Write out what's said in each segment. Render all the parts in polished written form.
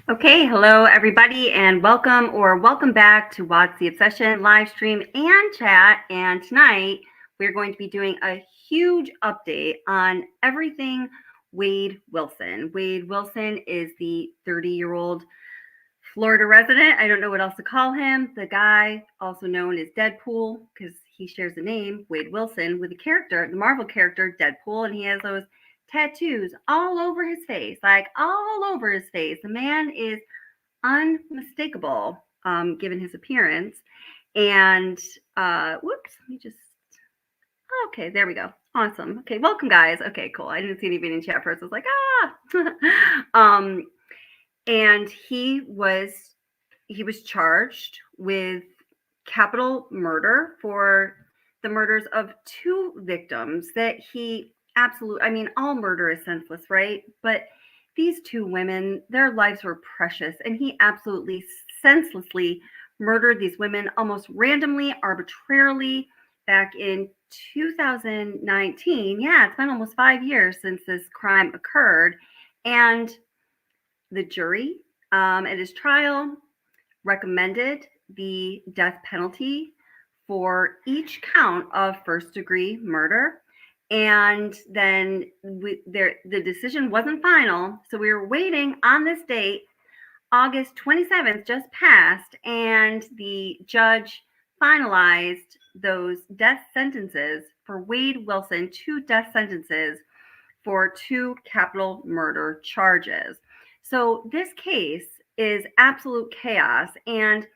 Okay, hello everybody, and welcome back to What's the Obsession live stream and chat. And tonight we're going to be doing a huge update on everything Wade Wilson. Wade Wilson is the 30-year-old Florida resident. I don't know what else to call him. The guy, also known as Deadpool, because he shares the name Wade Wilson with the Marvel character Deadpool, and he has those tattoos all over his face, like all over his face. The man is unmistakable, given his appearance. And whoops, let me just. Okay, there we go. Awesome. Okay, welcome guys. Okay, cool. I didn't see anybody in chat first. I was like, and he was charged with capital murder for the murders of two victims that he all murder is senseless, right? But these two women, their lives were precious, and he absolutely senselessly murdered these women almost randomly, arbitrarily back in 2019. Yeah, it's been almost 5 years since this crime occurred. And the jury at his trial recommended the death penalty for each count of first-degree murder. And then the decision wasn't final, so we were waiting on this date. August 27th just passed, and the judge finalized those death sentences for Wade Wilson, 2 death sentences for 2 capital murder charges. So this case is absolute chaos, and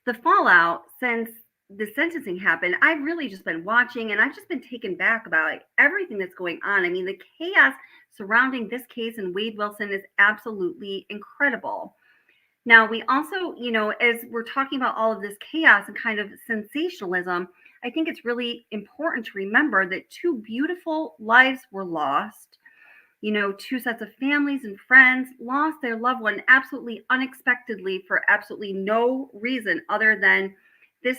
the fallout since the sentencing happened, I've really just been watching, and I've just been taken back about everything that's going on. I mean, the chaos surrounding this case and Wade Wilson is absolutely incredible. Now, we also, as we're talking about all of this chaos and kind of sensationalism, I think it's really important to remember that 2 beautiful lives were lost. 2 sets of families and friends lost their loved one absolutely unexpectedly for absolutely no reason other than this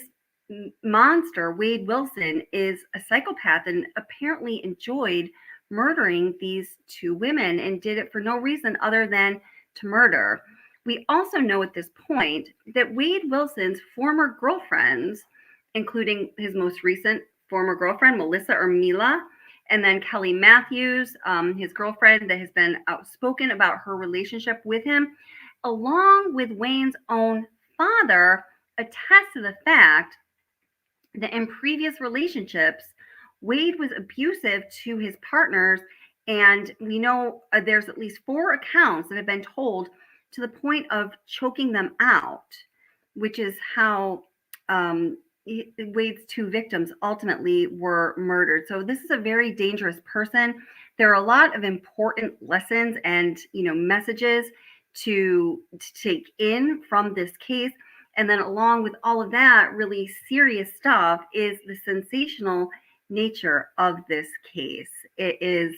monster, Wade Wilson, is a psychopath and apparently enjoyed murdering these 2 women and did it for no reason other than to murder. We also know at this point that Wade Wilson's former girlfriends, including his most recent former girlfriend, Mila, and then Kelly Matthews, his girlfriend that has been outspoken about her relationship with him, along with Wayne's own father, attest to the fact that in previous relationships, Wade was abusive to his partners. And we know there's at least 4 accounts that have been told to the point of choking them out, which is how Wade's 2 victims ultimately were murdered. So this is a very dangerous person. There are a lot of important lessons and messages to take in from this case. And then along with all of that really serious stuff is the sensational nature of this case. It is,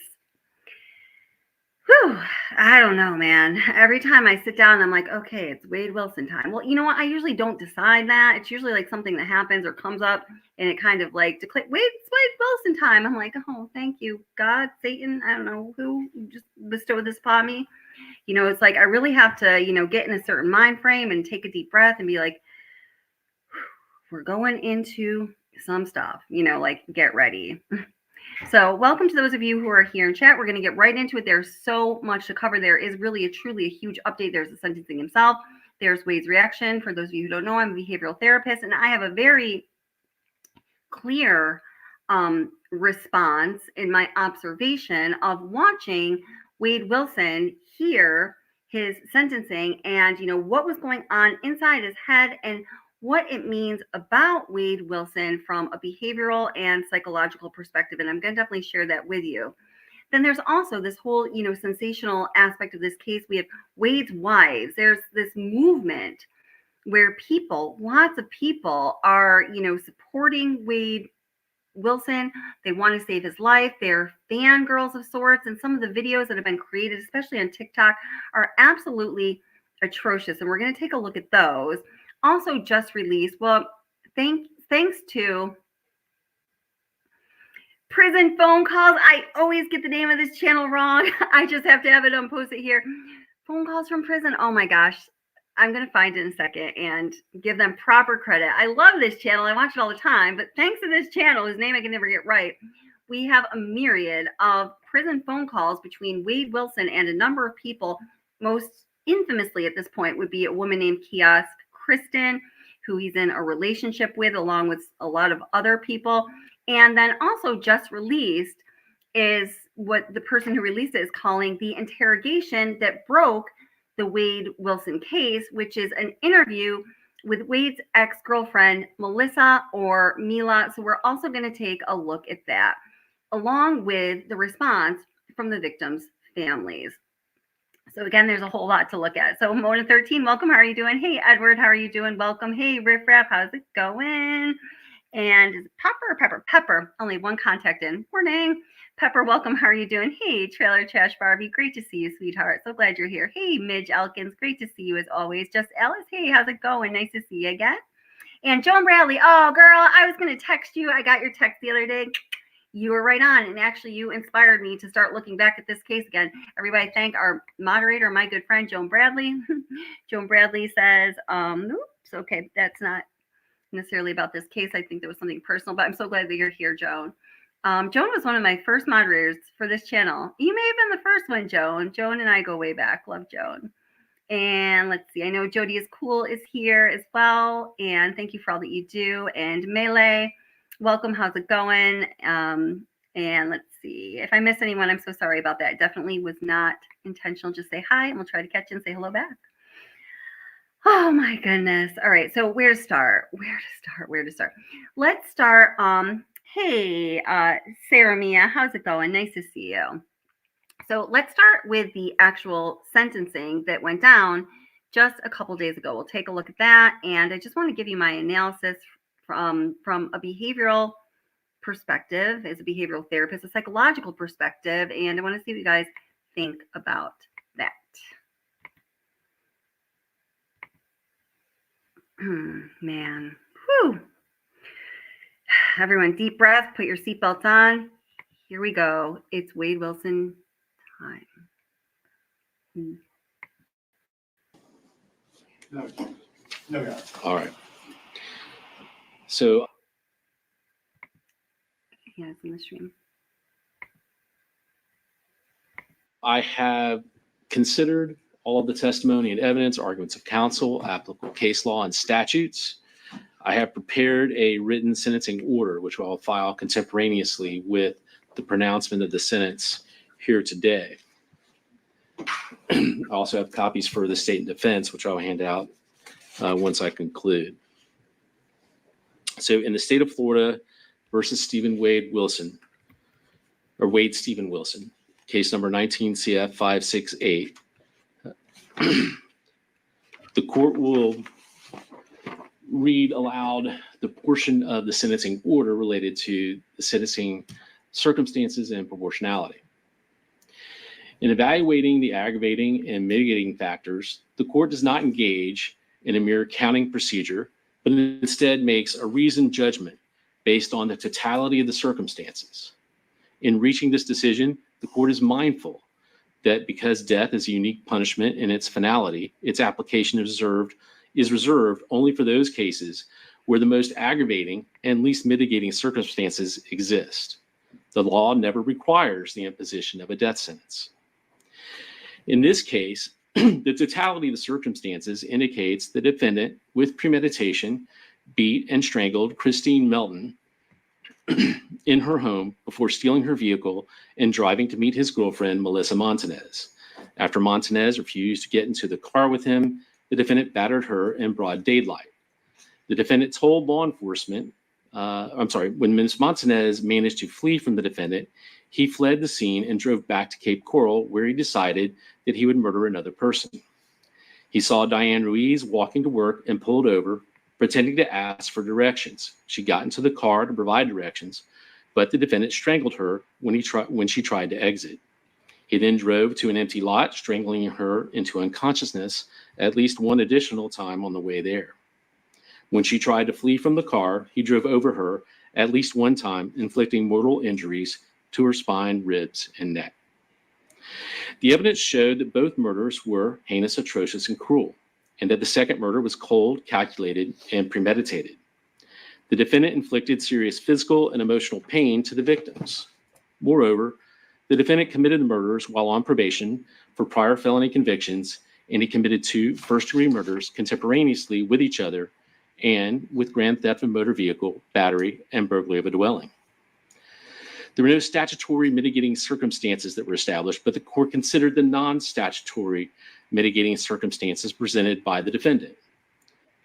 I don't know, man. Every time I sit down, I'm like, okay, it's Wade Wilson time. Well, you know what? I usually don't decide that. It's usually like something that happens or comes up and it kind of like declares, it's Wade Wilson time. I'm like, oh, thank you, God, Satan. I don't know who just bestowed this upon me. It's like I really have to, get in a certain mind frame and take a deep breath and be like, we're going into some stuff, like get ready. So welcome to those of you who are here in chat. We're going to get right into it. There's so much to cover. There is really truly a huge update. There's the sentencing himself. There's Wade's reaction. For those of you who don't know, I'm a behavioral therapist, and I have a very clear response in my observation of watching Wade Wilson hear his sentencing and, what was going on inside his head and what it means about Wade Wilson from a behavioral and psychological perspective. And I'm going to definitely share that with you. Then there's also this whole, sensational aspect of this case. We have Wade's wives. There's this movement where lots of people are, supporting Wade Wilson. They want to save his life. They're fangirls of sorts. And some of the videos that have been created, especially on TikTok, are absolutely atrocious. And we're going to take a look at those. Also just released, well, thanks to Prison Phone Calls. I always get the name of this channel wrong. I just have to have it posted here. phone calls from prison. Oh my gosh. I'm going to find it in a second and give them proper credit. I love this channel. I watch it all the time, but thanks to this channel, whose name I can never get right, we have a myriad of prison phone calls between Wade Wilson and a number of people. Most infamously at this point would be a woman named Kiosk Kristen, who he's in a relationship with, along with a lot of other people. And then also just released is what the person who released it is calling the interrogation that broke the Wade Wilson case, which is an interview with Wade's ex-girlfriend, Melissa or Mila. So we're also going to take a look at that, along with the response from the victims' families. So again, there's a whole lot to look at. So Mona 13, welcome. How are you doing? Hey, Edward, how are you doing? Welcome. Hey, Riff Raff, how's it going? And Pepper, only one contact in. Morning. Pepper, welcome. How are you doing? Hey, Trailer Trash Barbie, great to see you, sweetheart. So glad you're here. Hey, Midge Elkins, great to see you as always. Just Alice, hey, how's it going? Nice to see you again. And Joan Bradley, oh, girl, I was going to text you. I got your text the other day. You were right on. And actually, you inspired me to start looking back at this case again. Everybody thank our moderator, my good friend, Joan Bradley. Joan Bradley says, oops, okay, that's not necessarily about this case. I think there was something personal, but I'm so glad that you're here, Joan. Joan was one of my first moderators for this channel. You may have been the first one, Joan. Joan and I go way back. Love Joan. And let's see. I know Jody is cool is here as well. And thank you for all that you do. And Melee, welcome. How's it going? And let's see. If I miss anyone, I'm so sorry about that. It definitely was not intentional. Just say hi and we'll try to catch you and say hello back. Oh my goodness. All right. So where to start? Let's start. Hey, Sarah Mia, how's it going? Nice to see you. So let's start with the actual sentencing that went down just a couple days ago. We'll take a look at that. And I just want to give you my analysis from a behavioral perspective, as a behavioral therapist, a psychological perspective. And I want to see what you guys think about that. Man. Whew. Everyone, deep breath, put your seatbelts on. Here we go. It's Wade Wilson time. No. All right. So, yeah, it's in the stream. I have considered all of the testimony and evidence, arguments of counsel, applicable case law, and statutes. I have prepared a written sentencing order, which I'll file contemporaneously with the pronouncement of the sentence here today. I also have copies for the state and defense, which I'll hand out once I conclude. So in the state of Florida versus Wade Stephen Wilson, case number 19 CF 568, the court will read aloud the portion of the sentencing order related to the sentencing circumstances and proportionality. In evaluating the aggravating and mitigating factors, the court does not engage in a mere counting procedure, but instead makes a reasoned judgment based on the totality of the circumstances. In reaching this decision, the court is mindful that because death is a unique punishment in its finality, its application is reserved only for those cases where the most aggravating and least mitigating circumstances exist. The law never requires the imposition of a death sentence. In this case, the totality of the circumstances indicates the defendant, with premeditation, beat and strangled Christine Melton in her home before stealing her vehicle and driving to meet his girlfriend, Melissa Montanez. After Montanez refused to get into the car with him, the defendant battered her in broad daylight. The defendant told law enforcement, when Ms. Montanez managed to flee from the defendant, he fled the scene and drove back to Cape Coral, where he decided that he would murder another person. He saw Diane Ruiz walking to work and pulled over, pretending to ask for directions. She got into the car to provide directions, but the defendant strangled her when she tried to exit. He then drove to an empty lot, strangling her into unconsciousness at least one additional time on the way there. When she tried to flee from the car, he drove over her at least one time, inflicting mortal injuries to her spine, ribs, and neck. The evidence showed that both murders were heinous, atrocious, and cruel, and that the second murder was cold, calculated, and premeditated. The defendant inflicted serious physical and emotional pain to the victims. Moreover, the defendant committed the murders while on probation for prior felony convictions, and he committed 2 first-degree murders contemporaneously with each other and with grand theft of a motor vehicle, battery, and burglary of a dwelling. There were no statutory mitigating circumstances that were established, but the court considered the non-statutory mitigating circumstances presented by the defendant.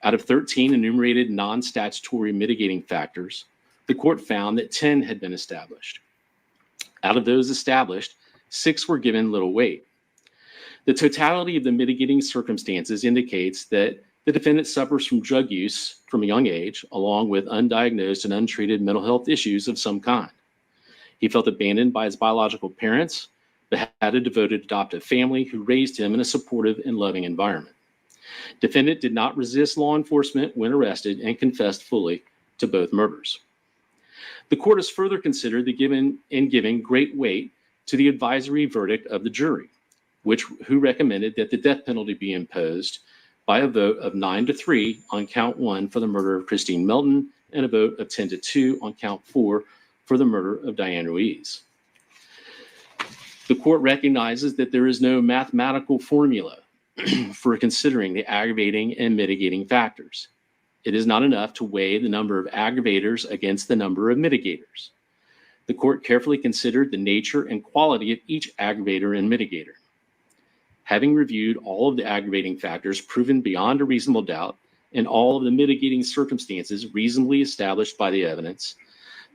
Out of 13 enumerated non-statutory mitigating factors, the court found that 10 had been established. Out of those established, 6 were given little weight. The totality of the mitigating circumstances indicates that the defendant suffers from drug use from a young age, along with undiagnosed and untreated mental health issues of some kind. He felt abandoned by his biological parents, but had a devoted adoptive family who raised him in a supportive and loving environment. Defendant did not resist law enforcement when arrested and confessed fully to both murders. The court has further considered giving great weight to the advisory verdict of the jury, who recommended that the death penalty be imposed by a vote of 9-3 on count 1 for the murder of Christine Melton and a vote of 10-2 on count 4 for the murder of Diane Ruiz. The court recognizes that there is no mathematical formula for considering the aggravating and mitigating factors. It is not enough to weigh the number of aggravators against the number of mitigators. The court carefully considered the nature and quality of each aggravator and mitigator. Having reviewed all of the aggravating factors proven beyond a reasonable doubt and all of the mitigating circumstances reasonably established by the evidence,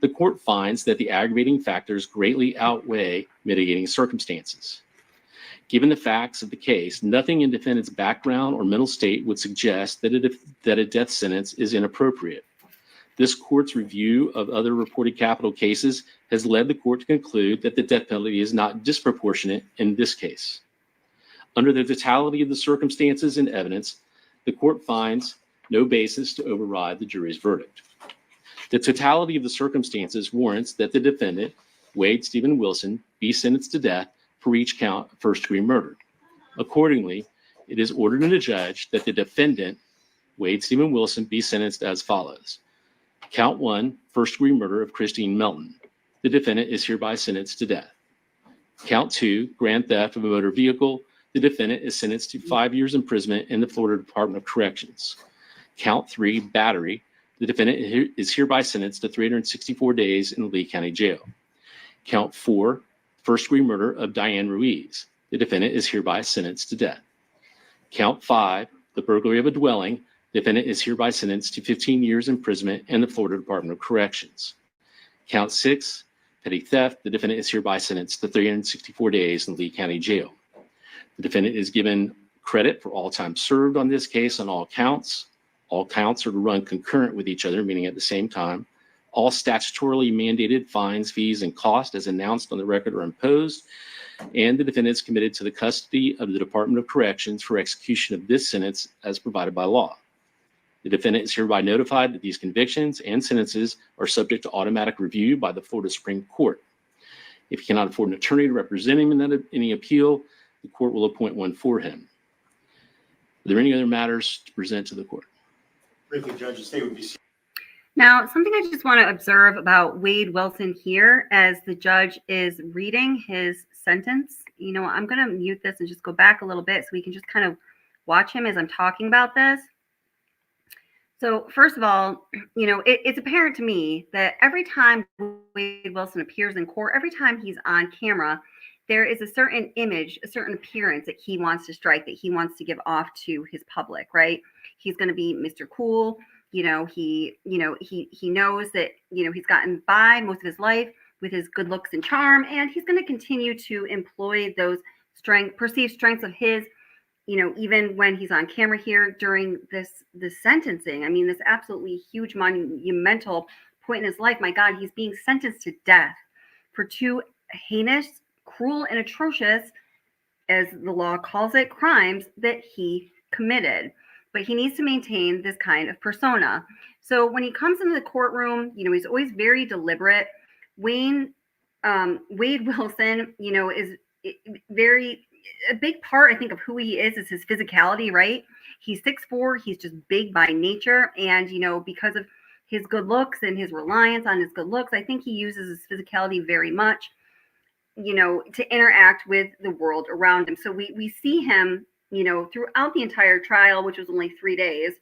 the court finds that the aggravating factors greatly outweigh mitigating circumstances. Given the facts of the case, nothing in defendant's background or mental state would suggest that a death sentence is inappropriate. This court's review of other reported capital cases has led the court to conclude that the death penalty is not disproportionate in this case. Under the totality of the circumstances and evidence, the court finds no basis to override the jury's verdict. The totality of the circumstances warrants that the defendant, Wade Stephen Wilson, be sentenced to death for each count of first-degree murder. Accordingly, it is ordered and adjudged that the defendant, Wade Stephen Wilson, be sentenced as follows. Count 1, first-degree murder of Christine Melton. The defendant is hereby sentenced to death. Count 2, grand theft of a motor vehicle. The defendant is sentenced to 5 years imprisonment in the Florida Department of Corrections. Count 3, battery. The defendant is hereby sentenced to 364 days in the Lee County Jail. Count 4, first-degree murder of Diane Ruiz. The defendant is hereby sentenced to death. Count 5, the burglary of a dwelling. The defendant is hereby sentenced to 15 years imprisonment in the Florida Department of Corrections. Count 6, petty theft. The defendant is hereby sentenced to 364 days in the Lee County Jail. The defendant is given credit for all time served on this case on all counts. All counts are to run concurrent with each other, meaning at the same time. All statutorily mandated fines, fees, and costs as announced on the record are imposed, and the defendant is committed to the custody of the Department of Corrections for execution of this sentence as provided by law. The defendant is hereby notified that these convictions and sentences are subject to automatic review by the Florida Supreme Court. If he cannot afford an attorney to represent him in any appeal, the court will appoint one for him. Are there any other matters to present to the court? Briefly, Judge, the state would be. Now, something I just want to observe about Wade Wilson here as the judge is reading his sentence. I'm going to mute this and just go back a little bit so we can just kind of watch him as I'm talking about this. So first of all, it's apparent to me that every time Wade Wilson appears in court, every time he's on camera, there is a certain image, a certain appearance that he wants to strike, that he wants to give off to his public, right? He's going to be Mr. Cool. He knows that, he's gotten by most of his life with his good looks and charm, and he's going to continue to employ those perceived strengths of his, even when he's on camera here during this sentencing. I mean, this absolutely huge monumental point in his life. My God, he's being sentenced to death for 2 heinous, cruel, and atrocious, as the law calls it, crimes that he committed. But he needs to maintain this kind of persona. So when he comes into the courtroom, he's always very deliberate. Wade Wilson, is very, a big part, I think, of who he is his physicality, right? He's 6'4", he's just big by nature. And, because of his good looks and his reliance on his good looks, I think he uses his physicality very much, to interact with the world around him. So we see him, throughout the entire trial, which was only 3 days,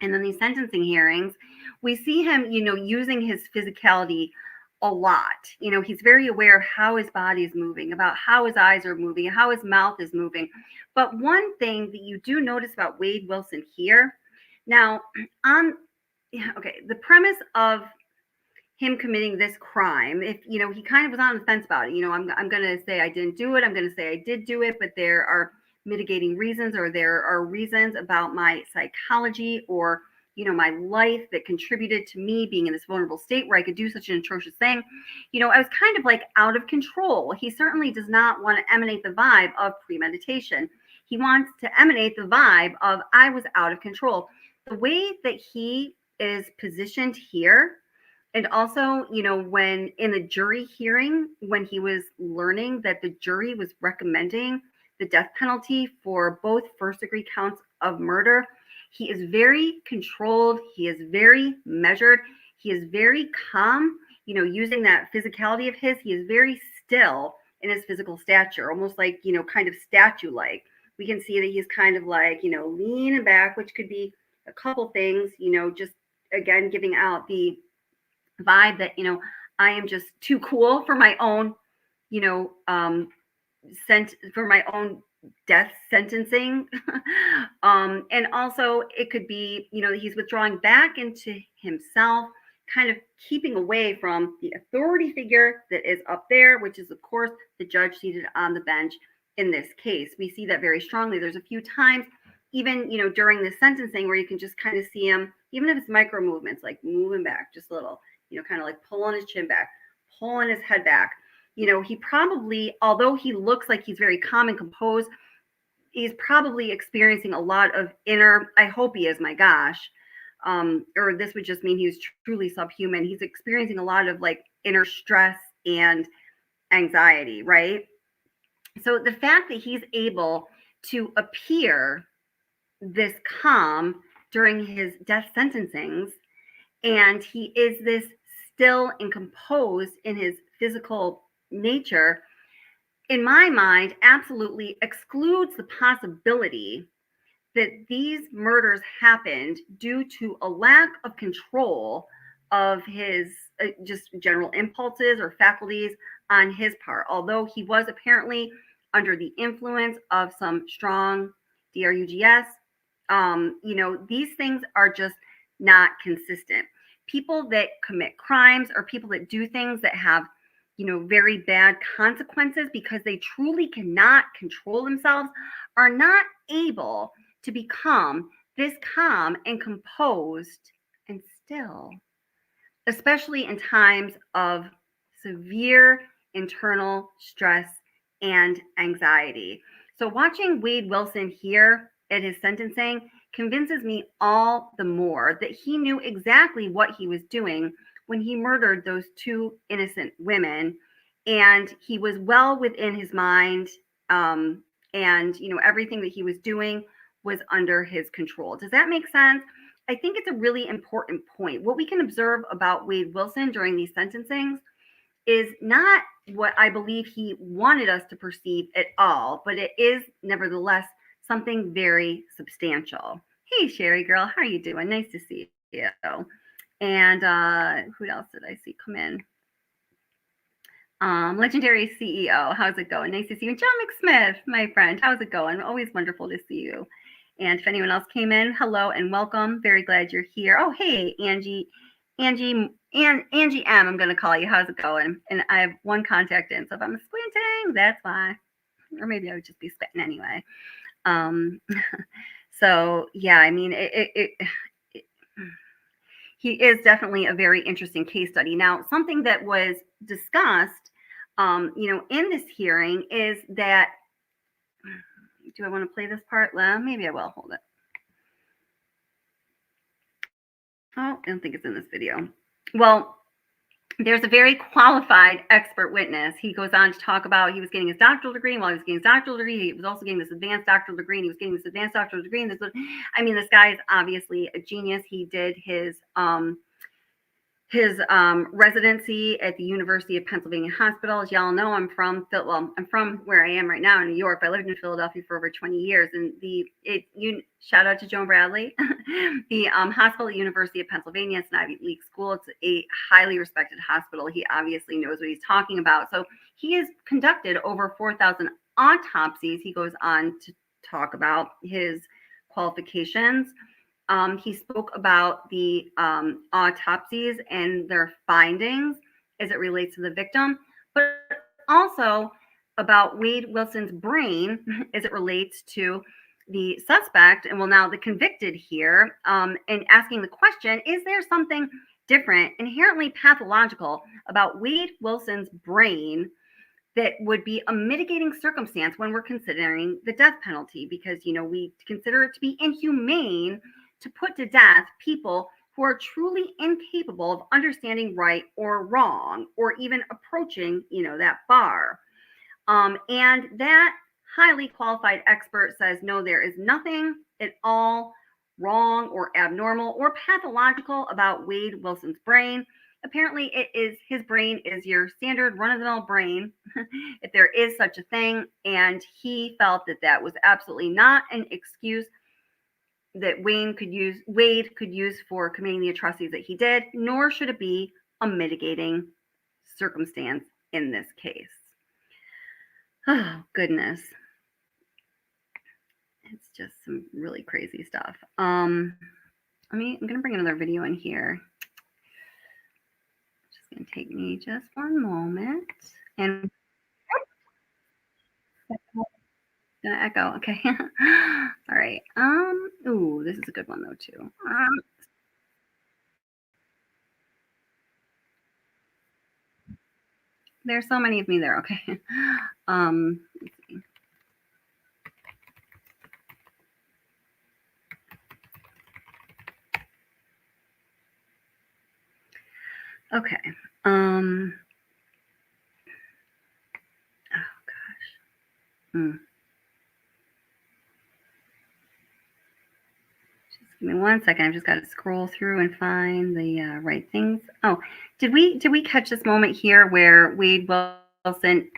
and then these sentencing hearings, we see him, using his physicality a lot. He's very aware of how his body is moving, about how his eyes are moving, how his mouth is moving. But one thing that you do notice about Wade Wilson here, now, the premise of him committing this crime, if he kind of was on the fence about it, I'm going to say I didn't do it, I'm going to say I did do it, but there are mitigating reasons, or there are reasons about my psychology or my life that contributed to me being in this vulnerable state where I could do such an atrocious thing. I was kind of like out of control. He certainly does not want to emanate the vibe of premeditation. He wants to emanate the vibe of I was out of control. The way that he is positioned here, and also, when in the jury hearing, when he was learning that the jury was recommending the death penalty for both first-degree counts of murder, he is very controlled. He is very measured. He is very calm, using that physicality of his. He is very still in his physical stature, almost like, kind of statue-like. We can see that he's kind of like, leaning back, which could be a couple things, just, again, giving out the vibe that, I am just too cool for my own, for my own death sentencing. And also it could be, he's withdrawing back into himself, kind of keeping away from the authority figure that is up there, which is, of course, the judge seated on the bench in this case. We see that very strongly. There's a few times, even, during the sentencing, where you can just kind of see him, even if it's micro movements, like moving back just a little, kind of like pulling his chin back, pulling his head back. He probably, although he looks like he's very calm and composed, he's probably experiencing a lot of inner, I hope he is, my gosh, or this would just mean he's truly subhuman. He's experiencing a lot of like inner stress and anxiety, right? So the fact that he's able to appear this calm during his death sentencings, and he is this still and composed in his physical nature, in my mind, absolutely excludes the possibility that these murders happened due to a lack of control of his just general impulses or faculties on his part. Although he was apparently under the influence of some strong DRUGS, these things are just not consistent. People that commit crimes or people that do things that have very bad consequences because they truly cannot control themselves are not able to become this calm and composed and still, especially in times of severe internal stress and anxiety. So watching Wade Wilson here at his sentencing convinces me all the more that he knew exactly what he was doing when he murdered those two innocent women, and he was well within his mind, and everything that he was doing was under his control. Does that make sense? I think it's a really important point. What we can observe about Wade Wilson during these sentencings is not what I believe he wanted us to perceive at all, but it is nevertheless something very substantial. Hey, Sherry girl, how are you doing? Nice to see you. And who else did I see come in? Legendary CEO, how's it going? Nice to see you. John McSmith, my friend, how's it going? Always wonderful to see you. And if anyone else came in, hello and welcome. Very glad you're here. Oh, hey, Angie M, I'm going to call you. How's it going? And I have one contact in, so if I'm squinting, that's why. Or maybe I would just be spitting anyway. So, yeah, I mean, he is definitely a very interesting case study. Now, something that was discussed, in this hearing is that, do I want to play this part? Well, maybe I will. Hold it. Oh, I don't think it's in this video. Well, there's a very qualified expert witness. He goes on to talk about he was getting his doctoral degree, and while he was getting his doctoral degree, he was also getting this advanced doctoral degree, and he was getting this advanced doctoral degree. And this was, I mean, this guy is obviously a genius. He did his residency at the University of Pennsylvania Hospital. As y'all know, I'm from where I am right now in New York, but I lived in Philadelphia for over 20 years. And shout out to Joan Bradley, the hospital at the University of Pennsylvania. It's an Ivy League school. It's a highly respected hospital. He obviously knows what he's talking about. So he has conducted over 4,000 autopsies. He goes on to talk about his qualifications. He spoke about the autopsies and their findings as it relates to the victim, but also about Wade Wilson's brain as it relates to the suspect, and well, now the convicted here, and asking the question, is there something different, inherently pathological about Wade Wilson's brain that would be a mitigating circumstance when we're considering the death penalty? Because, we consider it to be inhumane to put to death people who are truly incapable of understanding right or wrong, or even approaching, that bar. And that highly qualified expert says, no, there is nothing at all wrong or abnormal or pathological about Wade Wilson's brain. Apparently, his brain is your standard run-of-the-mill brain, if there is such a thing. And he felt that was absolutely not an excuse that Wade could use for committing the atrocities that he did, nor should it be a mitigating circumstance in this case. Oh, goodness. It's just some really crazy stuff. I'm going to bring another video in here. It's just going to take me just one moment. And gonna echo. Okay. All right. Ooh, this is a good one though too. There's so many of me there. Okay. Let's see. Okay. Oh gosh. Give me one second. I've just got to scroll through and find the right things. Oh, did we catch this moment here where Wade Wilson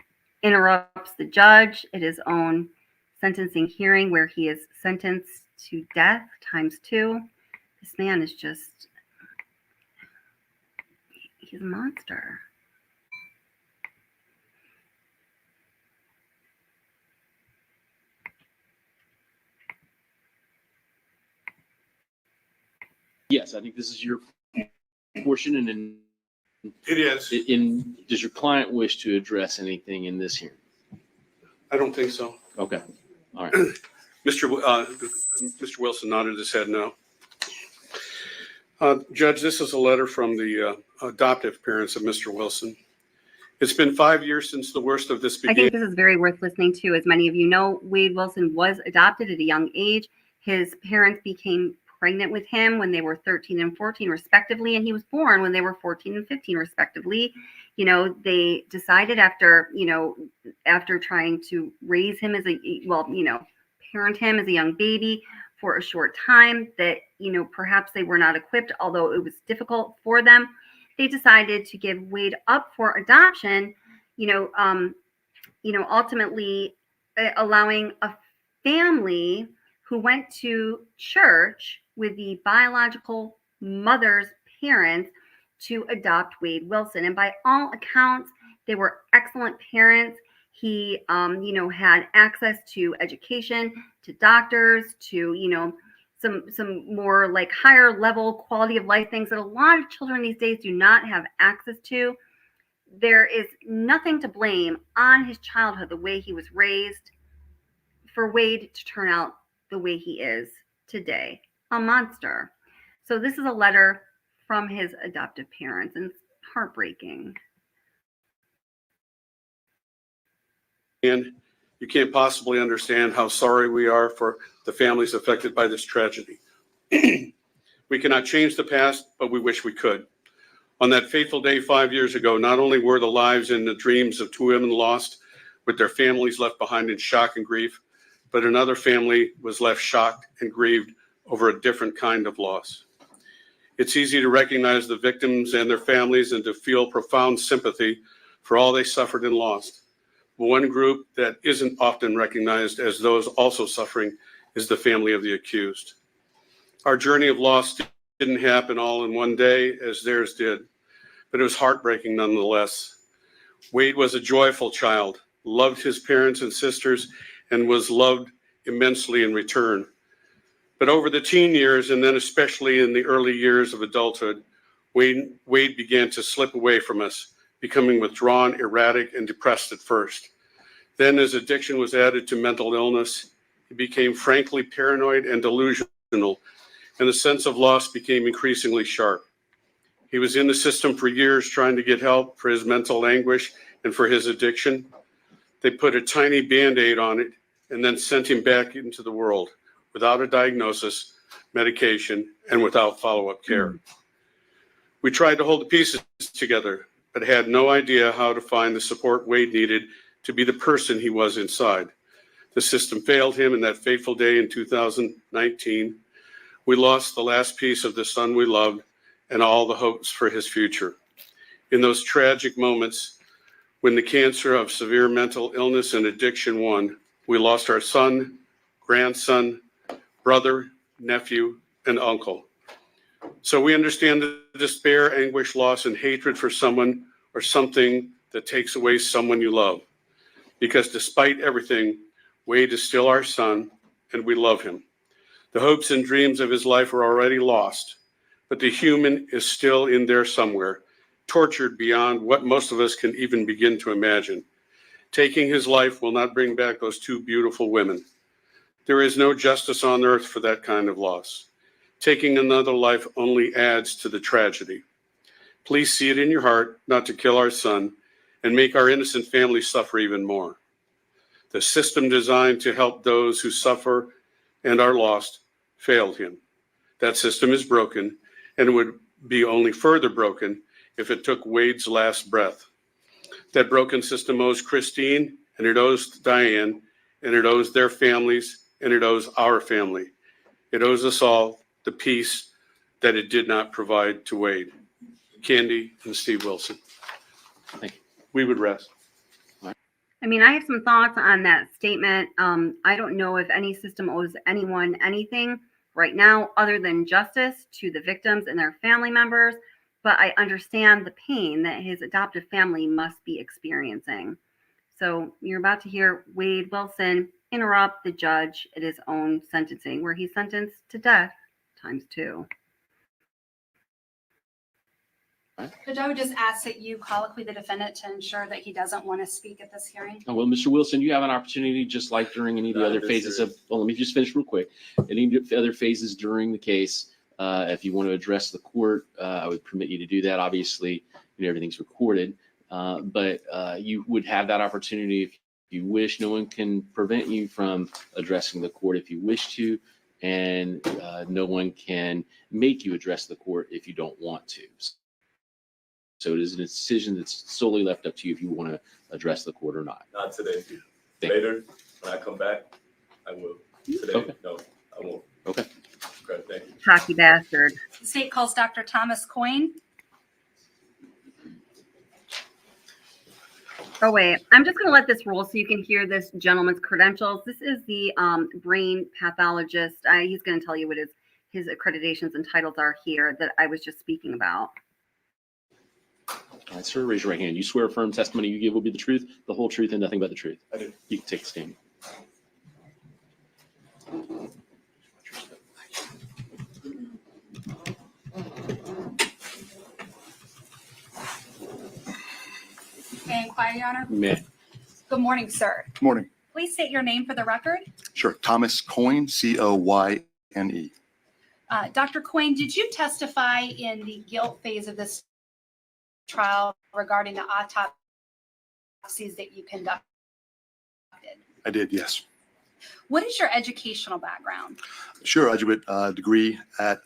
interrupts the judge at his own sentencing hearing, where he is sentenced to death ×2? This man is he's a monster. Yes, I think this is your portion, and then It is. Does your client wish to address anything in this hearing? I don't think so. Okay, all right. Mr. Wilson nodded his head no. Judge, this is a letter from the adoptive parents of Mr. Wilson. It's been 5 years since the worst of this began. I think this is very worth listening to. As many of you know, Wade Wilson was adopted at a young age. His parents became pregnant with him when they were 13 and 14 respectively, and he was born when they were 14 and 15 respectively. They decided after trying to raise him parent him as a young baby for a short time, that perhaps they were not equipped, although it was difficult for them. They decided to give Wade up for adoption, ultimately allowing a family who went to church with the biological mother's parents to adopt Wade Wilson. And by all accounts, they were excellent parents. He, had access to education, to doctors, to, some more like higher level quality of life things that a lot of children these days do not have access to. There is nothing to blame on his childhood, the way he was raised, for Wade to turn out the way he is today, a monster. So this is a letter from his adoptive parents, and it's heartbreaking. And you can't possibly understand how sorry we are for the families affected by this tragedy. We cannot change the past, but we wish we could. On that fateful day 5 years ago, not only were the lives and the dreams of two women lost, with their families left behind in shock and grief, but another family was left shocked and grieved over a different kind of loss. It's easy to recognize the victims and their families and to feel profound sympathy for all they suffered and lost. One group that isn't often recognized as those also suffering is the family of the accused. Our journey of loss didn't happen all in one day as theirs did, but it was heartbreaking nonetheless. Wade was a joyful child, loved his parents and sisters, and was loved immensely in return. But over the teen years, and then especially in the early years of adulthood, Wade began to slip away from us, becoming withdrawn, erratic, and depressed at first. Then as addiction was added to mental illness, he became frankly paranoid and delusional, and the sense of loss became increasingly sharp. He was in the system for years trying to get help for his mental anguish and for his addiction. They put a tiny Band-Aid on it and then sent him back into the world without a diagnosis, medication, and without follow-up care. We tried to hold the pieces together, but had no idea how to find the support Wade needed to be the person he was inside. The system failed him, and that fateful day in 2019, we lost the last piece of the son we loved and all the hopes for his future. In those tragic moments, when the cancer of severe mental illness and addiction won, we lost our son, grandson, brother, nephew, and uncle. So we understand the despair, anguish, loss, and hatred for someone or something that takes away someone you love. Because despite everything, Wade is still our son, and we love him. The hopes and dreams of his life are already lost, but the human is still in there somewhere, tortured beyond what most of us can even begin to imagine. Taking his life will not bring back those two beautiful women. There is no justice on earth for that kind of loss. Taking another life only adds to the tragedy. Please see it in your heart not to kill our son and make our innocent family suffer even more. The system designed to help those who suffer and are lost failed him. That system is broken and would be only further broken if it took Wade's last breath. That broken system owes Christine, and it owes Diane, and it owes their families, and it owes our family. It owes us all the peace that it did not provide to Wade. Candy and Steve Wilson. Thank you. We would rest. I mean, I have some thoughts on that statement. I don't know if any system owes anyone anything right now other than justice to the victims and their family members, but I understand the pain that his adoptive family must be experiencing. So you're about to hear Wade Wilson interrupt the judge at his own sentencing, where he's sentenced to death ×2. Judge, I would just ask that you colloquy the defendant to ensure that he doesn't want to speak at this hearing. Oh, well, Mr. Wilson, you have an opportunity, just like during any of the other phases of, well, let me just finish real quick. Any of the other phases during the case, if you want to address the court, I would permit you to do that. Obviously, everything's recorded, but you would have that opportunity if you wish. No one can prevent you from addressing the court if you wish to, and no one can make you address the court if you don't want to. So it is a decision that's solely left up to you if you want to address the court or not. Not today. Thank Later, when I come back, I will. Today, Okay. no, I won't. Okay. Okay, thank you. Cocky bastard. The state calls Dr. Thomas Coyne. Oh, wait. I'm just going to let this roll so you can hear this gentleman's credentials. This is the brain pathologist. He's going to tell you what his accreditations and titles are here that I was just speaking about. All right, sir, raise your right hand. You swear affirm testimony you give will be the truth, the whole truth, and nothing but the truth. I do. You can take the stand. May I inquire, Your Honor? May. Good morning, sir. Good morning. Please state your name for the record. Sure. Thomas Coyne, C-O-Y-N-E. Dr. Coyne, did you testify in the guilt phase of this trial regarding the autopsies that you conducted? I did, yes. What is your educational background? Sure. Undergraduate degree at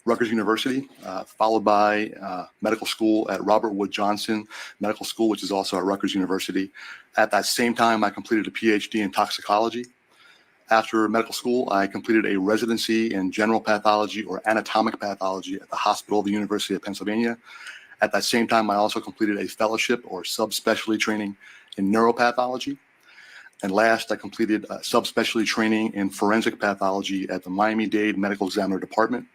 Rutgers University, followed by medical school at Robert Wood Johnson Medical School, which is also at Rutgers University. At that same time, I completed a PhD in toxicology. After medical school, I completed a residency in general pathology or anatomic pathology at the Hospital of the University of Pennsylvania. At that same time, I also completed a fellowship or subspecialty training in neuropathology. And last, I completed a subspecialty training in forensic pathology at the Miami-Dade Medical Examiner Department.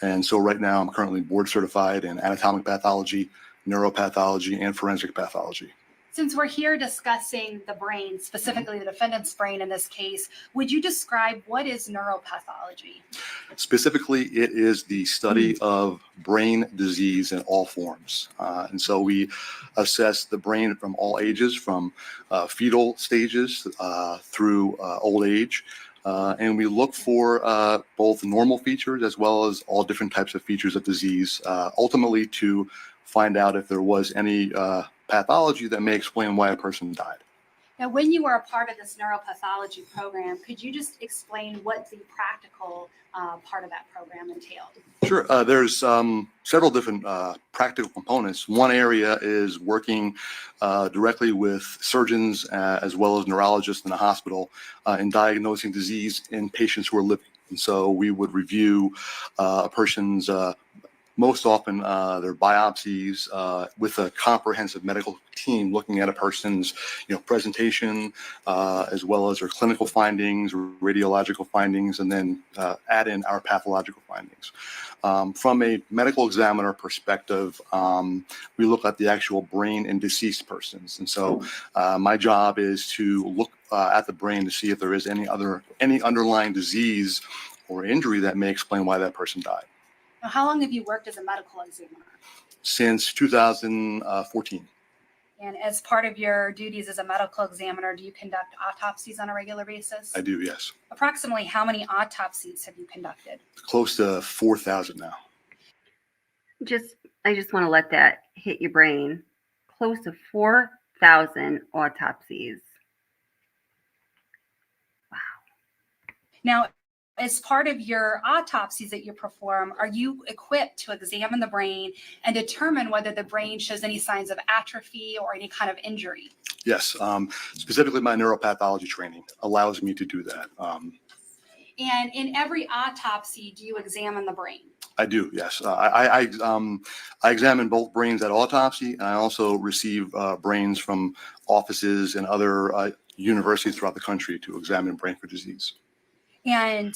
And so right now, I'm currently board certified in anatomic pathology, neuropathology, and forensic pathology. Since we're here discussing the brain, specifically the defendant's brain in this case, would you describe what is neuropathology? Specifically, it is the study of brain disease in all forms. And so we assess the brain from all ages, from fetal stages through old age. And we look for both normal features as well as all different types of features of disease, ultimately to find out if there was any pathology that may explain why a person died. Now, when you were a part of this neuropathology program, could you just explain what the practical part of that program entailed? Sure. There's several different practical components. One area is working directly with surgeons as well as neurologists in the hospital in diagnosing disease in patients who are living. And so we would review a person's most often their biopsies with a comprehensive medical team looking at a person's presentation as well as their clinical findings, radiological findings, and then add in our pathological findings. From a medical examiner perspective, we look at the actual brain in deceased persons. And so my job is to look at the brain to see if there is any underlying disease or injury that may explain why that person died. Now, how long have you worked as a medical examiner? Since 2014. And as part of your duties as a medical examiner, do you conduct autopsies on a regular basis? I do, yes. Approximately how many autopsies have you conducted? Close to 4,000 now. I just want to let that hit your brain. Close to 4,000 autopsies. Now, as part of your autopsies that you perform, are you equipped to examine the brain and determine whether the brain shows any signs of atrophy or any kind of injury? Yes, specifically my neuropathology training allows me to do that. And in every autopsy, do you examine the brain? I do, yes. I examine both brains at autopsy, and I also receive brains from offices and other universities throughout the country to examine brain for disease. And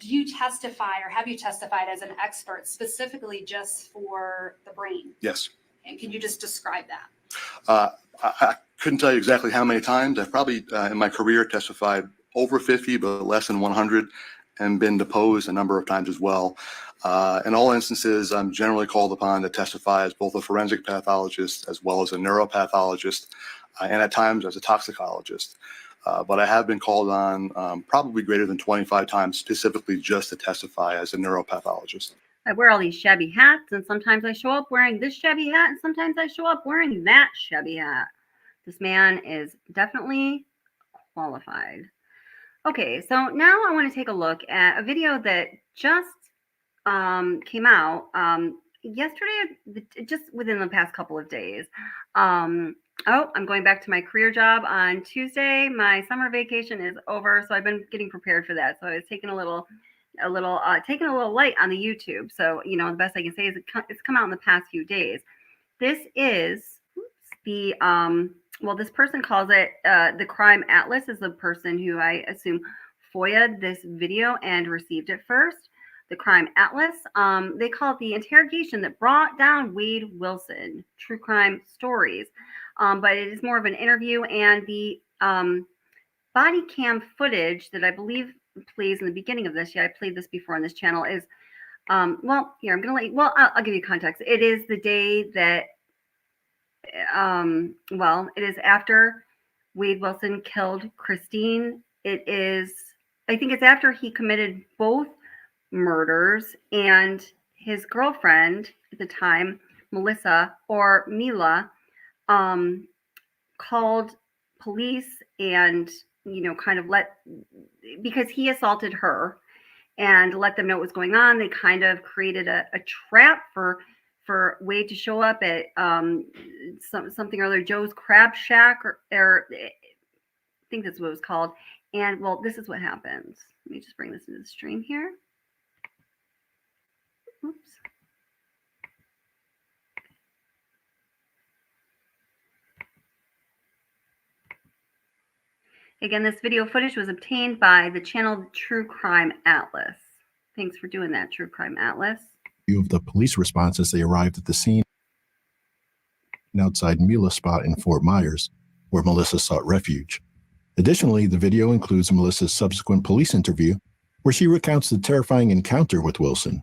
do you testify or have you testified as an expert specifically just for the brain? Yes. And can you just describe that? I couldn't tell you exactly how many times. I've probably in my career testified over 50, but less than 100, and been deposed a number of times as well. In all instances, I'm generally called upon to testify as both a forensic pathologist as well as a neuropathologist, and at times as a toxicologist. But I have been called on probably greater than 25 times specifically just to testify as a neuropathologist. I wear all these shabby hats, and sometimes I show up wearing this shabby hat, and sometimes I show up wearing that shabby hat. This man is definitely qualified. Okay, so now I want to take a look at a video that just came out yesterday, just within the past couple of days. I'm going back to my career job on Tuesday. My summer vacation is over, so I've been getting prepared for that. So I was taking a little light on the YouTube. So the best I can say is it's come out in the past few days. This is the this person calls it the Crime Atlas is the person who I assume FOIA'd this video and received it first. The Crime Atlas. They call it the interrogation that brought down Wade Wilson, true crime stories. But it is more of an interview, and the body cam footage that I believe plays in the beginning of this. Yeah, I played this before on this channel. Is I'm gonna let you. Well, I'll give you context. It is the day that it is after Wade Wilson killed Christine. I think it's after he committed both murders, and his girlfriend at the time, Melissa or Mila, called police and kind of because he assaulted her, and let them know what was going on. They kind of created a trap for Wade to show up at something or other, Joe's Crab Shack, or I think that's what it was called. And well, this is what happens. Let me just bring this into the stream here. Oops. Again, this video footage was obtained by the channel True Crime Atlas. Thanks for doing that, True Crime Atlas. View of the police response as they arrived at the scene outside Mila spot in Fort Myers, where Melissa sought refuge. Additionally, the video includes Melissa's subsequent police interview, where she recounts the terrifying encounter with Wilson.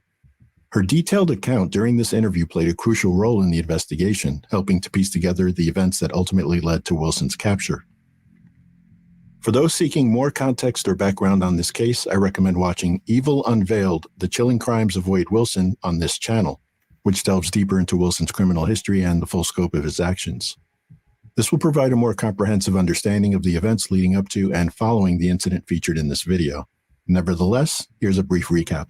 Her detailed account during this interview played a crucial role in the investigation, helping to piece together the events that ultimately led to Wilson's capture. For those seeking more context or background on this case, I recommend watching Evil Unveiled: The Chilling Crimes of Wade Wilson on this channel, which delves deeper into Wilson's criminal history and the full scope of his actions. This will provide a more comprehensive understanding of the events leading up to and following the incident featured in this video. Nevertheless, here's a brief recap.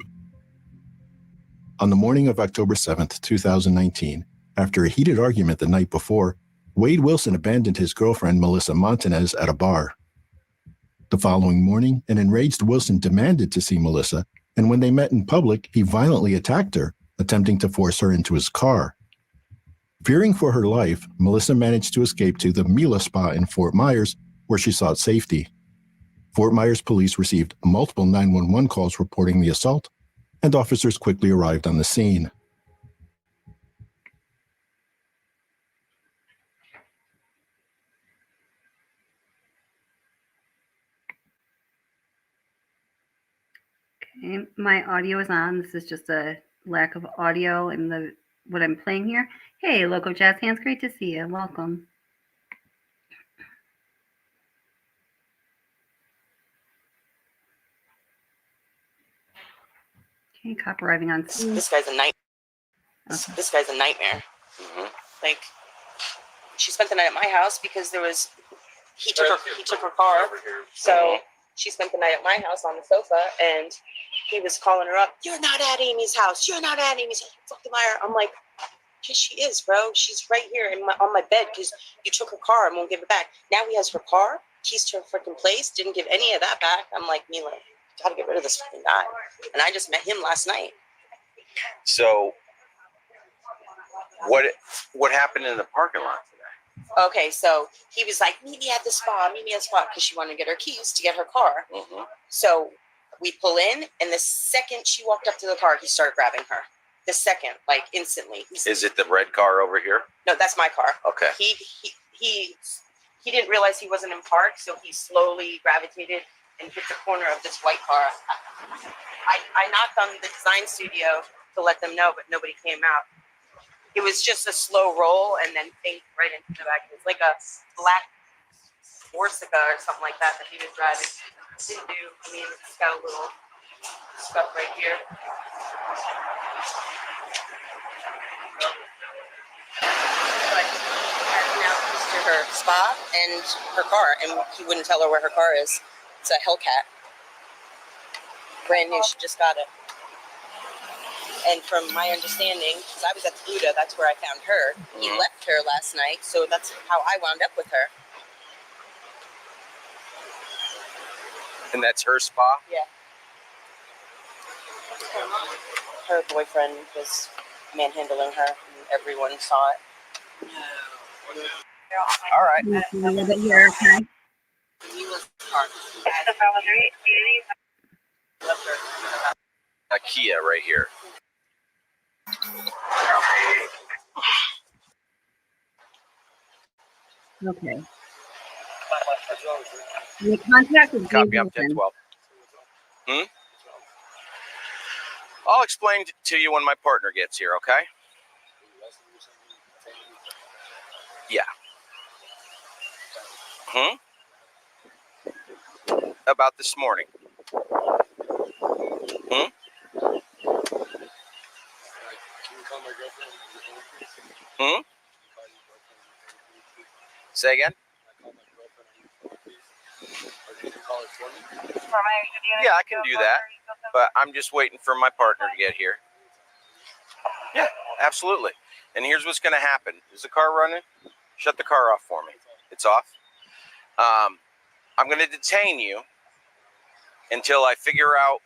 On the morning of October 7th, 2019, after a heated argument the night before, Wade Wilson abandoned his girlfriend, Melissa Montanez, at a bar. The following morning, an enraged Wilson demanded to see Melissa, and when they met in public, he violently attacked her, attempting to force her into his car. Fearing for her life, Melissa managed to escape to the Mila spa in Fort Myers, where she sought safety. Fort Myers police received multiple 911 calls reporting the assault, and officers quickly arrived on the scene. Okay, my audio is on. This is just a lack of audio in what I'm playing here. Hey, Loco Jazz Hands, great to see you. Welcome. Okay, cop arriving on scene. This guy's a night. Okay. This guy's a nightmare. Like, she spent the night at my house because he took her car. So she spent the night at my house on the sofa, and he was calling her up. You're not at Amy's house. You're not at Amy's house. Fucking liar. I'm like, yes, she is, bro. She's right here on my bed because you took her car and won't give it back. Now he has her car, keys to her freaking place, didn't give any of that back. I'm like, Mila, gotta get rid of this fucking guy. And I just met him last night. So what happened in the parking lot today? Okay, so he was like, meet me at the spot, because she wanted to get her keys to get her car. So we pull in, and the second she walked up to the car, he started grabbing her. The second, like instantly. Is it the red car over here? No, that's my car. Okay. He didn't realize he wasn't in park, so he slowly gravitated and hit the corner of this white car. I knocked on the design studio to let them know, but nobody came out. It was just a slow roll and then think right into the back. It's like a black Corsica or something like that he was driving. Didn't do. I mean, it's got a little scuff right here. But now he's to her spa and her car, and he wouldn't tell her where her car is. It's a Hellcat. Brand new. She just got it. And from my understanding, because I was at the Buddha, that's where I found her. He left her last night, so that's how I wound up with her. And that's her spa? Yeah. Her boyfriend was manhandling her, and everyone saw it. All right. Here, okay. He was hard. Left her. A Kia right here. Okay. The contact is Copy up 1012. I'll explain to you when my partner gets here, okay? Yeah. About this morning. Say again? Yeah, I can do that, but I'm just waiting for my partner to get here. Yeah, absolutely. And here's what's going to happen. Is the car running? Shut the car off for me. It's off. I'm going to detain you until I figure out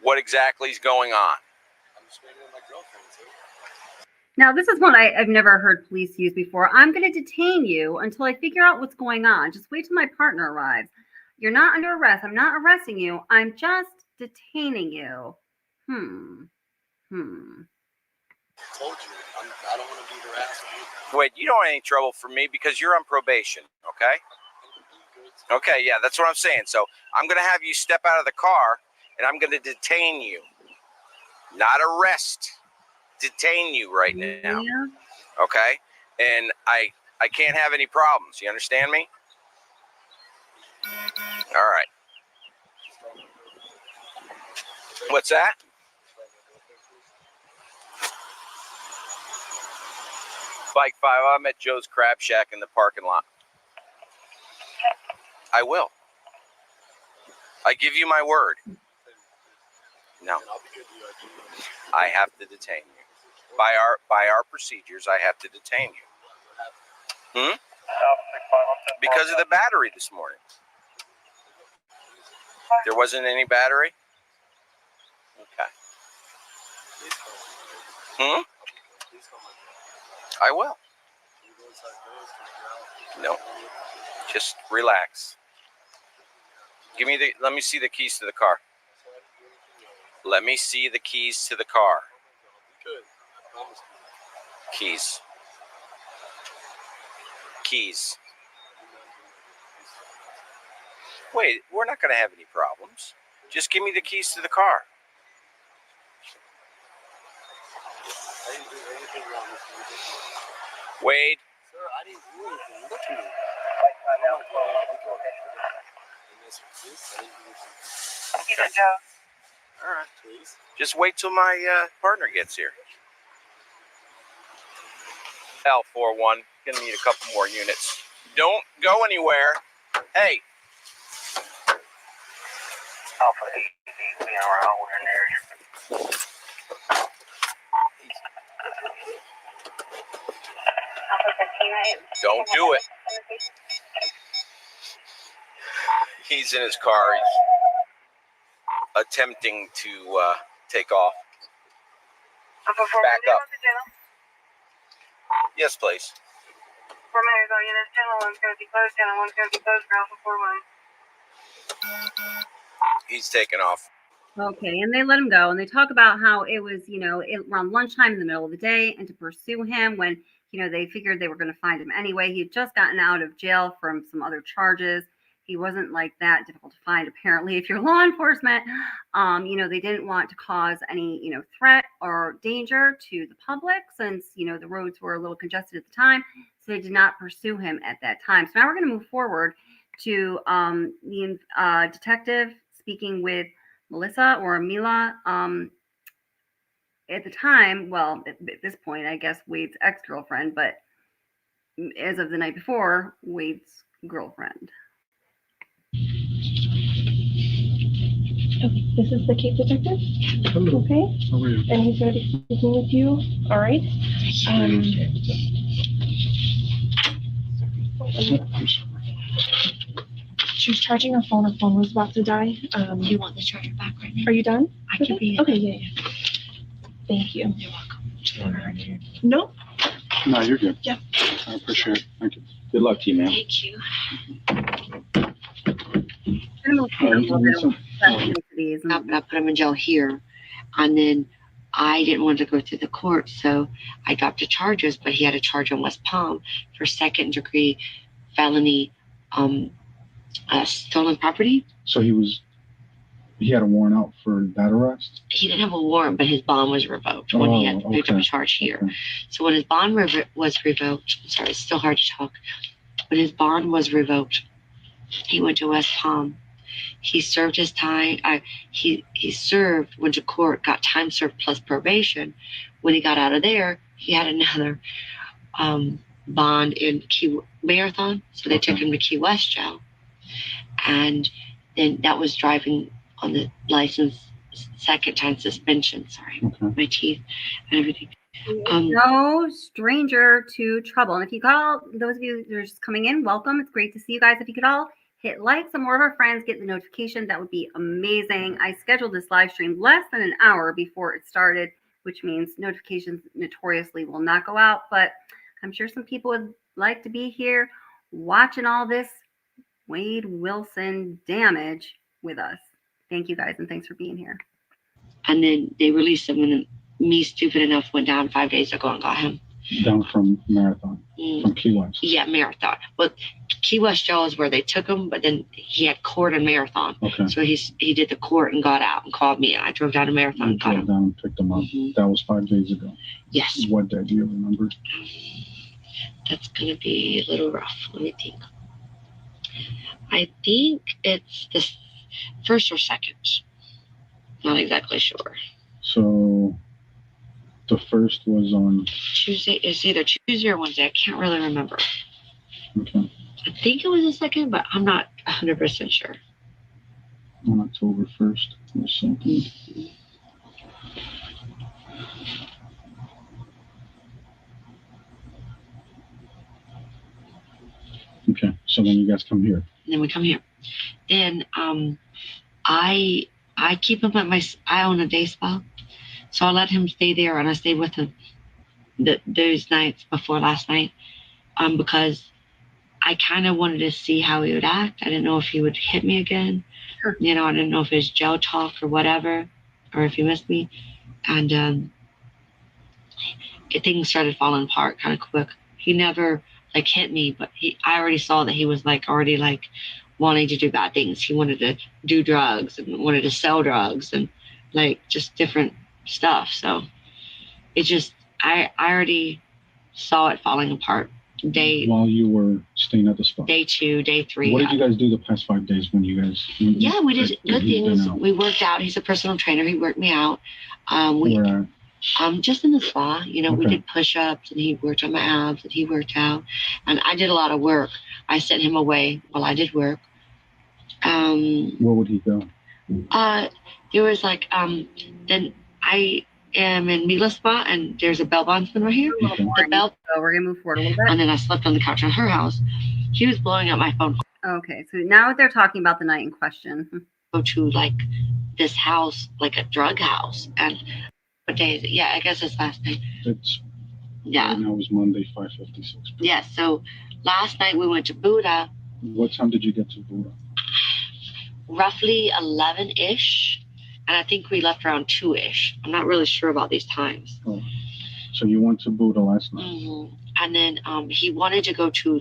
what exactly is going on. Now, this is one I've never heard police use before. I'm going to detain you until I figure out what's going on. Just wait till my partner arrives. You're not under arrest. I'm not arresting you. I'm just detaining you. I told you, I don't want to be harassed. Wait, you don't want any trouble for me because you're on probation, okay? Okay, yeah, that's what I'm saying. So I'm going to have you step out of the car and I'm going to detain you. Not arrest. Detain you right now. Yeah. Okay? And I can't have any problems. You understand me? All right. What's that? Bike 5, I'm at Joe's Crab Shack in the parking lot. I will. I give you my word. No. I have to detain you. By our procedures, I have to detain you. Because of the battery this morning. There wasn't any battery? Okay. I will. No. Just relax. Let me see the keys to the car. Let me see the keys to the car. Keys. Keys. Wait, we're not going to have any problems. Just give me the keys to the car. Wade. Sir, I didn't do anything. Look at me. All right. Please. Just wait till my partner gets here. L41, gonna need a couple more units. Don't go anywhere. Hey. Alpha 8, being around in there. Don't do it. He's in his car. He's attempting to take off. Back up. Yes, please. He's taking off. Okay, and they let him go, and they talk about how it was, around lunchtime in the middle of the day, and to pursue him when, they figured they were going to find him anyway. He had just gotten out of jail from some other charges. He wasn't like that difficult to find, apparently, if you're law enforcement. They didn't want to cause any, threat or danger to the public since, the roads were a little congested at the time. So they did not pursue him at that time. So now we're going to move forward to the detective speaking with Melissa or Mila. At the time, well, at this point, I guess Wade's ex-girlfriend, but as of the night before, Wade's girlfriend. Okay, this is the case detective. Hello. Okay. How are you? And he's going to be speaking with you. All right. She was charging her phone. Her phone was about to die. You want the charger back right now? Are you done? I can be. Okay, yeah. Thank you. You're welcome. Nope. No, you're good. Yep. I appreciate it. Thank you. Good luck to you, man. Thank you. I put him in jail here, and then I didn't want to go through the court, so I dropped the charges. But he had a charge on West Palm for second-degree felony, stolen property. So he had a warrant out for that arrest? He didn't have a warrant, but his bond was revoked when he had picked up a charge here. Okay. So when his bond was revoked, I'm sorry, it's still hard to talk. When his bond was revoked, he went to West Palm. He served his time. He served, went to court, got time served plus probation. When he got out of there, he had another bond in Key Marathon. So they took him to Key West jail. And then that was driving on the license, second time suspension. Sorry, my teeth and everything. No stranger to trouble. And if you call, those of you that are just coming in, welcome. It's great to see you guys. If you could all hit like, some more of our friends get the notification, that would be amazing. I scheduled this live stream less than an hour before it started, which means notifications notoriously will not go out. But I'm sure some people would like to be here watching all this Wade Wilson damage with us. Thank you guys, and thanks for being here. And then they released him, and then me, stupid enough, went down 5 days ago and got him. Down from Marathon, from Key West. Yeah, Marathon. Well, Key West jail is where they took him, but then he had court in Marathon. Okay. So he did the court and got out and called me, and I drove down to Marathon and got him. Down and picked him up. That was 5 days ago. Yes. What day do you remember? That's going to be a little rough. Let me think. I think it's the first or second. Not exactly sure. So the first was on Tuesday. It's either Tuesday or Wednesday. I can't really remember. Okay. I think it was the second, but I'm not 100% sure. On October 1st or something. Okay, so then you guys come here. And then we come here. Then I keep him at I own a day spa, so I let him stay there, and I stayed with him those nights before last night, because I kind of wanted to see how he would act. I didn't know if he would hit me again. Sure. You know, I didn't know if it was jail talk or whatever, or if he missed me, and things started falling apart kind of quick. He never like hit me, but I already saw that he was already wanting to do bad things. He wanted to do drugs and wanted to sell drugs and just different stuff. So it just, I already saw it falling apart. While you were staying at the spa. Day 2, day 3. What did you guys do the past 5 days when you guys? Yeah, we did good things. We worked out. He's a personal trainer. He worked me out. Just in the spa, we did push-ups, and he worked on my abs, and he worked out, and I did a lot of work. I sent him away while I did work. Where would he go? There was then I am in Mila's spa, and there's a bail bondsman right here. Okay. The bell. So we're gonna move forward a little bit. And then I slept on the couch on her house. She was blowing up my phone. Okay, so now they're talking about the night in question. Go to this house, a drug house, and what day is it? Yeah, I guess it's last night. Yeah. Right now it was Monday, 5:56. Yeah. So last night we went to Buddha. What time did you get to Buddha? Roughly 11-ish, and I think we left around 2-ish. I'm not really sure about these times. Oh. So you went to Buddha last night. Mm-hmm. And then he wanted to go to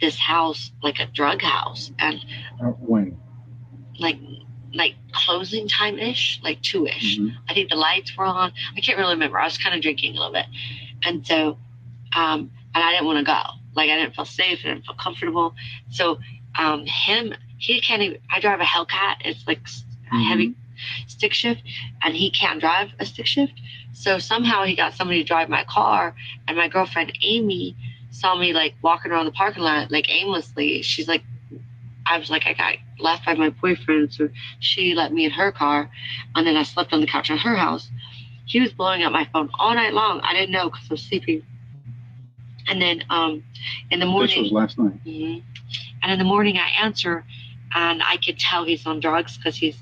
this house, a drug house, and when? Closing time-ish, 2-ish. Mm-hmm. I think the lights were on. I can't really remember. I was kind of drinking a little bit, and so and I didn't want to go. I didn't feel safe. I didn't feel comfortable. So he can't even. I drive a Hellcat. It's a heavy stick shift, and he can't drive a stick shift. So somehow he got somebody to drive my car, and my girlfriend Amy saw me walking around the parking lot aimlessly. She's I was I got left by my boyfriend, so she let me in her car, and then I slept on the couch in her house. She was blowing up my phone all night long. I didn't know because I was sleeping. And then in the morning. This was last night. Mm-hmm. And in the morning I answer, and I could tell he's on drugs because he's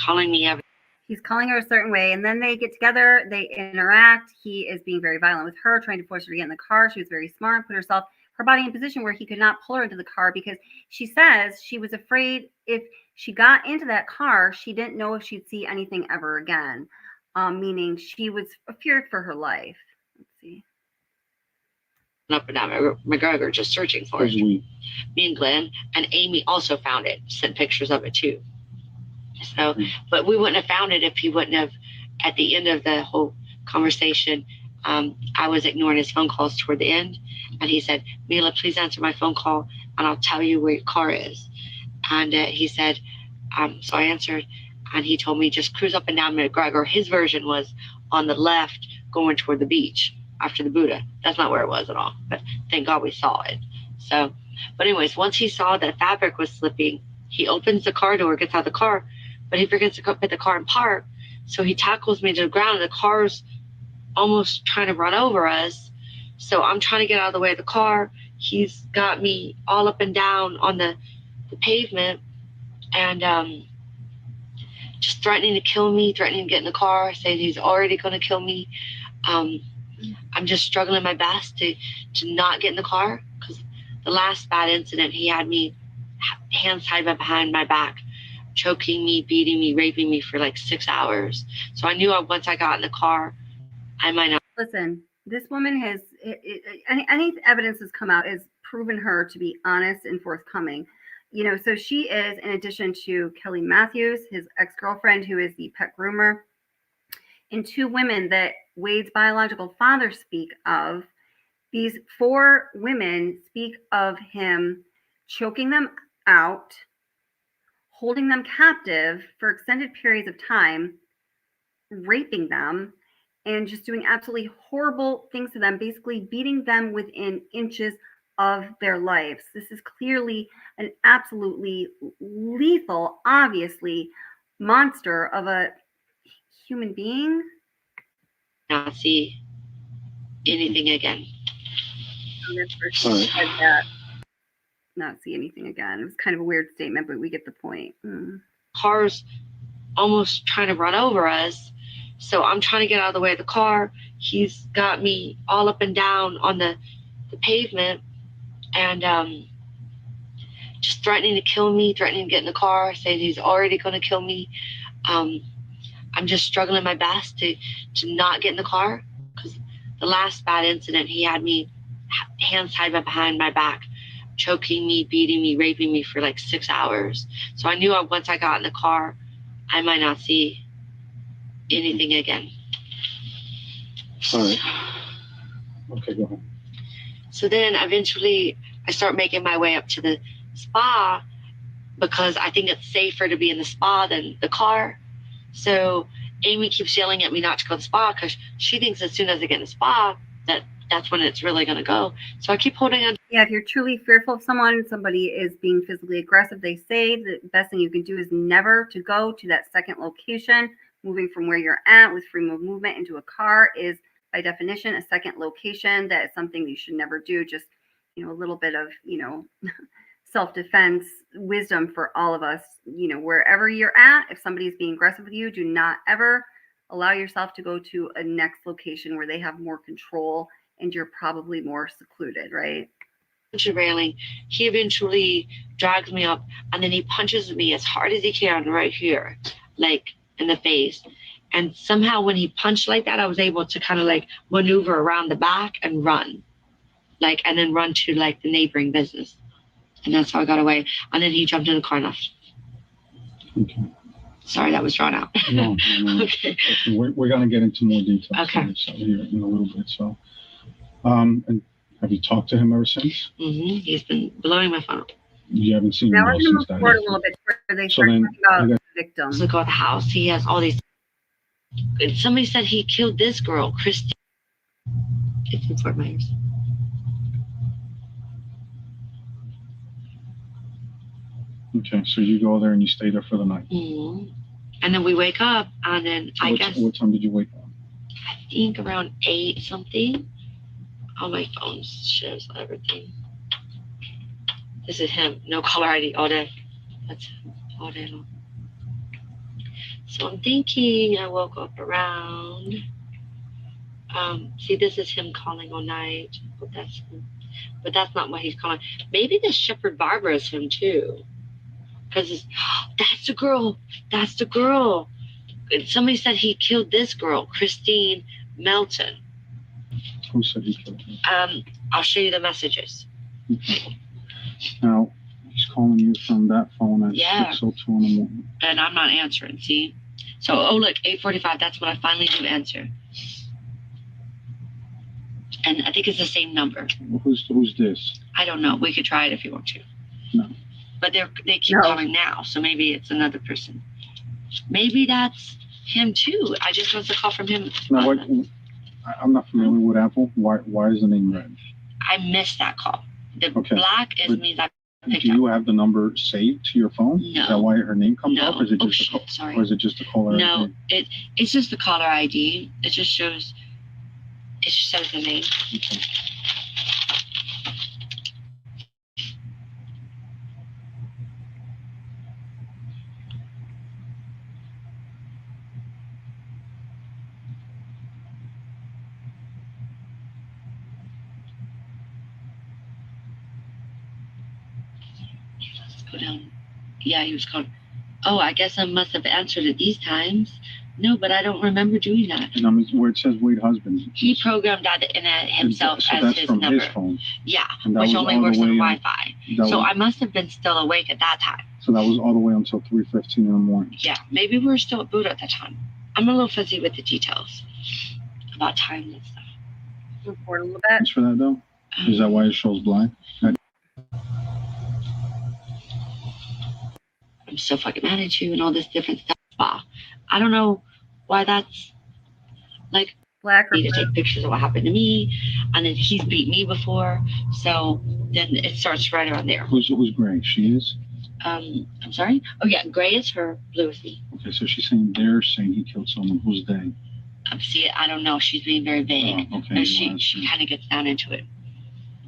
calling me every. He's calling her a certain way, and then they get together, they interact. He is being very violent with her, trying to force her to get in the car. She was very smart, put her body in a position where he could not pull her into the car because she says she was afraid if she got into that car, she didn't know if she'd see anything ever again, meaning she was feared for her life. Let's see. Up and down McGregor just searching for it. Me and Glenn and Amy also found it, sent pictures of it too. So, but we wouldn't have found it if he wouldn't have, at the end of the whole conversation, I was ignoring his phone calls toward the end. And he said, Mila, please answer my phone call and I'll tell you where your car is. And he said, so I answered, and he told me just cruise up and down McGregor. His version was on the left going toward the beach after the Buddha. That's not where it was at all, but thank God we saw it. So, but anyways, once he saw that fabric was slipping, He opens the car door, gets out of the car, but he forgets to put the car in park. So he tackles me to the ground. The car's almost trying to run over us. So I'm trying to get out of the way of the car. He's got me all up and down on the pavement and just threatening to kill me, threatening to get in the car, saying he's already going to kill me. I'm just struggling my best to not get in the car because the last bad incident, he had me hands tied behind my back, choking me, beating me, raping me for like 6 hours. So I knew once I got in the car, I might not. Listen, this woman has, any evidence that's come out has proven her to be honest and forthcoming. You know, so she is, in addition to Kelly Matthews, his ex-girlfriend, who is the pet groomer, and 2 women that Wade's biological father speak of. These 4 women speak of him choking them out, holding them captive for extended periods of time, raping them, and just doing absolutely horrible things to them, basically beating them within inches of their lives. This is clearly an absolutely lethal, obviously, monster of a human being. Not see anything again. Said that. Not see anything again. It was kind of a weird statement, but we get the point. Car's almost trying to run over us. So I'm trying to get out of the way of the car. He's got me all up and down on the pavement and just threatening to kill me, threatening to get in the car, saying he's already going to kill me. I'm just struggling my best to not get in the car because the last bad incident, he had me hands tied behind my back, choking me, beating me, raping me for like 6 hours. So I knew once I got in the car, I might not see anything again. All right. Okay, go ahead. So then eventually I start making my way up to the spa because I think it's safer to be in the spa than the car. So Amy keeps yelling at me not to go to the spa because she thinks as soon as I get in the spa that's when it's really going to go. So I keep holding on. Yeah, if you're truly fearful of someone, somebody is being physically aggressive, they say the best thing you can do is never to go to that second location. Moving from where you're at with free movement into a car is by definition a second location. That is something you should never do. Just, a little bit of, self-defense wisdom for all of us. Wherever you're at, if somebody's being aggressive with you, do not ever allow yourself to go to a next location where they have more control and you're probably more secluded, right? Railing, he eventually drags me up and then he punches me as hard as he can right here, like in the face. And somehow when he punched like that, I was able to kind of like maneuver around the back and run, and then run to like the neighboring business. And that's how I got away. And then he jumped in the car and left. Okay. Sorry, that was drawn out. No. Okay. We're going to get into more details Okay. here in a little bit. So, and have you talked to him ever since? Mm-hmm. He's been blowing my phone up. You haven't seen Now him we're going to move since that. forward a little bit where they So start then, talking about the victim. Look at the house. He has all these. Somebody said he killed this girl, Christy. It's in Fort Myers. Okay, so you go there and you stay there for the night. Mm-hmm. And then we wake up, and then So what time did you wake up? I think around 8 something. On my phone shows everything. This is him. No caller ID all day. That's him all day long. So I'm thinking I woke up around. See, this is him calling all night. But that's him. But that's not what he's calling. Maybe the Shepherd Barbara is him too. Because that's the girl. That's the girl. And somebody said he killed this girl, Christine Melton. Who said he killed her? I'll show you the messages. Okay. Now, he's calling you from that phone at Yeah. 6:02 in the morning. And I'm not answering, see? So, look, 8:45, that's when I finally do answer. And I think it's the same number. Who's this? I don't know. We could try it if you want to. No. But they keep calling now, so maybe it's another person. Maybe that's him too. I just want to call from him. Now, I'm not familiar with Apple. Why is the name red? I missed that call. The Okay. black is But- means I Do you have the number saved to your phone? Is that No. why her name comes No. up? Or is it Oh, just shit, sorry. or is it just a caller No, ID? it's just the caller ID. It just shows. It just shows the name. Okay. Let's go down. Yeah, he was called. Oh, I guess I must have answered it these times. No, but I don't remember doing that. And where it says Wade husband. He programmed that in himself So as that's his from number. his phone. Yeah, And that which was only all the works on way Wi-Fi. that So was- I must have been still awake at that time. So that was all the way until 3:15 in the morning. Yeah, maybe we were still at boot at that time. I'm a little fuzzy with the details about time and stuff. Move forward a little bit. Thanks for that though. Is that why it shows blank? I'm so fucking mad at you and all this different stuff. Wow. I don't know why that's like Black or me to take pictures of what happened to me, and then he's beat me before, so then it starts right around there. Who's Gray? She is? I'm sorry? Oh yeah, gray is her, blue is me. Okay, so she's saying they're saying he killed someone. Who's they? See, I don't know. She's being very vague. Oh, okay. And she kind of gets down into it.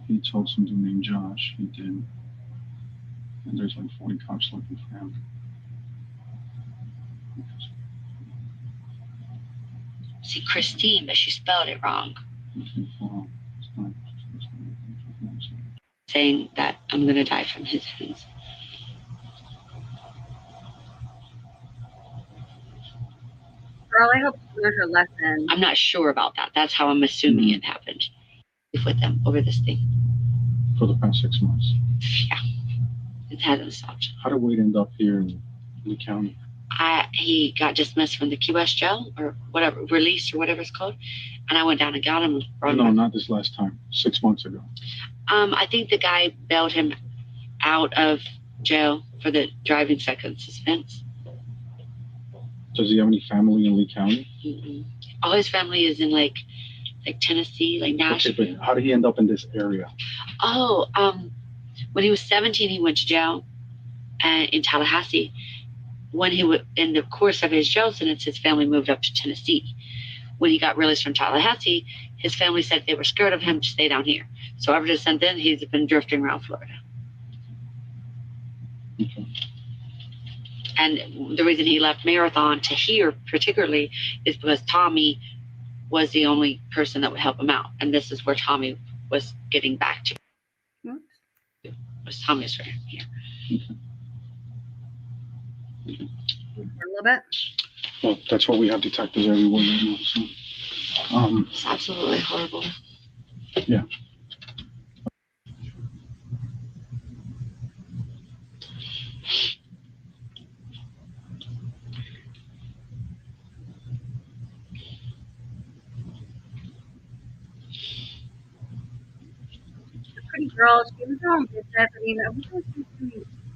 He told some dude named Josh. He did. And there's like 40 cops looking for him. See, Christine, but she spelled it wrong. Saying that I'm gonna die from his hands. Girl, I hope you learned her lesson. I'm not sure about that. That's how I'm assuming it happened with them over this thing. For the past 6 months. Yeah, it hasn't stopped. How did Wade end up here in Lee County? He got dismissed from the Key West jail or whatever, released or whatever it's called, and I went down and got him. And brought No, him not this last time. 6 months ago. I think the guy bailed him out of jail for the driving second suspense. Does he have any family in Lee County? Mm-mm. All his family is in like Tennessee, like Nashville. Okay, but how did he end up in this area? Oh, when he was 17, he went to jail in Tallahassee. When he was in the course of his jail sentence, his family moved up to Tennessee. When he got released from Tallahassee, his family said they were scared of him to stay down here. So ever since then, he's been drifting around Florida. Okay. And the reason he left Marathon to here particularly is because Tommy was the only person that would help him out. And this is where Tommy was getting back to. It was Tommy's friend here. Okay. Move forward a little bit. Well, that's what we have detectives everywhere right now. So, It's absolutely horrible. yeah. Pretty girl, she was her own business. I mean, I was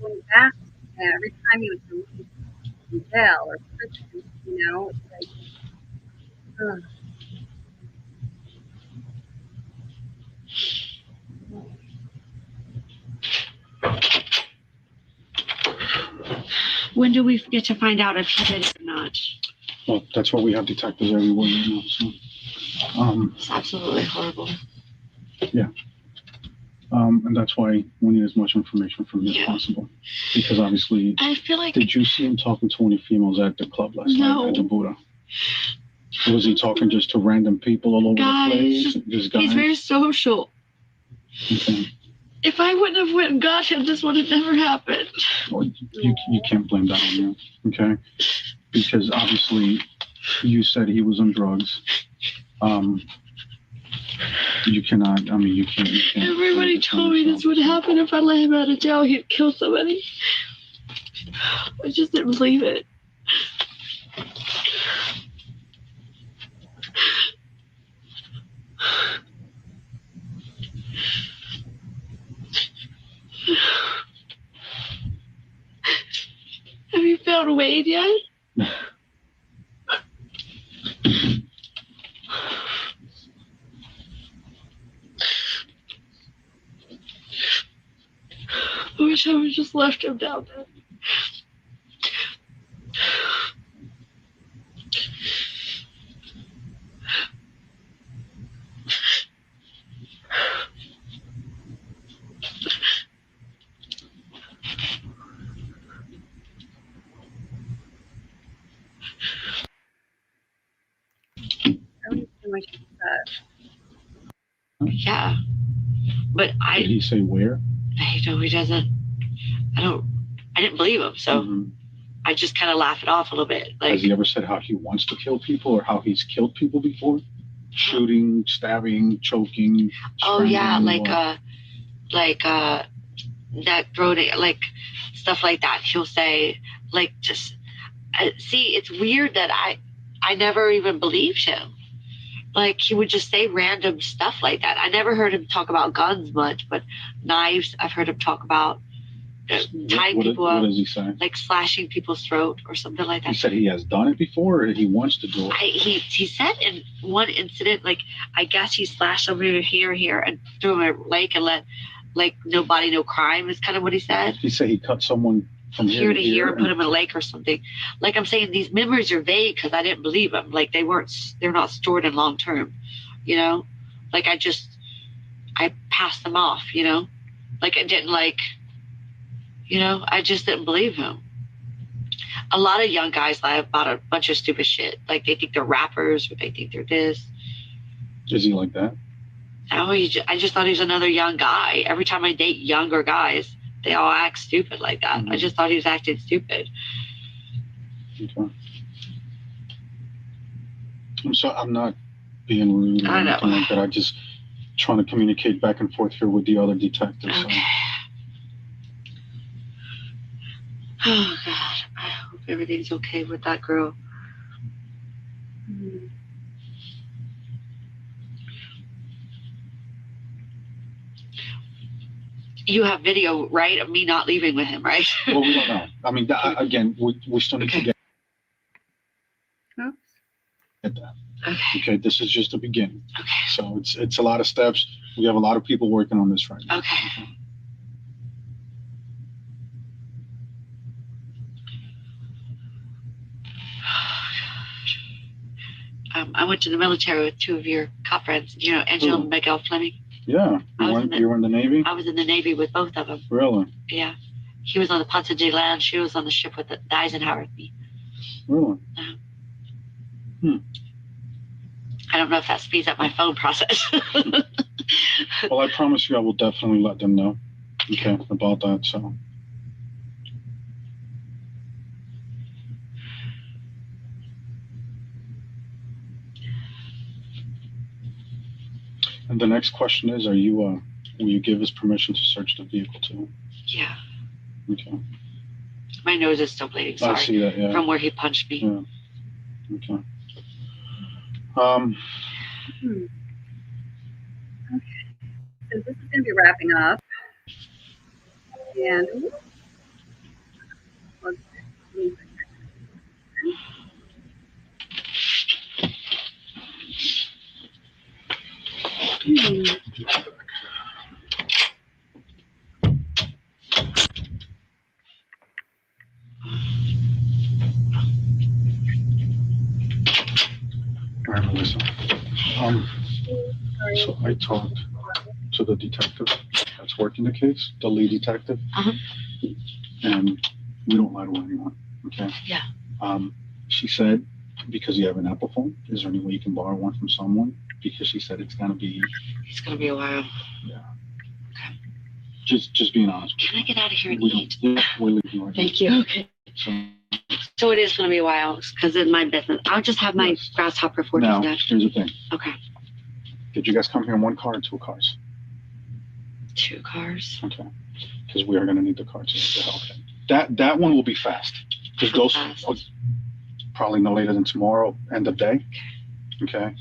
going back every time he was released from jail or prison, you know, it's like, ugh. When do we get to find out if he did it or not? Well, that's what we have detectives everywhere right now. So, It's absolutely horrible. yeah. And that's why we need as much information from him as possible. Because obviously, I feel like. did you see him talking to any females at the club last night at the Buddha? Was he talking just to random people all over the place? Just guys? He's very social. Okay. If I wouldn't have went and got him, this would have never happened. Well, you can't blame that on you, okay? Because obviously, you said he was on drugs. You cannot. I mean, you can't. Everybody told me this would happen if I let him out of jail. He'd kill somebody. I just didn't believe it. Have you found Wade yet? I wish I would just left him down there. Yeah, but Did I he say where? know he doesn't. I didn't believe him, so Mhm. I just kind of laugh it off a little bit. Like, Has he ever said how he wants to kill people or how he's killed people before? Shooting, stabbing, choking. oh yeah, strangling, or- that throat, like stuff like that. He'll say, like, just see. It's weird that I never even believed him. Like, he would just say random stuff like that. I never heard him talk about guns much, but knives. I've heard him talk about tying people what up, does he say? like slashing people's throat or something like that. He said he has done it before or he wants to do it. He said in one incident, like, I guess he slashed over here, and threw him in a lake and let, like, no body, no crime is kind of what he said. He said he cut someone from Here to here and put and him in a lake or something. Like, I'm saying, these memories are vague because I didn't believe them. Like, they're not stored in long term, you know? Like, I passed them off, you know? Like, I didn't, like, you know, I just didn't believe him. A lot of young guys lie about a bunch of stupid shit. Like, they think they're rappers or they think they're this. Is he like that? Oh, I just thought he was another young guy. Every time I date younger guys, they all act stupid like that. Mhm. I just thought he was acting stupid. Okay. I'm not being rude or I know. anything like that. I just trying to communicate back and forth here with the other detectives. Okay. Oh, God. I hope everything's okay with that girl. You have video, right, of me not leaving with him, right? Well, we don't know. I mean, again, we still need to get that. Okay. Okay, this is just the beginning. Okay. So it's a lot of steps. We have a lot of people working on this right now. Okay. I went to the military with two of your cop friends, you know, Angela and Miguel Fleming. Yeah, you were in the Navy? I was in the Navy with both of them. Really? Yeah. He was on the Ponce de Leon. She was on the ship with the Eisenhower with me. Really? I don't know if that speeds up my phone process. Well, I promise you I will definitely let them know, okay, about that, so. And the next question is, will you give us permission to search the vehicle too? Yeah. Okay. My nose is still bleeding, sorry. I see that, yeah. From where he punched me. Yeah. Okay. Okay. So this is going to be wrapping up. And All right, Melissa. So I talked to the detective that's working the case, the lead detective. Uh-huh. And we don't lie to anyone, okay? Yeah. She said, because you have an Apple phone, is there any way you can borrow one from someone? Because she said it's gonna be a while. Yeah. Okay. Just being honest. Can I get out of here and We eat? don't, yeah, we're leaving right Thank now. you. Okay. So it is going to be a while because it's my business. I'll just have my grasshopper for Now, that. here's the thing. Okay. Did you guys come here in one car or two cars? 2 cars. Okay. Because we are going to need the car to help. That one will be fast. Because those probably no later than tomorrow, end of day. Okay.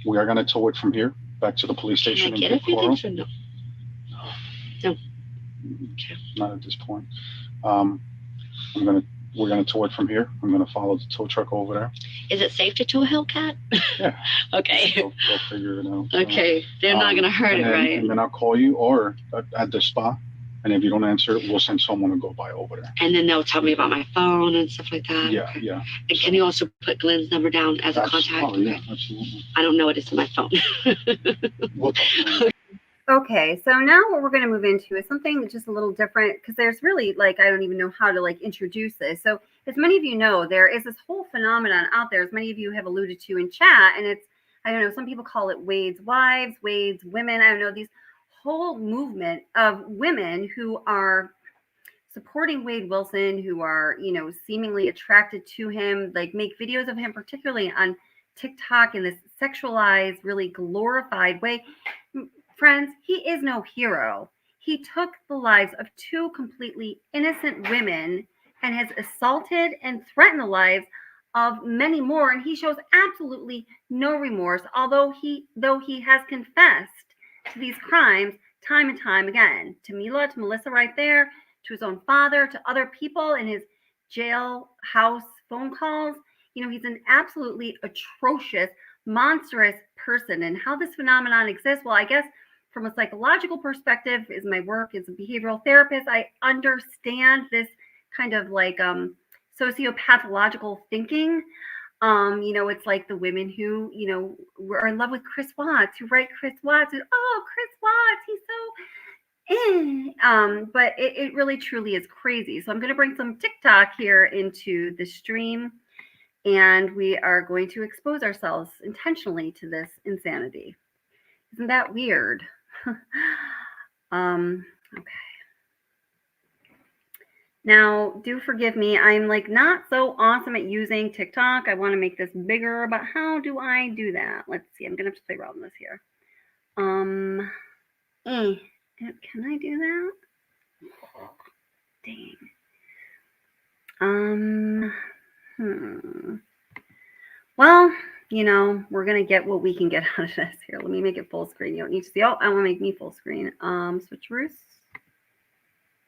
We are going to tow it from here back to the police station in Can I get a few Picoro. things or no? No. Okay. Not at this point. We're gonna tow it from here. I'm gonna follow the tow truck over there. Is it safe to tow a Hellcat? Yeah. Okay. They'll figure it out. Okay. They're not going to hurt and it, then, right? And then I'll call you or at the spot. And if you don't answer, we'll send someone to go by over there. And then they'll tell me about my phone and stuff like that. Yeah, yeah. And can you also put Glenn's number down as a contact? Oh, yeah, absolutely. I don't know it is in my phone. We'll talk. Okay, so now what we're going to move into is something just a little different because there's really like, I don't even know how to like introduce this. So as many of you know, there is this whole phenomenon out there, as many of you have alluded to in chat, and it's, I don't know, some people call it Wade's wives, Wade's women. I don't know, these whole movement of women who are supporting Wade Wilson, who are, you know, seemingly attracted to him, like make videos of him, particularly on TikTok in this sexualized, really glorified way. Friends, he is no hero. He took the lives of two completely innocent women and has assaulted and threatened the lives of many more, and he shows absolutely no remorse, though he has confessed to these crimes time and time again, to Mila, to Melissa right there, to his own father, to other people in his jailhouse phone calls. You know, he's an absolutely atrocious, monstrous person. And how this phenomenon exists, well, I guess from a psychological perspective, is my work as a behavioral therapist, I understand this kind of like sociopathological thinking. You know, it's like the women who, you know, were in love with Chris Watts, who write Chris Watts, and oh, Chris Watts, he's so but it really truly is crazy. So I'm going to bring some TikTok here into the stream, and we are going to expose ourselves intentionally to this insanity. Isn't that weird? Okay. Now, do forgive me. I'm like not so awesome at using TikTok. I want to make this bigger, but how do I do that? Let's see. I'm going to have to play around with this here. Can I do that? Dang. Well, you know, we're going to get what we can get out of this here. Let me make it full screen. You don't need to see. Oh, I want to make me full screen. Switcheroos.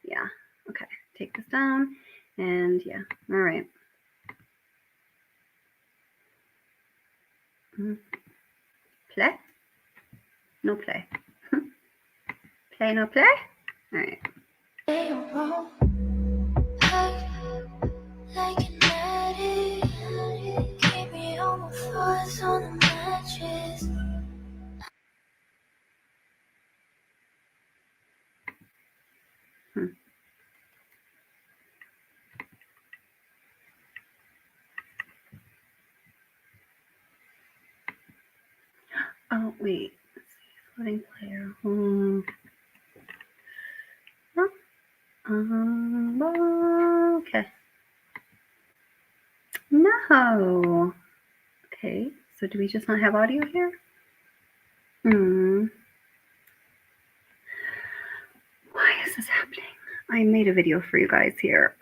Yeah. Okay. Take this down. And yeah. All right. Play? No play. Play, no play? All right. Like an addict, keep me on my thoughts on the mattress. Oh, wait. Let's see. Floating player. Okay. No. Okay. So do we just not have audio here? Why is this happening? I made a video for you guys here.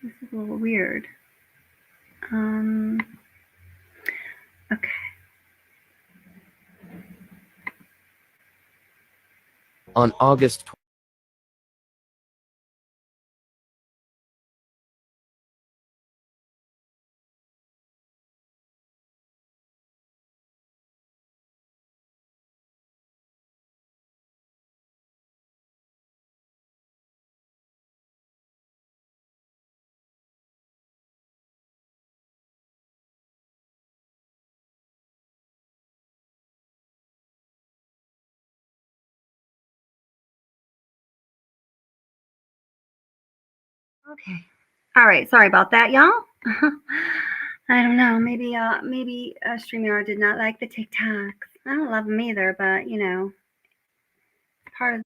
This is a little weird. Okay. On August Okay. All right. Sorry about that, y'all. I don't know. Maybe StreamYard did not like the TikToks. I don't love them either, but you know, part of.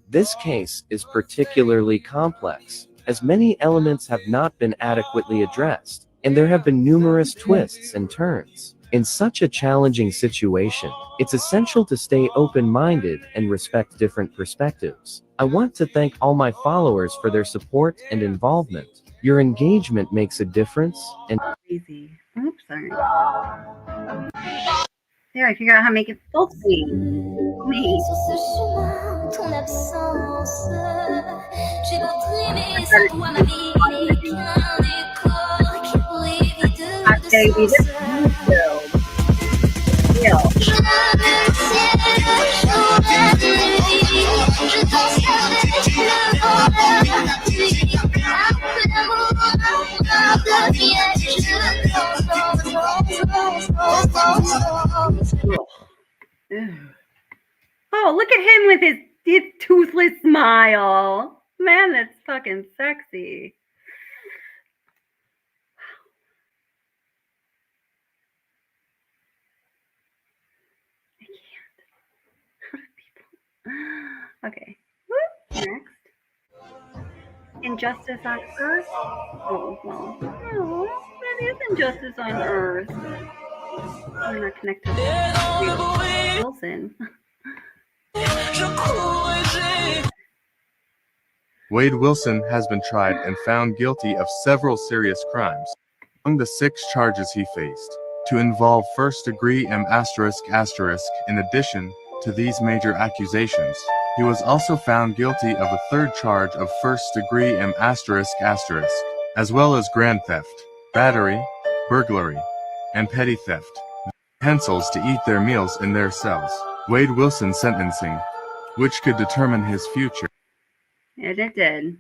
This case is particularly complex, as many elements have not been adequately addressed, and there have been numerous twists and turns. In such a challenging situation, it's essential to stay open-minded and respect different perspectives. I want to thank all my followers for their support and involvement. Your engagement makes a difference, and Easy. Oops, sorry. There, I figured out how to make it full screen. Me. Ton absence, j'ai beau trimer sans toi ma vie n'est qu'un décor qui pour éviter baby. This is you. Oh, look at him with his toothless smile. Man, that's fucking sexy. Okay. Next. Injustice on Earth. Oh, well. Oh, that is injustice on Earth. We're not connected to Wilson. Wade Wilson has been tried and found guilty of several serious crimes. Among the 6 charges he faced, to involve first-degree M****. In addition to these major accusations, he was also found guilty of a 3rd charge of first-degree M****, as well as grand theft, battery, burglary, and petty theft. Pencils to eat their meals in their cells. Wade Wilson's sentencing, which could determine his future. And it did.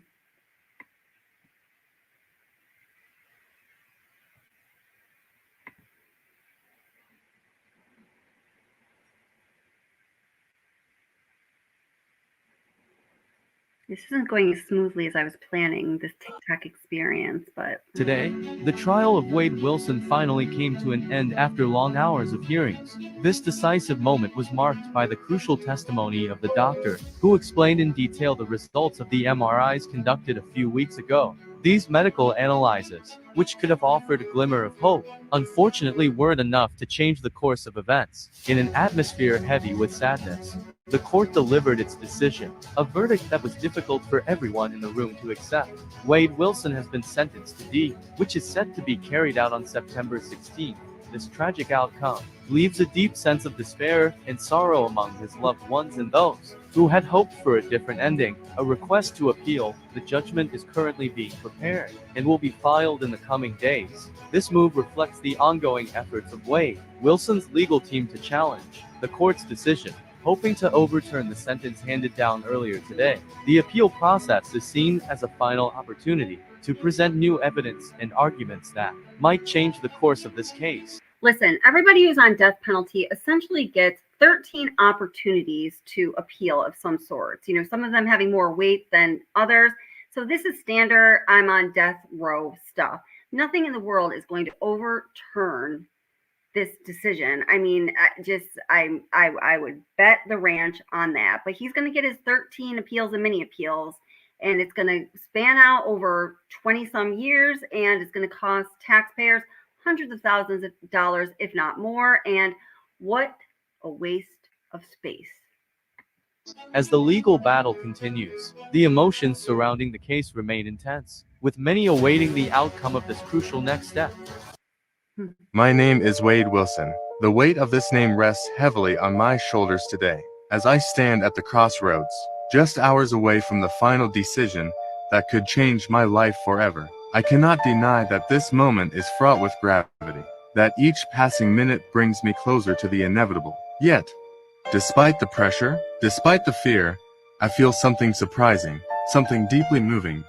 This isn't going as smoothly as I was planning, this TikTok experience, but... Today, the trial of Wade Wilson finally came to an end after long hours of hearings. This decisive moment was marked by the crucial testimony of the doctor, who explained in detail the results of the MRIs conducted a few weeks ago. These medical analyses, which could have offered a glimmer of hope, unfortunately weren't enough to change the course of events. In an atmosphere heavy with sadness, the court delivered its decision, a verdict that was difficult for everyone in the room to accept. Wade Wilson has been sentenced to D, which is set to be carried out on September 16th. This tragic outcome leaves a deep sense of despair and sorrow among his loved ones and those who had hoped for a different ending. A request to appeal the judgment is currently being prepared and will be filed in the coming days. This move reflects the ongoing efforts of Wade Wilson's legal team to challenge the court's decision, hoping to overturn the sentence handed down earlier today. The appeal process is seen as a final opportunity to present new evidence and arguments that might change the course of this case. Listen, everybody who's on death penalty essentially gets 13 opportunities to appeal of some sort. You know, some of them having more weight than others. So this is standard, I'm on death row stuff. Nothing in the world is going to overturn this decision. I mean, I would bet the ranch on that. But he's going to get his 13 appeals and mini appeals, and it's going to span out over 20 some years, and it's going to cost taxpayers hundreds of thousands of dollars, if not more. And what a waste of space. As the legal battle continues, the emotions surrounding the case remain intense, with many awaiting the outcome of this crucial next step. My name is Wade Wilson. The weight of this name rests heavily on my shoulders today, as I stand at the crossroads, just hours away from the final decision that could change my life forever. I cannot deny that this moment is fraught with gravity, that each passing minute brings me closer to the inevitable. Yet, despite the pressure, despite the fear, I feel something surprising, something deeply moving,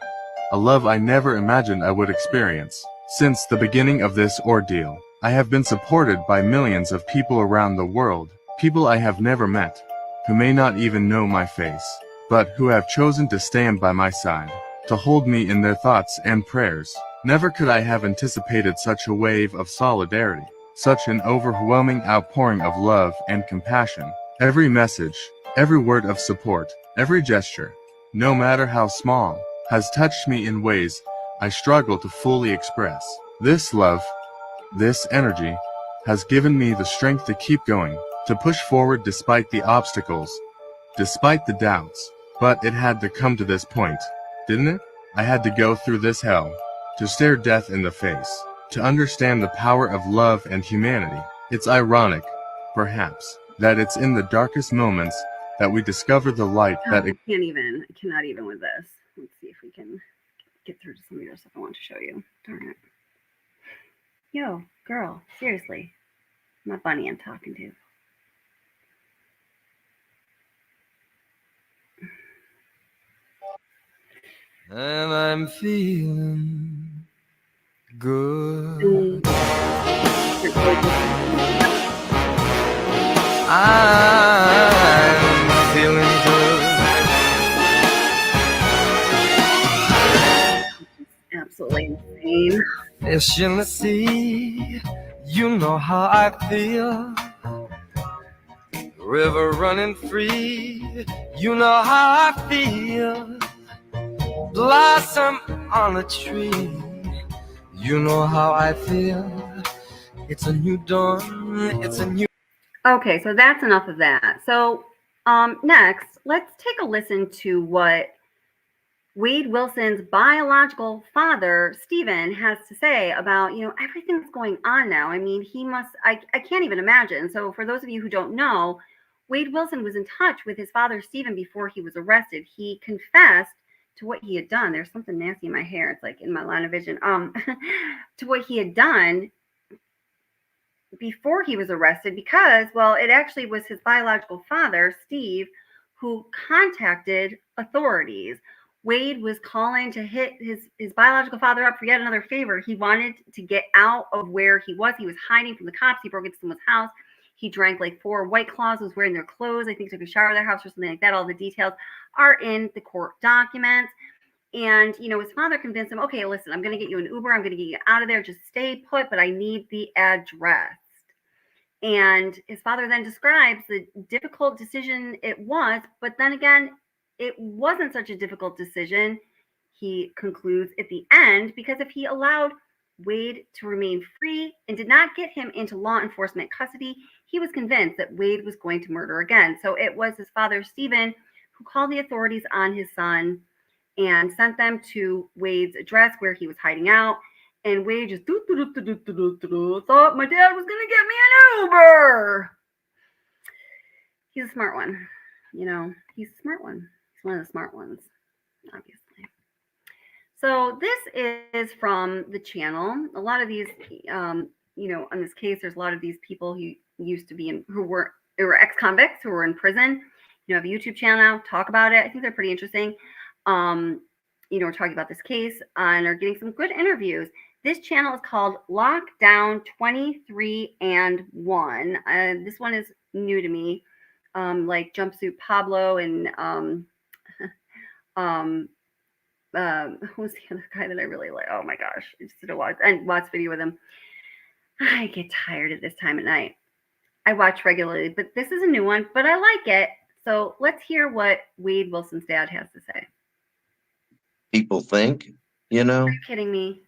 a love I never imagined I would experience. Since the beginning of this ordeal, I have been supported by millions of people around the world, people I have never met, who may not even know my face, but who have chosen to stand by my side, to hold me in their thoughts and prayers. Never could I have anticipated such a wave of solidarity, such an overwhelming outpouring of love and compassion. Every message, every word of support, every gesture, no matter how small, has touched me in ways I struggle to fully express. This love, this energy, has given me the strength to keep going, to push forward despite the obstacles, despite the doubts. But it had to come to this point, didn't it? I had to go through this hell, to stare death in the face, to understand the power of love and humanity. It's ironic, perhaps, that it's in the darkest moments that we discover the light that... I cannot even with this. Let's see if we can get through to some of your stuff I want to show you. Darn it. Yo, Girl, seriously. My bunny I'm talking to. And I'm feeling good. I'm feeling good. Absolutely insane. Fish in the sea, you know how I feel. River running free, you know how I feel. Blossom on a tree, you know how I feel. It's a new dawn, it's a new... Okay, so that's enough of that. So next, let's take a listen to what Wade Wilson's biological father, Stephen, has to say about, everything that's going on now. I mean, I can't even imagine. So for those of you who don't know, Wade Wilson was in touch with his father, Stephen, before he was arrested. He confessed to what he had done. There's something nasty in my hair. It's like in my line of vision. To what he had done before he was arrested because, well, it actually was his biological father, Steve, who contacted authorities. Wade was calling to hit his biological father up for yet another favor. He wanted to get out of where he was. He was hiding from the cops. He broke into someone's house. He drank like 4 White Claws, was wearing their clothes. I think took a shower at their house or something like that. All the details are in the court documents. And, his father convinced him, okay, listen, I'm going to get you an Uber. I'm going to get you out of there. Just stay put, but I need the address. And his father then describes the difficult decision it was, but then again, it wasn't such a difficult decision, he concludes at the end, because if he allowed Wade to remain free and did not get him into law enforcement custody, he was convinced that Wade was going to murder again. So it was his father, Stephen, who called the authorities on his son and sent them to Wade's address where he was hiding out. And Wade just thought my dad was going to get me an Uber. He's a smart one. He's a smart one. He's one of the smart ones, obviously. So this is from the channel. A lot of these, on this case, there's a lot of these people who used to be who were ex-convicts who were in prison. Have a YouTube channel now, talk about it. I think they're pretty interesting. We're talking about this case and are getting some good interviews. This channel is called Lockdown 23 and 1. This one is new to me, like Jumpsuit Pablo and who's the other guy that I really like? Oh my gosh, I just did a watch video with him. I get tired at this time of night. I watch regularly, but this is a new one, but I like it. So let's hear what Wade Wilson's dad has to say. People think, Are you kidding me?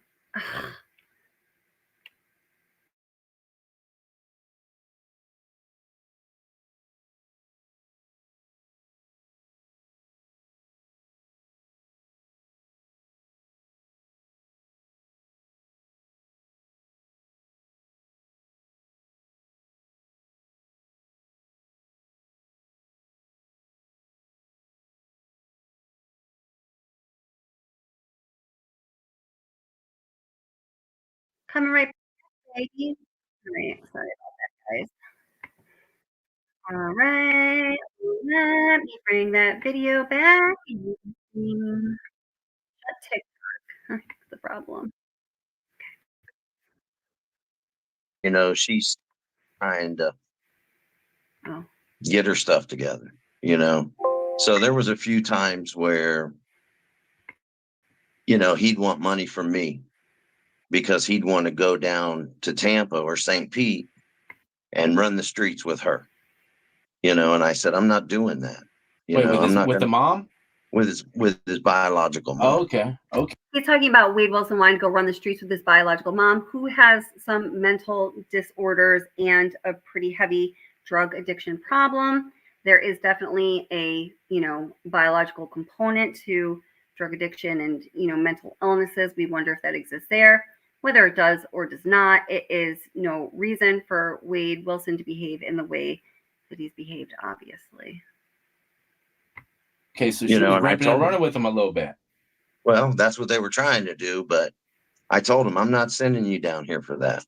Coming right back, ladies. All right, sorry about that, guys. All right, let me bring that video back. Shut TikTok. That's the problem. she's trying to Oh. get her stuff together, So there was a few times where, he'd want money from me because he'd want to go down to Tampa or St. Pete and run the streets with her, and I said, I'm not doing that. With the mom? With his biological mom. Oh, okay. He's talking about Wade Wilson wanting to go run the streets with his biological mom, who has some mental disorders and a pretty heavy drug addiction problem. There is definitely a, biological component to drug addiction and, mental illnesses. We wonder if that exists there. Whether it does or does not, it is no reason for Wade Wilson to behave in the way that he's behaved, obviously. Okay, so she was rapping and running with him a little bit. Well, that's what they were trying to do, but I told him, I'm not sending you down here for that.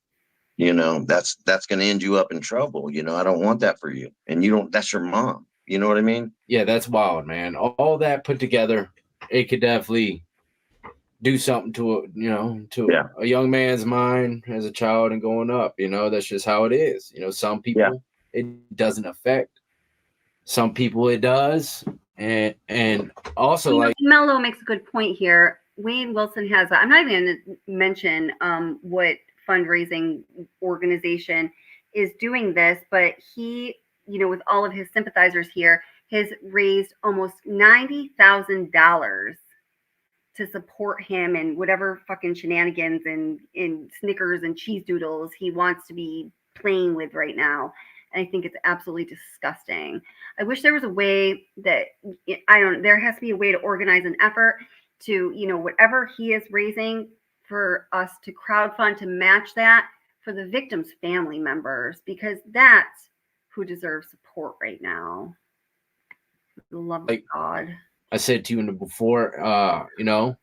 You know, that's going to end you up in trouble. You know, I don't want that for you. And you don't, that's your mom. You know what I mean? Yeah, that's wild, man. All that put together, it could definitely do something to Yeah. a young man's mind as a child and going up. You know, that's just how it is. You know, some people it doesn't affect, some people it does, and also You know, like Mello makes a good point here. Wayne Wilson has, I'm not even going to mention what fundraising organization is doing this, but he, you know, with all of his sympathizers here, has raised almost $90,000 to support him and whatever fucking shenanigans and Snickers and cheese doodles he wants to be playing with right now. And I think it's absolutely disgusting. I wish there was a way that there has to be a way to organize an effort to, you know, whatever he is raising for us to crowdfund to match that for the victim's family members, because that's who deserves support right now. For the love of God. I said to you before, you know,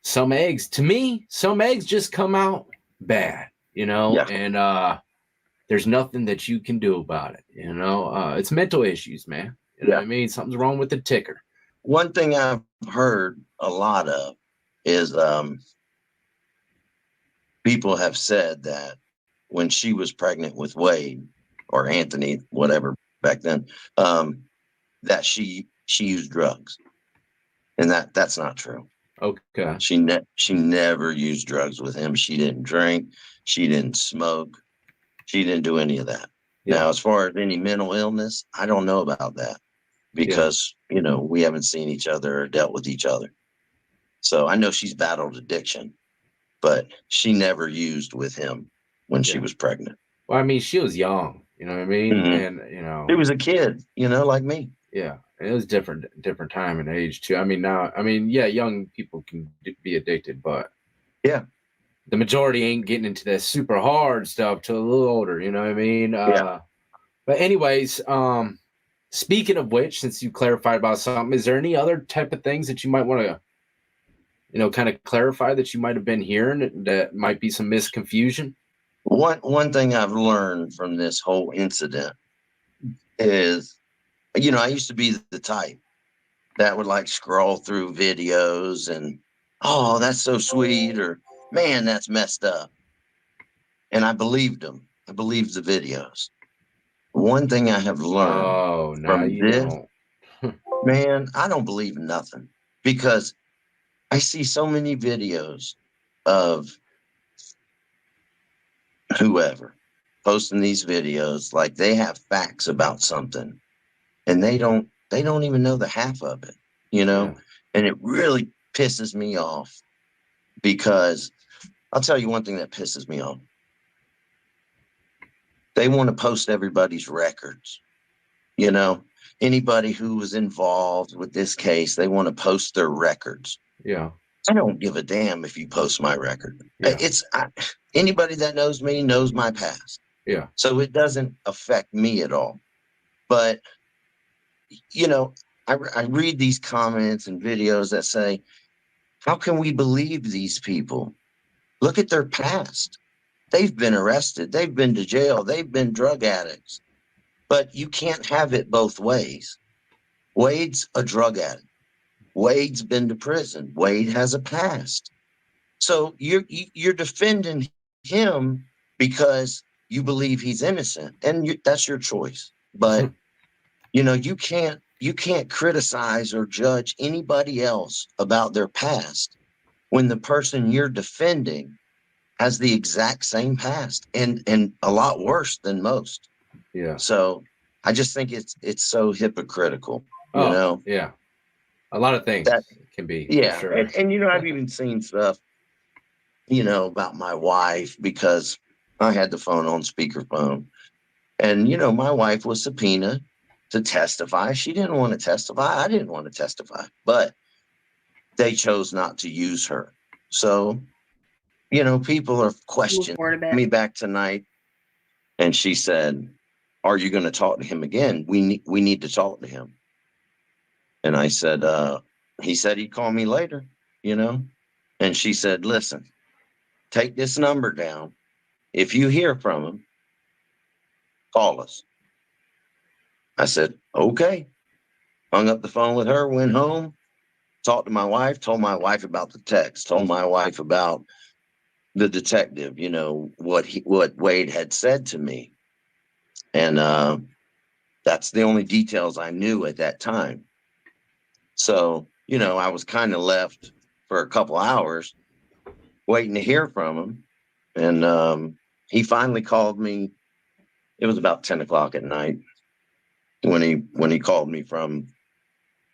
some eggs just come out bad, you know, and there's nothing that you can do about it. You know, it's mental issues, man. You know what I mean? Something's wrong with the ticker. One thing I've heard a lot of is people have said that when she was pregnant with Wade or Anthony, whatever back then, that she used drugs, and that's not true. Okay. She never used drugs with him. She didn't drink. She didn't smoke. She didn't do any of that. Yeah. Now, as far as any mental illness, I don't know about that because, you know, we haven't seen each other or dealt with each other. So I know she's battled addiction, but she never used with him when she was pregnant. Well, I mean, she was young, you know what I mean? Mhm. And, you know, She was a kid, you know, like me. yeah, it was different time and age too. I mean, now, I mean, yeah, young people can be addicted, but yeah, the majority ain't getting into that super hard stuff till a little older, you know what I mean? But anyways, speaking of which, since you clarified about something, is there any other type of things that you might want to, you know, kind of clarify that you might have been hearing that might be some misconfusion? One thing I've learned from this whole incident is, you know, I used to be the type that would like scroll through videos and, oh, that's so sweet, or man, that's messed up. And I believed them. I believed the videos. One thing I have learned from this, man, I don't believe nothing, because I see so many videos of whoever posting these videos like they have facts about something, and they don't even know the half of it, you know. And it really pisses me off, because I'll tell you one thing that pisses me off. They want to post everybody's records, you know. Anybody who was involved with this case, they want to post their records. Yeah. I don't give a damn if you post my record. Anybody that knows me knows my past. Yeah. So it doesn't affect me at all. But, you know, I read these comments and videos that say, how can we believe these people? Look at their past. They've been arrested. They've been to jail. They've been drug addicts. But you can't have it both ways. Wade's a drug addict. Wade's been to prison. Wade has a past. So you're defending him because you believe he's innocent, and that's your choice. But you know, you can't criticize or judge anybody else about their past when the person you're defending has the exact same past and a lot worse than most. Yeah. So I just think it's so hypocritical, you know? Yeah. A lot of things can be. Yeah. For sure. And you know, I've even seen stuff, you know, about my wife, because I had the phone on speakerphone, and, you know, my wife was subpoenaed to testify. She didn't want to testify. I didn't want to testify, but they chose not to use her. So, you know, people are questioning me back tonight. And she said, are you going to talk to him again? We need to talk to him. And I said, he said he'd call me later, you know? And she said, listen, take this number down. if you hear from him, call us. I said, okay. Hung up the phone with her, went home, talked to my wife, told my wife about the text, told my wife about the detective, you know, what Wade had said to me. And that's the only details I knew at that time. So, you know, I was kind of left for a couple hours waiting to hear from him. And he finally called me. It was about 10 o'clock at night when he called me from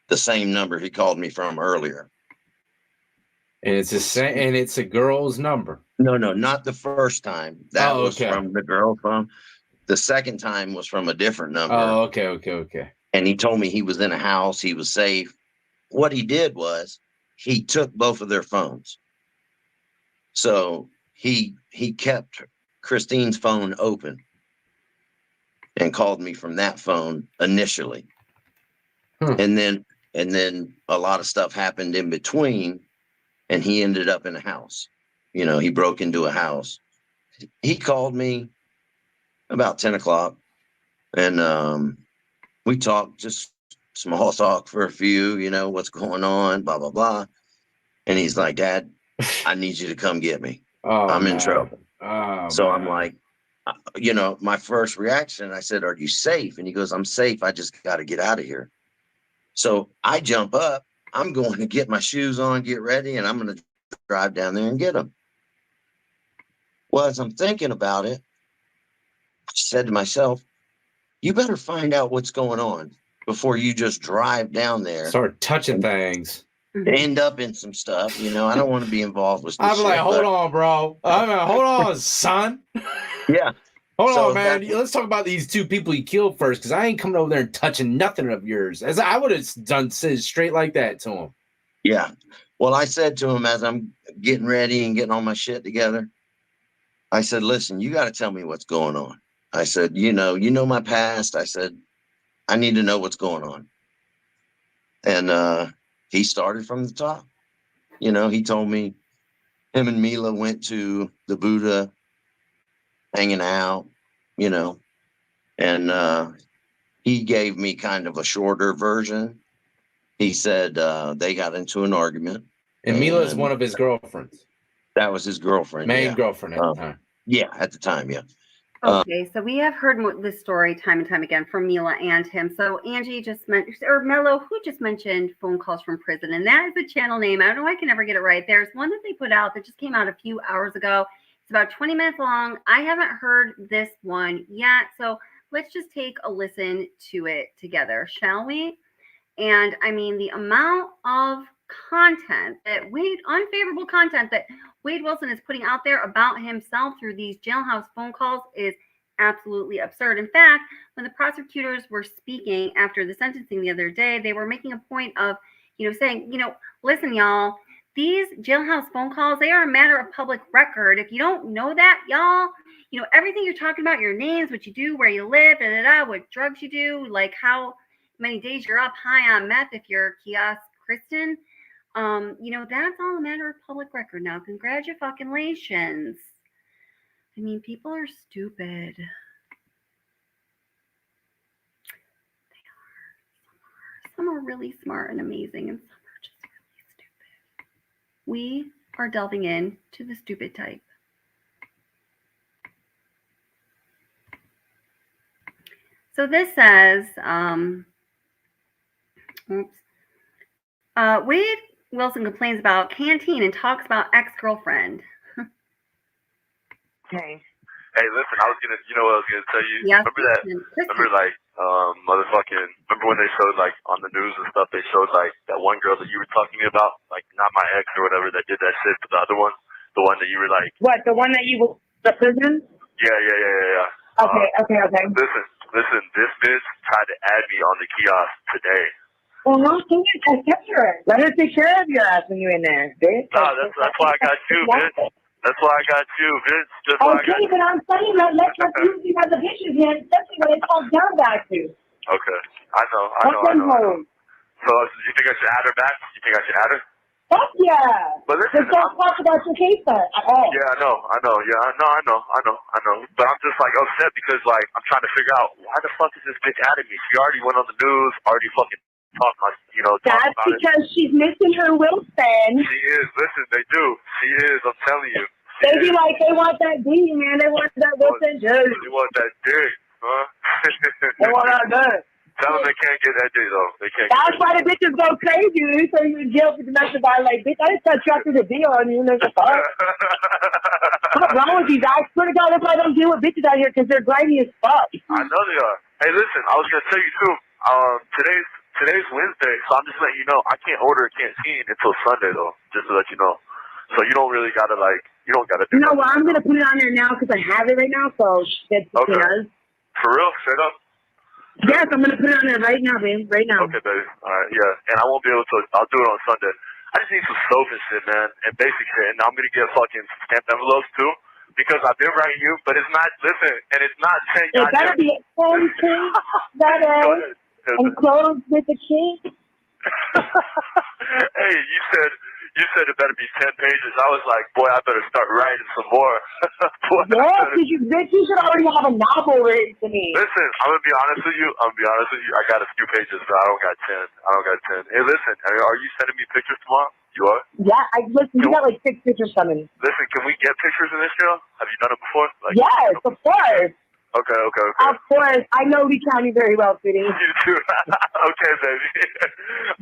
the same number he called me from earlier. And it's a girl's number. No, not the first time. That was okay. from the girl phone. The second time was from a different number. Oh, okay. And he told me he was in a house, he was safe. What he did was he took both of their phones. So he kept Christine's phone open and called me from that phone initially. And then a lot of stuff happened in between, and he ended up in a house. You know, he broke into a house. He called me about 10 o'clock, and we talked, just small talk for a few, you know, what's going on, blah, blah, blah. And he's like, Dad, I need you to come get me. I'm in trouble. So I'm like, you know, my first reaction, I said, are you safe? And he goes, I'm safe. I just got to get out of here. So I jump up. I'm going to get my shoes on, get ready, and I'm going to drive down there and get him. Well, as I'm thinking about it, I said to myself, you better find out what's going on before you just drive down there. Start touching things. End up in some stuff. You know, I don't want to be involved with this I'm like, shit, hold but- on, bro. hold on, son. Yeah. Hold So on, man. Let's talk about these two people you killed first, because I ain't coming over there and touching nothing of yours. As I would have done said straight like that to him. Yeah. Well, I said to him as I'm getting ready and getting all my shit together, I said, listen, you got to tell me what's going on. I said, you know my past. I said, I need to know what's going on. And he started from the top. You know, he told me him and Mila went to the Buddha, hanging out, you know, and he gave me kind of a shorter version. He said they got into an argument. And Mila's one of his girlfriends. That was his girlfriend. Main girlfriend at the time. Yeah, at the time, yeah. Okay, so we have heard this story time and time again from Mila and him. So Angie just mentioned, or Mello, who just mentioned phone calls from prison, and that is a channel name. I don't know why I can never get it right. There's one that they put out that just came out a few hours ago. It's about 20 minutes long. I haven't heard this one yet, so let's just take a listen to it together, shall we? And I mean, the amount of content that unfavorable content that Wade Wilson is putting out there about himself through these jailhouse phone calls is absolutely absurd. In fact, when the prosecutors were speaking after the sentencing the other day, they were making a point of, saying, listen, y'all, these jailhouse phone calls, they are a matter of public record. If you don't know that, y'all, everything you're talking about, your names, what you do, where you live, what drugs you do, like how many days you're up high on meth if you're Kiosk Kristen, that's all a matter of public record now. Congratulations. I mean, people are stupid. They are. Some are really smart and amazing, and some are just really stupid. We are delving into the stupid type. So this says, Wade Wilson complains about canteen and talks about ex-girlfriend. Okay. Hey, listen, I was gonna, what I was gonna tell you? Yes, remember that? Remember, remember when they showed, on the news and stuff, they showed, that one girl that you were talking about, not my ex or whatever, that did that shit, but the other one, the one that you were What, the one that you were the prison? Yeah. Okay. Listen, this bitch tried to add me on the kiosk today. Well, how can you accept her? Let her take care of your ass when you're in there, bitch. No, that's why I got you, bitch. That's why I got you, bitch. That's why I got you. But I'm saying that let's use you as a bitches here, especially when it comes down back to. Okay. I know. So, you think I should add her back? You think I should add her? Fuck yeah. But listen, Just don't talk about your case then at all. yeah, I know. Yeah, I know. But I'm just like upset because like I'm trying to figure out why the fuck is this bitch adding me? She already went on the news, already fucking talked about, That's about because she's missing her Wilson. She is. Listen, they do. She is. I'm telling you. They be like, they want that D, man. They want that Wilson dick. They want that dick, huh? They want that dick. Tell them they can't get that dick though. They can't. That's why the bitches go crazy. They say you're in jail for domestic violence. Like, bitch, I didn't touch you after the deal on you. Nigga, fuck. What's wrong with these guys? I swear to God, that's why I don't deal with bitches out here because they're grimy as fuck. I know they are. Hey, listen, I was gonna tell you too. Today's Wednesday, so I'm just letting you know I can't order a canteen until Sunday though. Just to let you know. So you don't really gotta you don't gotta do. No, well, I'm gonna put it on there now because I have it right now. So shit, okay. For real, straight up. Yes, I'm gonna put it on there right now, babe. Right now. Okay, baby. All right, yeah. And I won't be able to. I'll do it on Sunday. I just need some soap and shit, man, and basic shit. And I'm gonna get fucking stamped envelopes too, because I've been writing you, but it's not. Listen, and it's not saying. It better be something that is enclosed with the key. Hey, you said it better be 10 pages. I was like, boy, I better start writing some more. Boy, yeah, because you should already have a novel written to me. Listen, I'm gonna be honest with you. I got a few pages, but I don't got 10. Hey, listen, are you sending me pictures tomorrow? You are? Yeah, listen, you got like 6 pictures coming. Listen, can we get pictures in this show? Have you done it before? Like, yes, of course. Okay. Of course. I know Lee County very well, sweetie. You too. Okay, baby.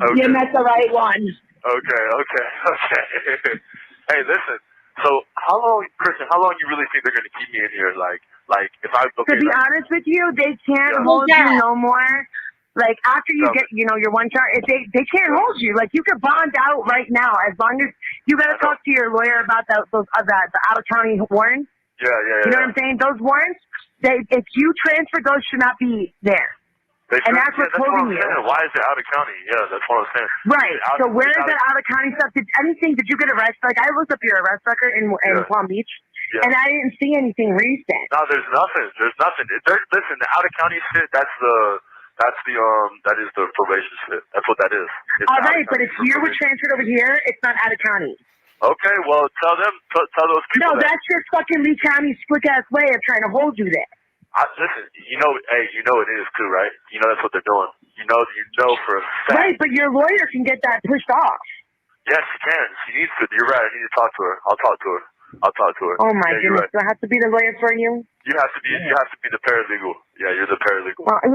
Okay. You met the right one. Okay. Hey, listen. So, Kristen, how long you really think they're going to keep me in here? Like if I... Okay, to be honest with you, they can't hold you no more. Like, after you get, your one charge, they can't hold you. Like, you could bond out right now as long as you got to talk to your lawyer about the out-of-county warrants. Yeah. You know what I'm saying? Those warrants, if you transfer, those should not be there. And that's what's holding you. Why is it out of county? Yeah, that's what I'm saying. Right. So where is that out of county stuff? Did you get arrested? Like, I looked up your arrest record in Palm Beach, and I didn't see anything recent. No, there's nothing. Listen, the out of county shit, that is the probation shit. That's what that is. All right, but if you were transferred over here, it's not out of county. Okay, well, tell those people. No, that's your fucking Lee County slick-ass way of trying to hold you there. Listen, it is too, right? You know that's what they're doing. You know for a fact. Right, but your lawyer can get that pushed off. Yes, she can. She needs to. You're right. I need to talk to her. I'll talk to her. Oh my goodness! Right. Do I have to be the lawyer for you? You have to be. You have to be the paralegal. Yeah, you're the paralegal. Well, I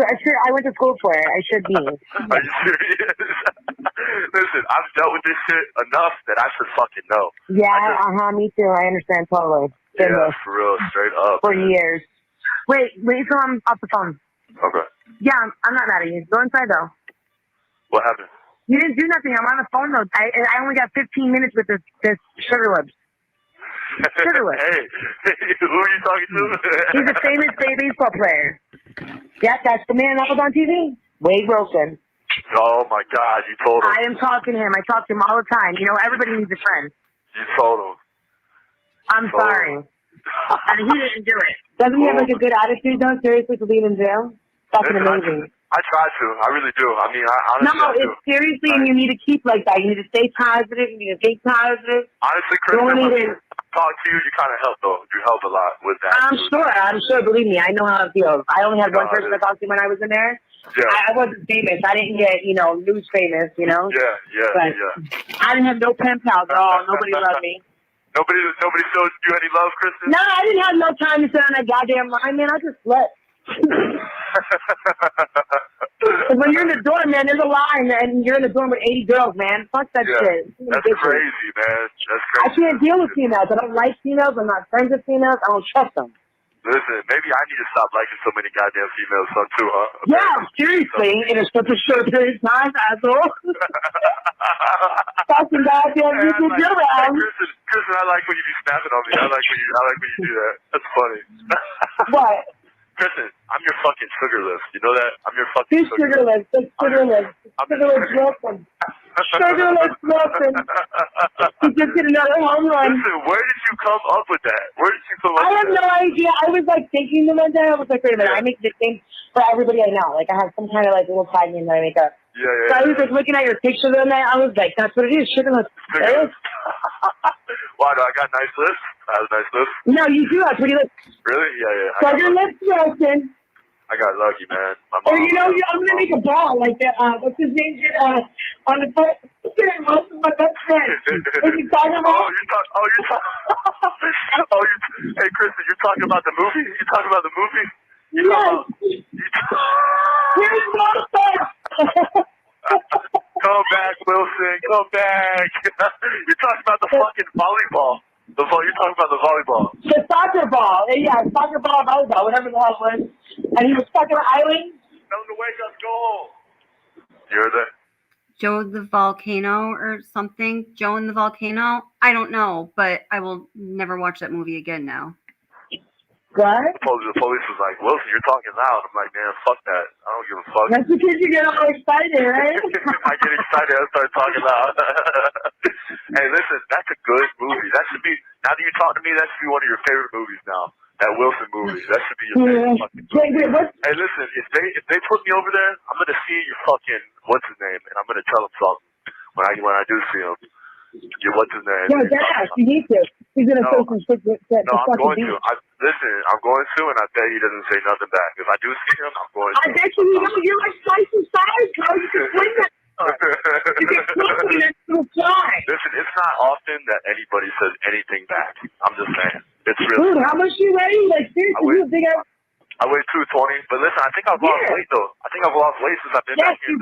went to school for it. I should be. Are you serious? Listen, I've dealt with this shit enough that I should fucking know. Yeah, me too. I understand totally. Yeah, for real, straight up. For years. Wait till I'm off the phone. Okay. Yeah, I'm not mad at you. Go inside though. What happened? You didn't do nothing. I'm on the phone though. I only got 15 minutes with this Sugar Lips. Sugar Lips. Hey, who are you talking to? He's a famous baseball player. Yeah, that's the man that was on TV. Wade Wilson. Oh my God, you told him. I am talking to him. I talk to him all the time. Everybody needs a friend. You told him. I'm sorry. And he didn't do it. Doesn't he have like a good attitude though? Seriously, to be in jail? Fucking amazing. I try to. I really do. I mean, honestly, no, it's seriously, and you need to keep like that. You need to stay positive. You need to think positive. Honestly, Chris, when I talk to you, you kind of help though. You help a lot with that. I'm sure. Believe me, I know how it feels. I only had one person to talk to when I was in there. Yeah. I wasn't famous. I didn't get, news famous, Yeah. But I didn't have no pen pals at all. Nobody loved me. Nobody showed you any love, Kristen? No, I didn't have no time to sit on that goddamn line, man. I just slept. When you're in the dorm, man, there's a line, and you're in the dorm with 80 girls, man. Fuck that shit. That's crazy, man. That's crazy. I can't deal with females. I don't like females. I'm not friends with females. I don't trust them. Listen, maybe I need to stop liking so many goddamn females, son, too, huh? Yeah, seriously. In such a short period of time, asshole. Fucking goddamn YouTube around. Kristen, I like when you be snapping on me. I like when you do that. That's funny. What? Kristen, I'm your fucking sugar lips. You know that? I'm your fucking sugar lips. Sugar lips. Sugar lips Wilson. Sugar lips Wilson. He just hit another home run. Listen, where did you come up with that? Where did you come up with that? I have no idea. I was like thinking the one day. I was like, wait a minute. I make nicknames for everybody I know. Like I have some kind of like little tag name that I make up. So I was like looking at your picture the other night. I was like, that's what it is. Sugar lips. Why do I got nice lips? I have nice lips. No, you do have pretty lips. Really? Yeah. So your lips, Wilson. I got lucky, man. My Or mom, you know, I'm gonna make a ball like that. What's his name? On the first, Wilson, my best friend. What you talking about? Hey, Kristen, you're talking about the movie? You talking about the movie? Here's my Come back, Wilson. Come back. You're talking about the fucking volleyball. You're talking about the volleyball. The soccer ball. Yeah, soccer ball, volleyball, whatever the hell it was. And he was stuck on an island. Tell him to wake up, go home. You heard that? Joe the Volcano or something. Joe and the Volcano. I don't know, but I will never watch that movie again now. What? The police was like, Wilson, you're talking loud. I'm like, man, fuck that. I don't give a fuck. That's because you get all excited, right? I get excited. I start talking loud. Hey, listen, that's a good movie. That should be, now that you talk to me, that should be one of your favorite movies now. That Wilson movie. That should be your favorite fucking movie. Hey, listen, if they put me over there, I'm going to see your fucking, what's his name, and I'm going to tell him something when I do see him. What's his name? No, Dad, you need to. He's going to say some shit that No, I'm going to. Listen, I'm going to, and I bet he doesn't say nothing back. If I do see him, I'm going to. I bet you know you're like slice and size, Carl. You can swing that. You can swing that little fly. Listen, it's not often that anybody says anything back. I'm just saying. It's really. Dude, how much you weigh? Like, seriously, you a big ass. I weigh 220, but listen, I think I've lost weight though. I think I've lost weight since I've been back here.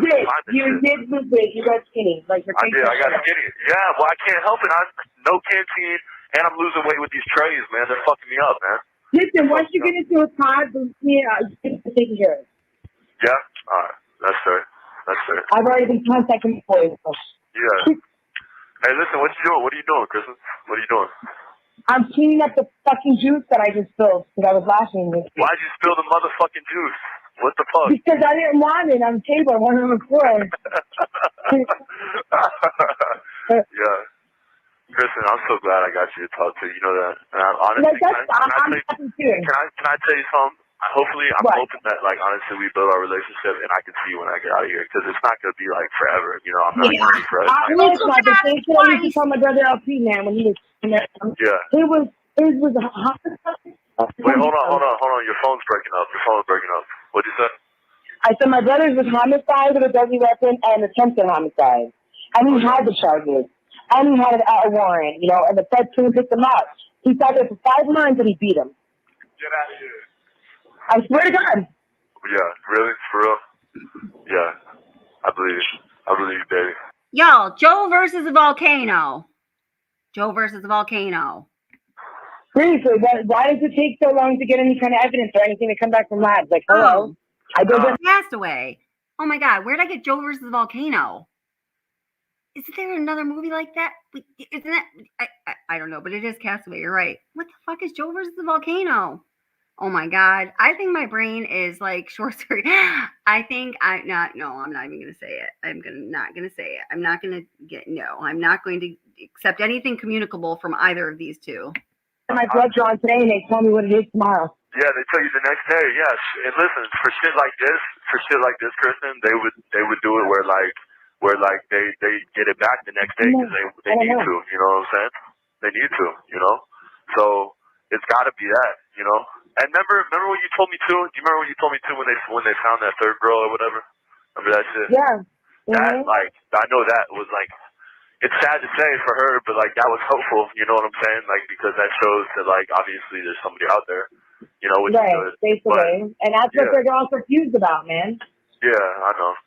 You did lose weight. You got skinny. Like your I did. I got skinny. Yeah, well, I can't help it. No canteen, and I'm losing weight with these trays, man. They're fucking me up, man. Listen, once you get into a pod, you get taken care of. Yeah. All right. That's fair. That's fair. I've already been contacting the boys. Yeah. Hey, listen, what you doing? What are you doing, Kristen? What are you doing? I'm cleaning up the fucking juice that I just spilled because I was laughing. Why'd you spill the motherfucking juice? What the fuck? Because I didn't want it on the table. I wanted it on the floor. Yeah. Kristen, I'm so glad I got you to talk to. You know that. And honestly, can I tell you something? Hopefully, I'm hoping that, like, honestly, we build our relationship and I can see you when I get out of here because it's not going to be, like, forever. You know, I'm not going to be forever. The same thing I used to tell my brother LP, man, when he was Yeah. It was a homicide. Wait, hold on. Your phone's breaking up. What'd you say? I said my brother's was homicide with a deadly weapon and attempted homicide. And he had the charges. And he had a warrant, you know, and the feds couldn't pick him up. He sat there for 5 months and he beat him. Get out of here. I swear to God. Yeah, really? For real? Yeah. I believe you, baby. Y'all, Joe versus a volcano. Joe versus a volcano. Seriously, why does it take so long to get any kind of evidence or anything to come back from labs? Like, hello? I go to Castaway. Oh my God, where'd I get Joe versus the volcano? Isn't there another movie like that? Isn't that? I don't know, but it is Castaway. You're right. What the fuck is Joe versus the volcano? Oh my God. I think my brain is like short circuit. I'm not even going to say it. I'm not going to say it. I'm not going to accept anything communicable from either of these two. My blood drawn today and they tell me what it is tomorrow. Yeah, they tell you the next day, yes. And listen, for shit like this, Kristen, they would do it where they get it back the next day because they need to, you know what I'm saying? They need to, you know? So it's got to be that, you know? And remember what you told me too? Do you remember what you told me too when they found that third girl or whatever? Remember that shit? Yeah. That I know that was like, it's sad to say for her, but like that was hopeful. You know what I'm saying? Like because that shows that like obviously there's somebody out there. You know, which is good. Basically, and that's what they're all confused about, man. Yeah, I know.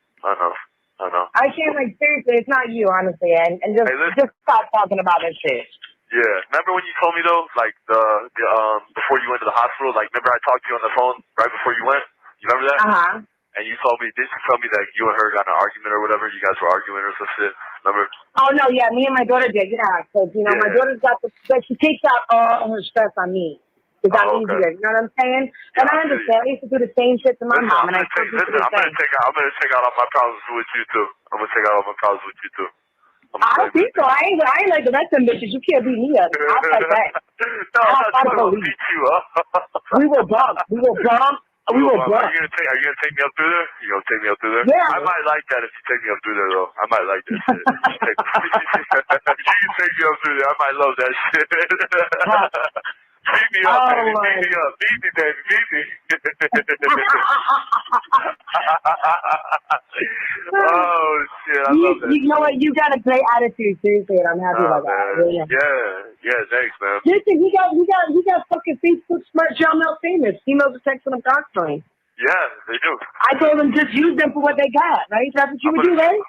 I can't seriously. It's not you, honestly, and just stop talking about this shit. Yeah. Remember when you told me though, like the before you went to the hospital, like remember I talked to you on the phone right before you went? You remember that? Uh-huh. And you told me, didn't you tell me that you and her got in an argument or whatever? You guys were arguing or some shit. Remember? Oh no, yeah, me and my daughter did, yeah. Because my daughter's got she takes out all her stress on me. It's not easier. You know what I'm saying? Yeah, and I understand. I used to do the same shit to my mom, and I'm gonna take out all my problems with you too. I'm gonna take out all my problems with you too. I don't think so. I ain't like the rest of them bitches. You can't beat me up. I'll fight back. No, I'm not gonna beat you up. We will bump. We were Are drunk. you gonna take me up through there? You gonna take me up through there? Yeah. I might like that if you take me up through there, though. I might like that shit. If you can take me up through there, I might love that shit. Beat me up, baby. Beat me up. Beat me, baby. Beat me. Oh shit! I love that. You know what? You got a great attitude, seriously, and I'm happy about that. Yeah. Thanks, man. Listen, he got fucking Facebook smart John Mel famous. Females are texting him constantly. Yeah, they do. I told them just use them for what they got, right? That's what you would do, right?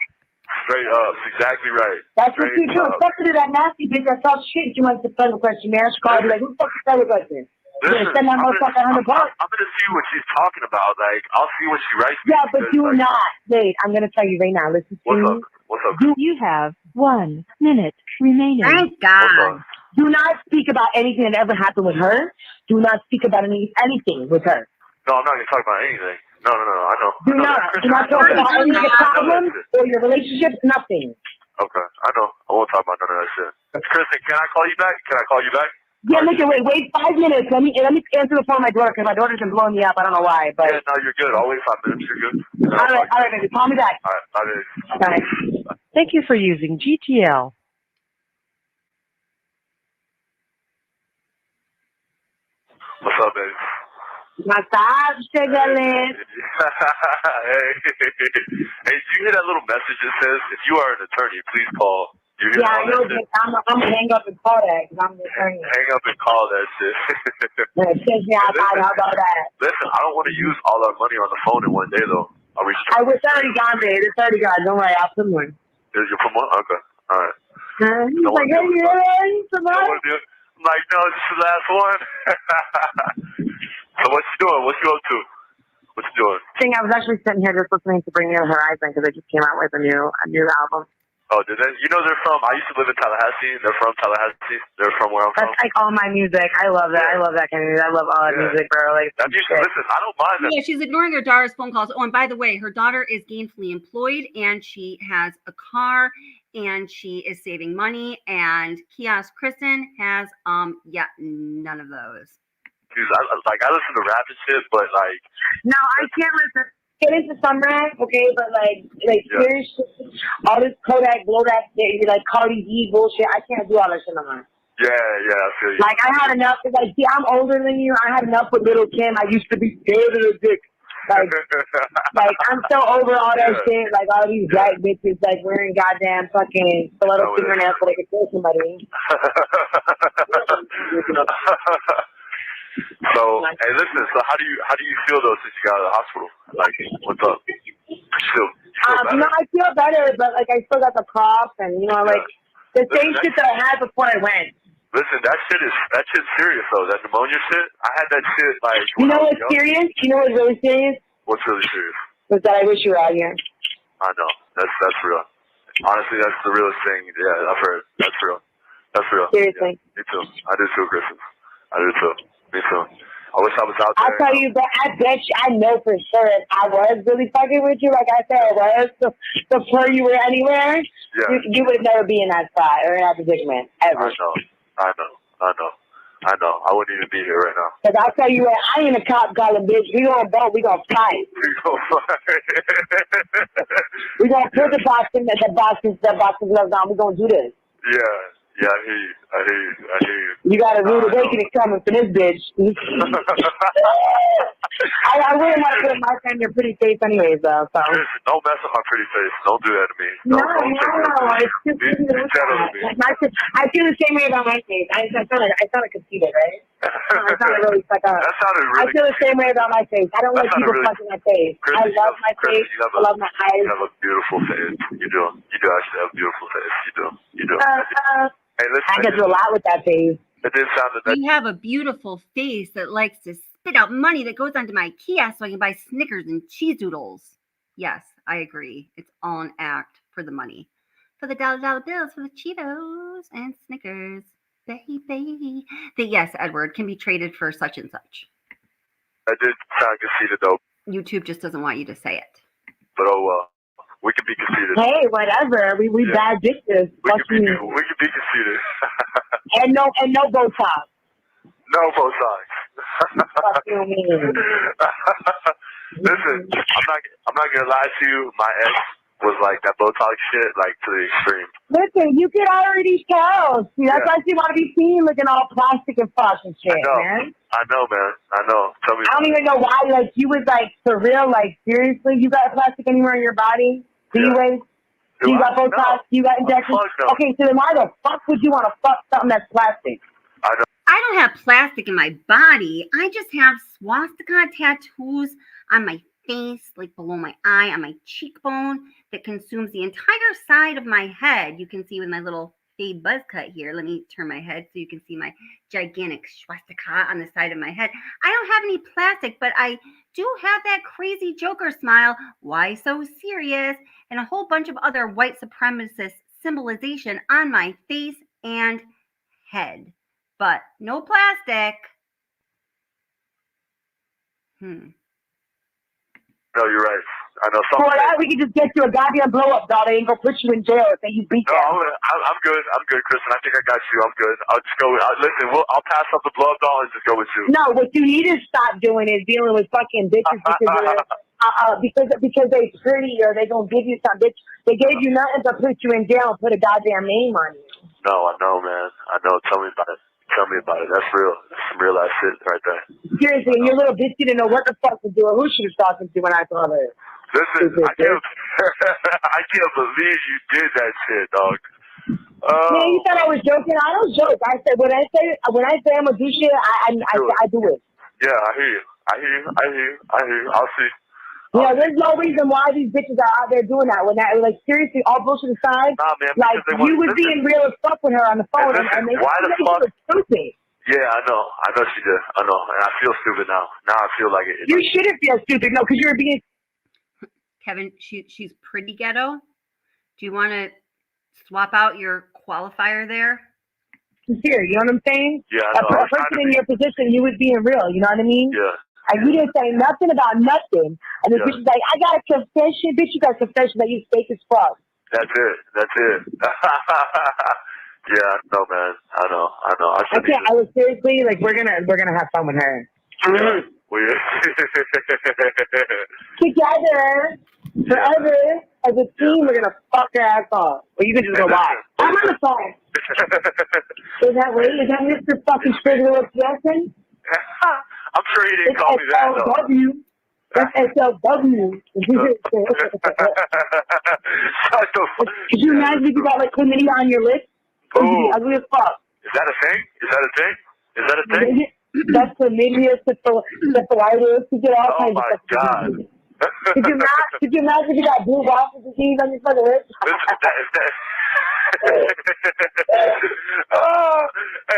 Straight up, exactly right. That's what you do. Especially to that nasty bitch that talks shit. You want to send a questionnaire. She called you like, who the fuck is that question? You're gonna send that motherfucker $100. I'm gonna see what she's talking about. Like, I'll see what she writes. Yeah, but do not. Wait, I'm gonna tell you right now. Listen to me. What's up? You have 1 minute remaining. Thank God. Do not speak about anything that ever happened with her. Do not speak about anything with her. No, I'm not gonna talk about anything. No, I know. Do not talk about any of the problems or your relationships. Nothing. Okay, I know. I won't talk about none of that shit. Kristen, can I call you back? Yeah, look, wait 5 minutes. Let me answer the phone with my daughter because my daughter's been blowing me up. I don't know why, but. Yeah, no, you're good. I'll wait 5 minutes. You're good. All right, baby. Call me back. All right, bye, baby. Bye. Thank you for using GTL. What's up, baby? What's up, sugar lips? Hey, did you hear that little message that says, if you are an attorney, please call? You hear Yeah, I know. I'm gonna hang up and call that because I'm the attorney. Hang up and call that shit. How about that? Listen, I don't want to use all our money on the phone in one day, though. I'll reach I was 30 gone, babe. It's 30 gone. Don't worry, I'll put one. You put one? Okay. All right. He's like, hey, you ready for mine? I'm like, no, this is the last one. So what you doing? What you up to? What you doing? I was actually sitting here just listening to Bring Me the Horizon because they just came out with a new album. Oh, did they? You know they're from, I used to live in Tallahassee. They're from Tallahassee. They're from where I'm from. That's like all my music. I love that. I love that kind of music. I love all that music, bro. Like, listen, I don't mind that. Yeah, she's ignoring her daughter's phone calls. Oh, and by the way, her daughter is gainfully employed and she has a car and she is saving money. And Kiosk Kristen has none of those. Dude, I listen to rap and shit, but like. No, I can't listen. Get into some rap, okay, but like serious shit, all this Kodak, blow that shit, like Cardi B bullshit. I can't do all that shit no more. Yeah, I feel you. Like I had enough. Like, see, I'm older than you. I had enough with Little Kim. I used to be scared of the dick. Like I'm so over all that shit. Like all these black bitches, like wearing goddamn fucking stiletto fingernails so they can kill somebody. So, hey, listen. So, how do you feel though since you got out of the hospital? Like, what's up? You feel better? I feel better, but like I still got the cough and like the same shit that I had before I went. Listen, that shit's serious though. That pneumonia shit. I had that shit like. You know what's serious? You know what's really serious? What's really serious? Was that I wish you were out here. I know. That's real. Honestly, that's the realest thing. Yeah, I've heard. That's real. Seriously. Yeah, me too. I do too, Kristen. I do too. Me too. I wish I was out there. I'll tell you, but I bet you, I know for sure if I was really fucking with you, like I said I was, before you were anywhere, you would never be in that spot or in that predicament, ever. I know. I wouldn't even be here right now. Because I'll tell you what, I ain't a cop calling bitch. We gonna vote, we gonna fight. We gonna put the boxing gloves on, we gonna do this. Yeah, I hear you. You got a rude awakening coming for this bitch. I wouldn't want to put my friend in your pretty face anyways, though. So. Don't mess up my pretty face. Don't do that to me. No. It's just I feel the same way about my face. I sounded conceited, right? I sounded really stuck up. That sounded really. I feel the same way about my face. I don't like people fucking my face. Chris, I love my face. I love my eyes. You have a beautiful face. You do. You do actually have a beautiful face. You do. Hey, listen. I can do a lot with that face. It did sound that. You have a beautiful face that likes to spit out money that goes onto my kiosk so I can buy Snickers and cheese doodles. Yes, I agree. It's all an act for the money. For the dollar bills, for the Cheetos and Snickers. Baby. Yes, Edward, can be traded for such and such. That did sound conceited, though. YouTube just doesn't want you to say it. But oh well. We can be conceited. Hey, whatever. We bad bitches. We can be conceited. and no Botox. No Botox. Fuck you mean? Listen, I'm not gonna lie to you. My ex was like that Botox shit, like to the extreme. Listen, you can already tell. See, that's Yeah. why she want to be seen looking all plastic and fucking shit, I know. man. I know, man. I know. Tell me. I don't even know why. Like, you was like, for real, like, seriously, you got plastic anywhere in your body? Do you, Wade? Do you got Botox? No. You got injections? No. Okay, so then why the fuck would you want to fuck something that's plastic? I know. I don't have plastic in my body. I just have swastika tattoos on my face, like below my eye, on my cheekbone, that consumes the entire side of my head. You can see with my little fade buzz cut here. Let me turn my head so you can see my gigantic swastika on the side of my head. I don't have any plastic, but I do have that crazy Joker smile. Why so serious? And a whole bunch of other white supremacist symbolization on my face and head. But no plastic. No, you're right. I know. For that, we could just get you a goddamn blow-up doll. They ain't gonna put you in jail if you beat No, them. I'm good. I'm good, Kristen. I think I got you. I'm good. I'll just go. Listen, I'll pass up the blow up doll and just go with you. No, what you need to stop doing is dealing with fucking bitches because they pretty or they gonna give you some bitch. They gave you nothing but put you in jail and put a goddamn name on you. No, I know, man. I know. Tell me about it. Tell me about it. That's real. That's some real ass shit right there. Seriously, and your little bitch didn't know what the fuck to do or who she was talking to when I saw her. Listen, I can't, I can't believe you did that shit, dog. Man, you thought I was joking? I don't joke. I said when I say I'm gonna do shit, I do it. Yeah, I hear you. I hear you. I hear you. I hear you. I'll see. You know, there's no reason why these bitches are out there doing that. When that, like, seriously, all bullshit aside, nah, man, like, you was being real as fuck with her on the phone, listen, and they why the fuck? stupid. Yeah, I know. I know she did. I know. And I feel stupid now. Now I feel like it. You shouldn't feel stupid, no, because you were being. Kevin, she's pretty ghetto. Do you want to swap out your qualifier there? Sincere, you know what I'm saying? Yeah, I know. A person in your position, you was being real, you know what I mean? Yeah. And you didn't say nothing about nothing. And the bitch is like, I got a confession. Bitch, you got a confession that you fake as fuck. That's it. That's it. Yeah, I know, man. I know. I know. I can't. I was seriously like, we're gonna have fun with her. Yeah, we Together, forever, as a team, we're gonna fuck her ass off. Or you can just go by. I'm on the phone. Is that right? Is that Mr. fucking Spriggler Jackson? I'm sure he didn't call me that, though. SLW. That's SLW. Could you imagine if you got like chlamydia on your lips? It would be ugly as fuck. Is that a thing? Is that a thing? Is that a thing? That's chlamydia, syphilis. You get all kinds of stuff. God. Could you imagine if you got blue waffle disease on your fucking lips? Hey,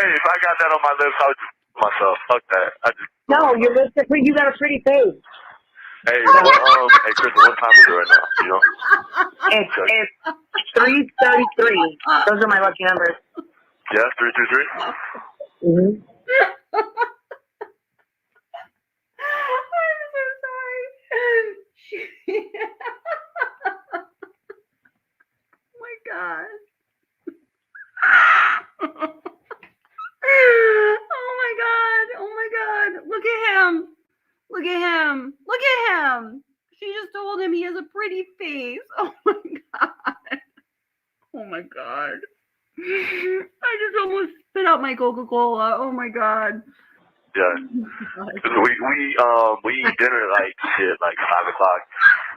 if I got that on my lips, I would just myself. Fuck that. No, your lips are pretty. You got a pretty face. Hey, hey, Kristen, what time is it right now? You know? It's 3:33. Those are my lucky numbers. Yeah, 333. Mm-hmm. I'm so sorry. Oh my god. Oh my god. Oh my god. Look at him. Look at him. Look at him. She just told him he has a pretty face. Oh my god. Oh my god. I just almost spit out my Coca-Cola. Oh my god. Yeah. We eat dinner like shit, like 5 o'clock.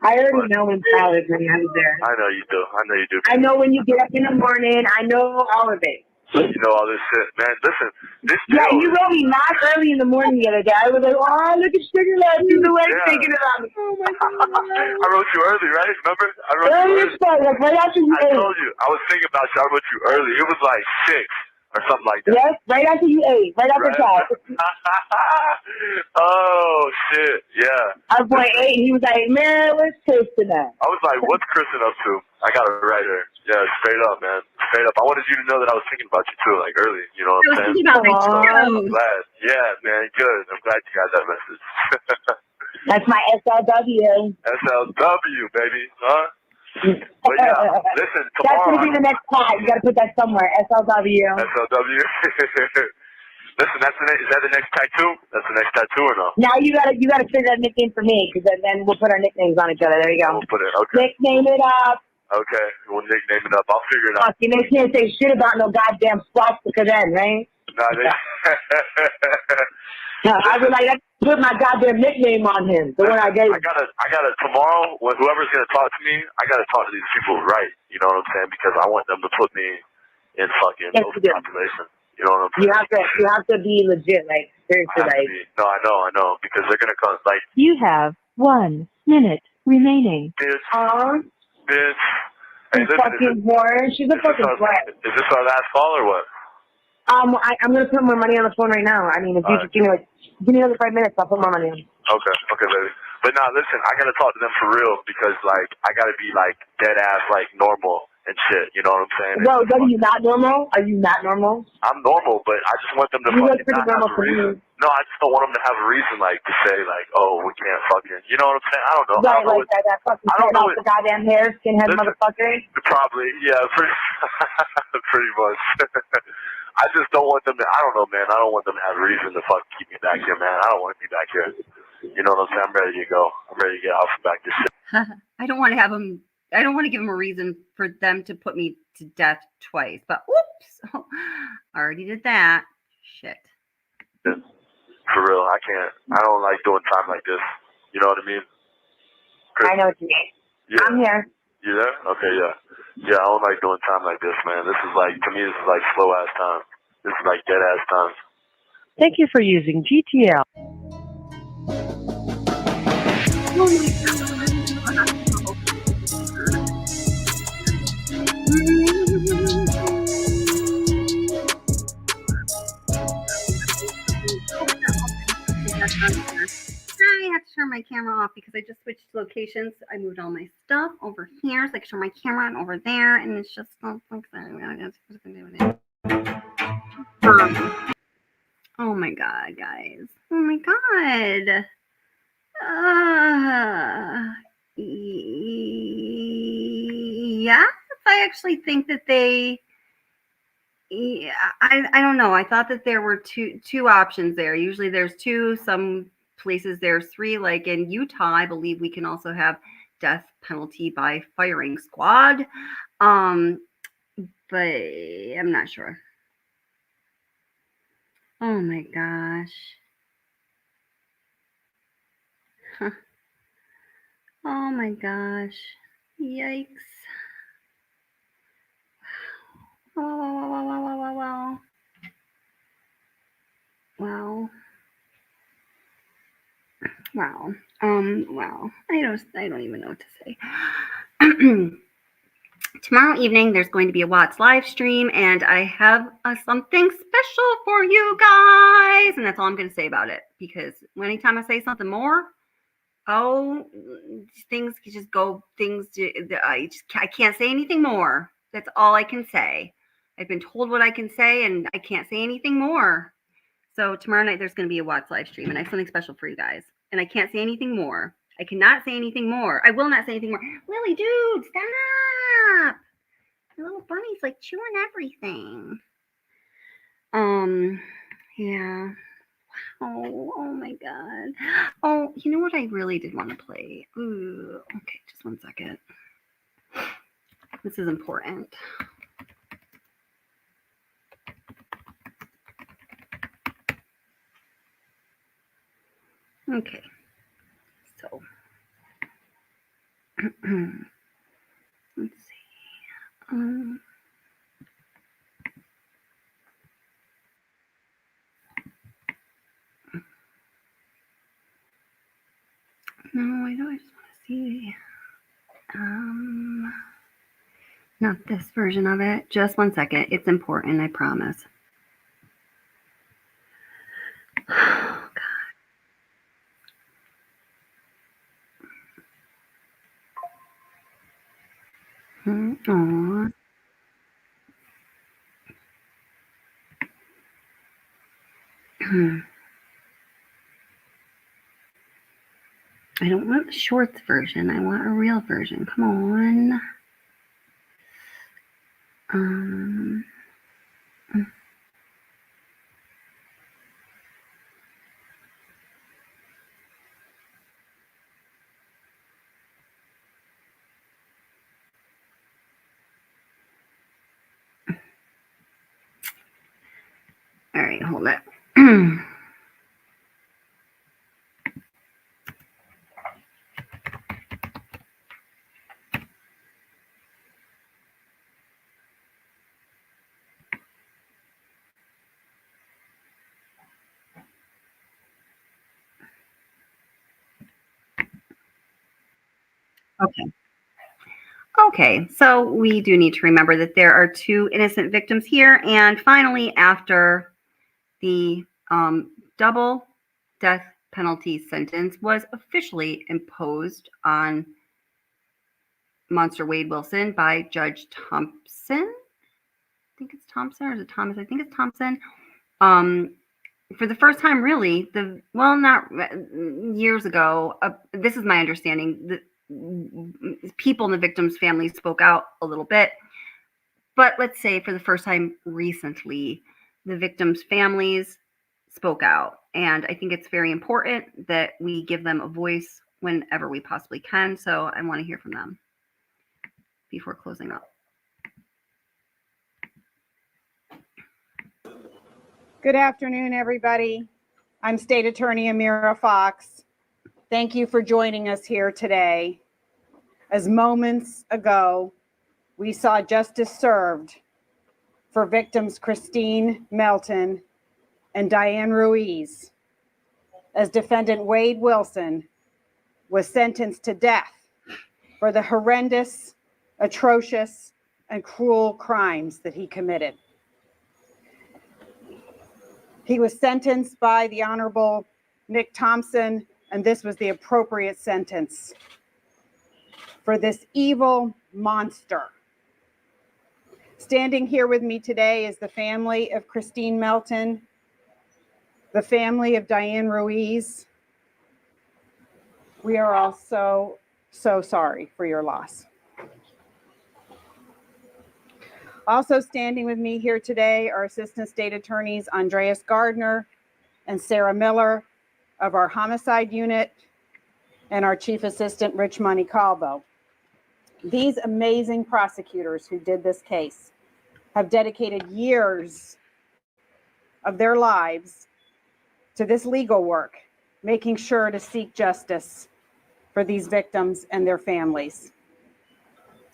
I already know when college when I was there. I know you do. I know you do. I know when you get up in the morning. I know all of it. You know all this shit, man. Listen, this Yeah, deal. you wrote me not early in the morning the other day. I was like, oh, look at Sugar Lab. She's awake thinking about me. Oh my god. I wrote you early, right? Remember? I wrote Early you as fuck, like right after you I ate. told you. I was thinking about you. I wrote you early. It was like 6 or something like that. Yes, right after you ate. Right after class. Oh, shit. Yeah. Our boy ate, and he was like, man, let's taste tonight. I was like, what's Kristen up to? I got it right here. Yeah, straight up, man. Straight up. I wanted you to know that I was thinking about you, too, like early. You know what I'm saying? I'm glad. Yeah, man. Good. I'm glad you got that message. That's my SLW. SLW, baby. Huh? But yeah, listen, That's tomorrow. going to be the next part. You got to put that somewhere. SLW. SLW. Listen, is that the next tattoo? That's the next tattoo or no? Now you gotta figure out a nickname for me, because then we'll put our nicknames on each other. There you go. We'll put it. Okay. Nickname it up. Okay. We'll nickname it up. I'll figure it out. Fuck, you can't say shit about no goddamn swastika then, right? No, they. No, I would like to put my goddamn nickname on him. The one I gave. I gotta tomorrow. Whoever's gonna talk to me, I gotta talk to these people right. You know what I'm saying? Because I want them to put me in fucking overpopulation. You know what I'm saying? You have to be legit, like seriously, like. No, I know, because they're gonna come like. You have 1 minute remaining. Bitch. Bitch. Hey, listen, fucking whore. She's a fucking slut. Is this our last call or what? I'm gonna put more money on the phone right now. I mean, if you just give me another 5 minutes, I'll put more money on. Okay, baby. But nah, listen, I gotta talk to them for real because like I gotta be like dead ass like normal and shit. You know what I'm saying? Bro, are you not normal? Are you not normal? I'm normal, but I just want them to You look fucking pretty not have normal a for reason. me. No, I just don't want them to have a reason like to say like, oh, we can't fucking. You know what I'm saying? I don't know. Right, like that fucking cutting off the goddamn hair, skinhead motherfucker. Probably, yeah, pretty much. I just don't want them to. I don't know, man. I don't want them to have a reason to fucking keep me back here, man. I don't want to be back here. You know what I'm saying? I'm ready to go. I'm ready to get off and back this shit. I don't want to have them. I don't want to give them a reason for them to put me to death twice. But whoops, I already did that. Shit. Yeah. For real, I can't. I don't like doing time like this. You know what I mean? Chris, I know what you mean. yeah. I'm here. You there? Okay, yeah. Yeah, I don't like doing time like this, man. This is like, to me, this is like slow ass time. This is like dead ass time. Thank you for using GTL. I have to turn my camera off because I just switched locations. I moved all my stuff over here, so I can turn my camera on over there, and it's just like that. Oh my god, guys! Oh my god! Yeah, I actually think that they. Yeah, I don't know. I thought that there were two options there. Usually there's two. Some places there's three. Like in Utah, I believe we can also have death penalty by firing squad. But I'm not sure. Oh my gosh. Huh. Oh my gosh. Yikes. Wow. Wow. Wow. Wow. I don't even know what to say. Tomorrow evening, there's going to be a Watts live stream, and I have something special for you guys. And that's all I'm going to say about it, because anytime I say something more, things just go, I can't say anything more. That's all I can say. I've been told what I can say, and I can't say anything more. So tomorrow night, there's going to be a Watts live stream, and I have something special for you guys. And I can't say anything more. I cannot say anything more. I will not say anything more. Lily, dude, stop. The little bunny's like chewing everything. Yeah. Oh my god. Oh, you know what I really did want to play? Ooh, okay, just 1 second. This is important. Okay. So let's see. No, I don't. I just want to see. Not this version of it. Just 1 second. It's important, I promise. Oh, God. Aw. I don't want the shorts version. I want a real version. Come on. right, hold it. Okay. Okay, so we do need to remember that there are 2 innocent victims here. And finally, after the double death penalty sentence was officially imposed on Monster Wade Wilson by Judge Thompson. I think it's Thompson, or is it Thomas? I think it's Thompson. For the first time, really, not years ago, this is my understanding, the people in the victims' families spoke out a little bit. But let's say for the first time recently, the victims' families spoke out. And I think it's very important that we give them a voice whenever we possibly can. So I want to hear from them before closing up. Good afternoon, everybody. I'm State Attorney Amira Fox. Thank you for joining us here today. As moments ago, we saw justice served for victims Christine Melton and Diane Ruiz, as defendant Wade Wilson was sentenced to death for the horrendous, atrocious, and cruel crimes that he committed. He was sentenced by the Honorable Nick Thompson, and this was the appropriate sentence for this evil monster. Standing here with me today is the family of Christine Melton, the family of Diane Ruiz. We are all so sorry for your loss. Also standing with me here today are Assistant State Attorneys Andreas Gardner and Sarah Miller of our Homicide Unit, and our Chief Assistant Rich Monicalvo. These amazing prosecutors who did this case have dedicated years of their lives to this legal work, making sure to seek justice for these victims and their families.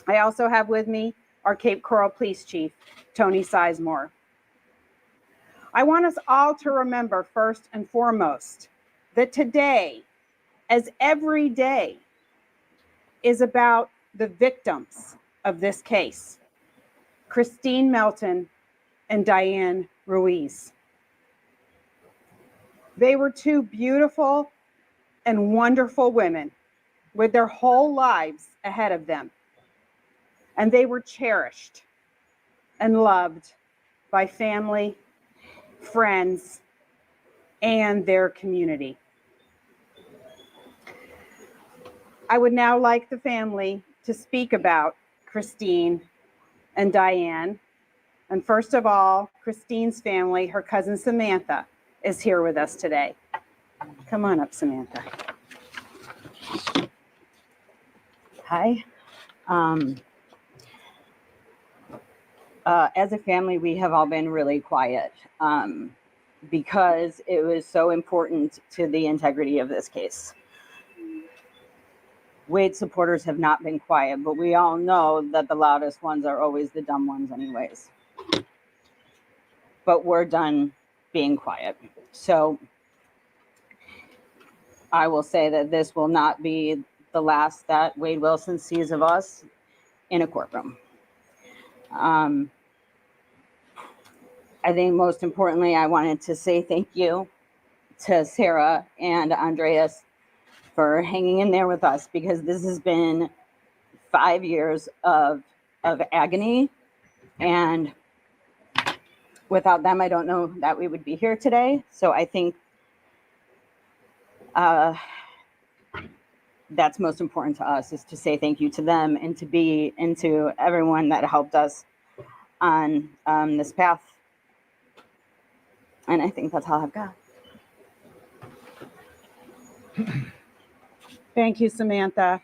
I also have with me our Cape Coral Police Chief, Tony Sizemore. I want us all to remember first and foremost that today, as every day, is about the victims of this case, Christine Melton and Diane Ruiz. They were 2 beautiful and wonderful women with their whole lives ahead of them. And they were cherished and loved by family, friends, and their community. I would now like the family to speak about Christine and Diane. And first of all, Christine's family, her cousin Samantha, is here with us today. Come on up, Samantha. Hi. As a family, we have all been really quiet because it was so important to the integrity of this case. Wade supporters have not been quiet, but we all know that the loudest ones are always the dumb ones anyways. But we're done being quiet. So I will say that this will not be the last that Wade Wilson sees of us in a courtroom. I think most importantly, I wanted to say thank you to Sarah and Andreas for hanging in there with us, because this has been 5 years of agony, and without them, I don't know that we would be here today. So I think that's most important to us, is to say thank you to them and to everyone that helped us on this path. And I think that's all I've got. Thank you, Samantha.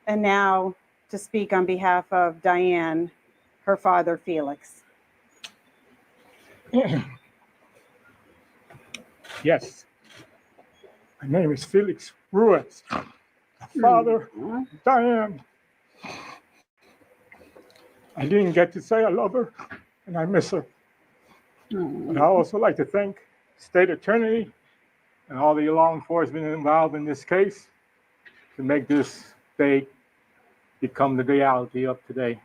And now to speak on behalf of Diane, her father, Felix. Yes. My name is Felix Ruiz. Father, Diane. I didn't get to say I love her and I miss her. But I also like to thank State Attorney and all the law enforcement involved in this case to make this day become the reality of today.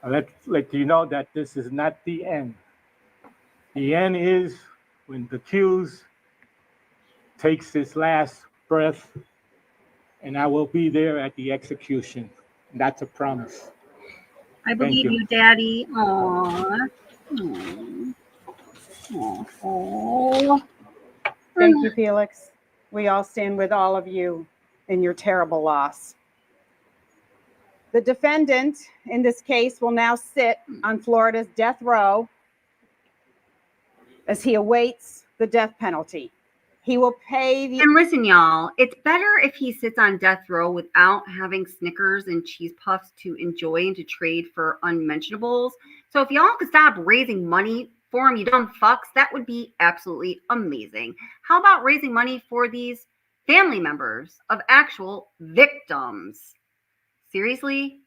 I'd let you know that this is not the end. The end is when the accused takes his last breath, and I will be there at the execution. That's a promise. I Thank believe you. you, Daddy. Aww. Aww. Thank you, Felix. We all stand with all of you in your terrible loss. The defendant in this case will now sit on Florida's death row as he awaits the death penalty. He will pay the... And listen, y'all, it's better if he sits on death row without having Snickers and cheese puffs to enjoy and to trade for unmentionables. So if y'all could stop raising money for him, you dumb fucks, that would be absolutely amazing. How about raising money for these family members of actual victims? Seriously?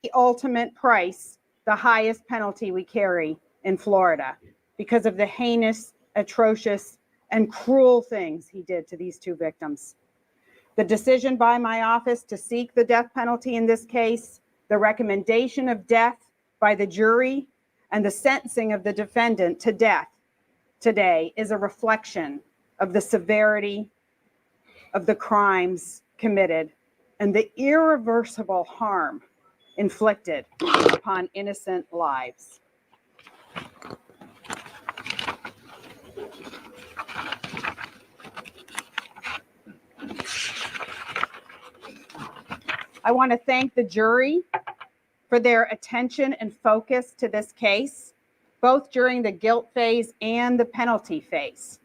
The ultimate price, the highest penalty we carry in Florida because of the heinous, atrocious, and cruel things he did to these two victims. The decision by my office to seek the death penalty in this case, the recommendation of death by the jury, and the sentencing of the defendant to death today is a reflection of the severity of the crimes committed and the irreversible harm inflicted upon innocent lives. I want to thank the jury for their attention and focus to this case, both during the guilt phase and the penalty phase.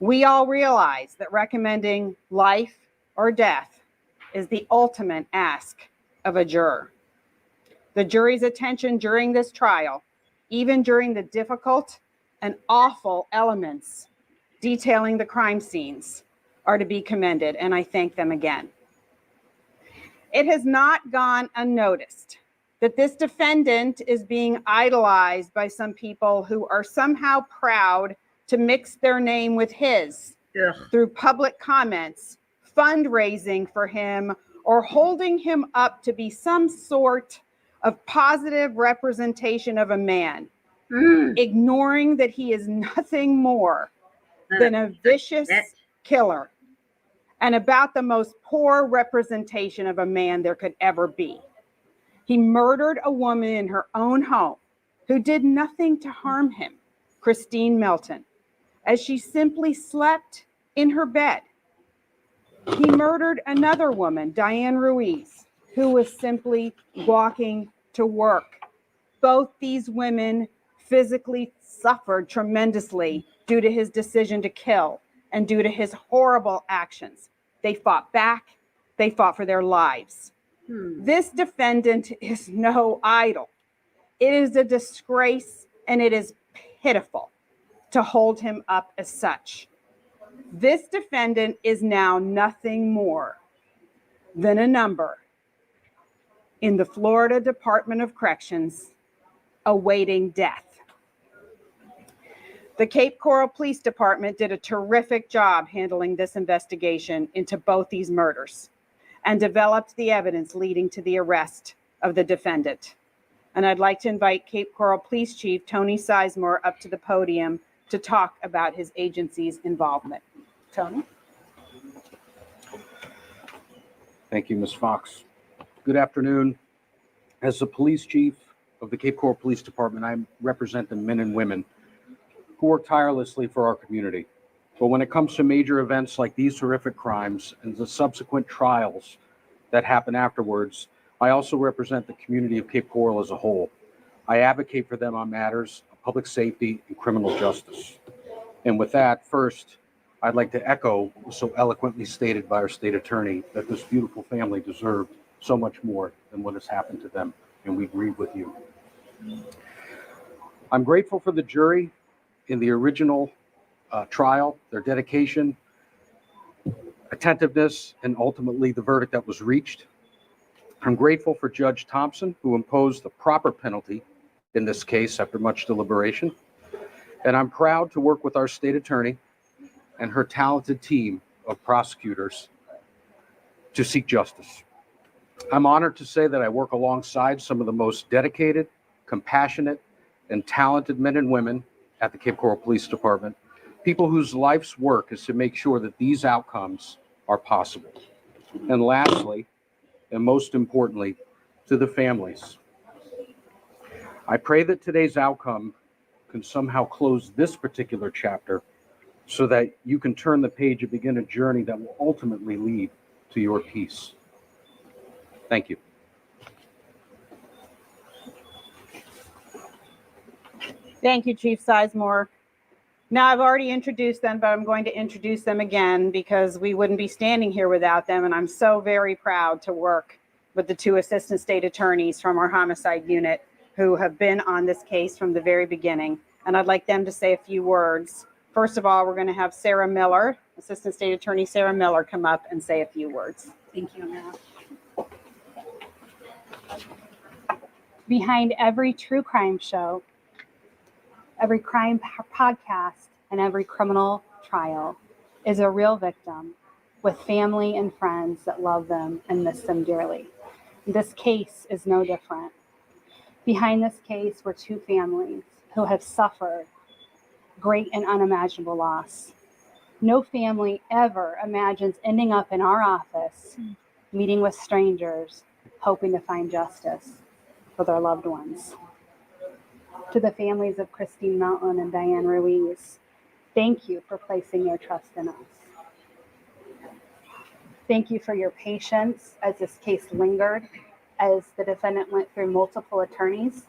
We all realize that recommending life or death is the ultimate ask of a juror. The jury's attention during this trial, even during the difficult and awful elements detailing the crime scenes, are to be commended, and I thank them again. It has not gone unnoticed that this defendant is being idolized by some people who are somehow proud to mix their name with his through public comments, fundraising for him, or holding him up to be some sort of positive representation of a man, ignoring that he is nothing more than a vicious killer and about the most poor representation of a man there could ever be. He murdered a woman in her own home who did nothing to harm him, Christine Melton, as she simply slept in her bed. He murdered another woman, Diane Ruiz, who was simply walking to work. Both these women physically suffered tremendously due to his decision to kill and due to his horrible actions. They fought back. They fought for their lives. This defendant is no idol. It is a disgrace and it is pitiful to hold him up as such. This defendant is now nothing more than a number in the Florida Department of Corrections awaiting death. The Cape Coral Police Department did a terrific job handling this investigation into both these murders and developed the evidence leading to the arrest of the defendant. And I'd like to invite Cape Coral Police Chief Tony Sizemore up to the podium to talk about his agency's involvement. Tony? Thank you, Ms. Fox. Good afternoon. As the police chief of the Cape Coral Police Department, I represent the men and women who work tirelessly for our community. But when it comes to major events like these horrific crimes and the subsequent trials that happen afterwards, I also represent the community of Cape Coral as a whole. I advocate for them on matters of public safety and criminal justice. And with that, first, I'd like to echo what was so eloquently stated by our state attorney, that this beautiful family deserved so much more than what has happened to them, and we agree with you. I'm grateful for the jury in the original trial, their dedication, attentiveness, and ultimately the verdict that was reached. I'm grateful for Judge Thompson, who imposed the proper penalty in this case after much deliberation. And I'm proud to work with our state attorney and her talented team of prosecutors to seek justice. I'm honored to say that I work alongside some of the most dedicated, compassionate, and talented men and women at the Cape Coral Police Department, people whose life's work is to make sure that these outcomes are possible. And lastly, and most importantly, to the families. I pray that today's outcome can somehow close this particular chapter so that you can turn the page and begin a journey that will ultimately lead to your peace. Thank you. Thank you, Chief Sizemore. Now, I've already introduced them, but I'm going to introduce them again because we wouldn't be standing here without them. And I'm so very proud to work with the two assistant state attorneys from our homicide unit who have been on this case from the very beginning. And I'd like them to say a few words. First of all, we're going to have Sarah Miller, Assistant State Attorney Sarah Miller, come up and say a few words. Thank you, Amanda. Behind every true crime show, every crime podcast, and every criminal trial is a real victim with family and friends that love them and miss them dearly. This case is no different. Behind this case were two families who have suffered great and unimaginable loss. No family ever imagines ending up in our office, meeting with strangers, hoping to find justice for their loved ones. To the families of Christine Mountain and Diane Ruiz, thank you for placing your trust in us. Thank you for your patience as this case lingered, as the defendant went through multiple attorneys.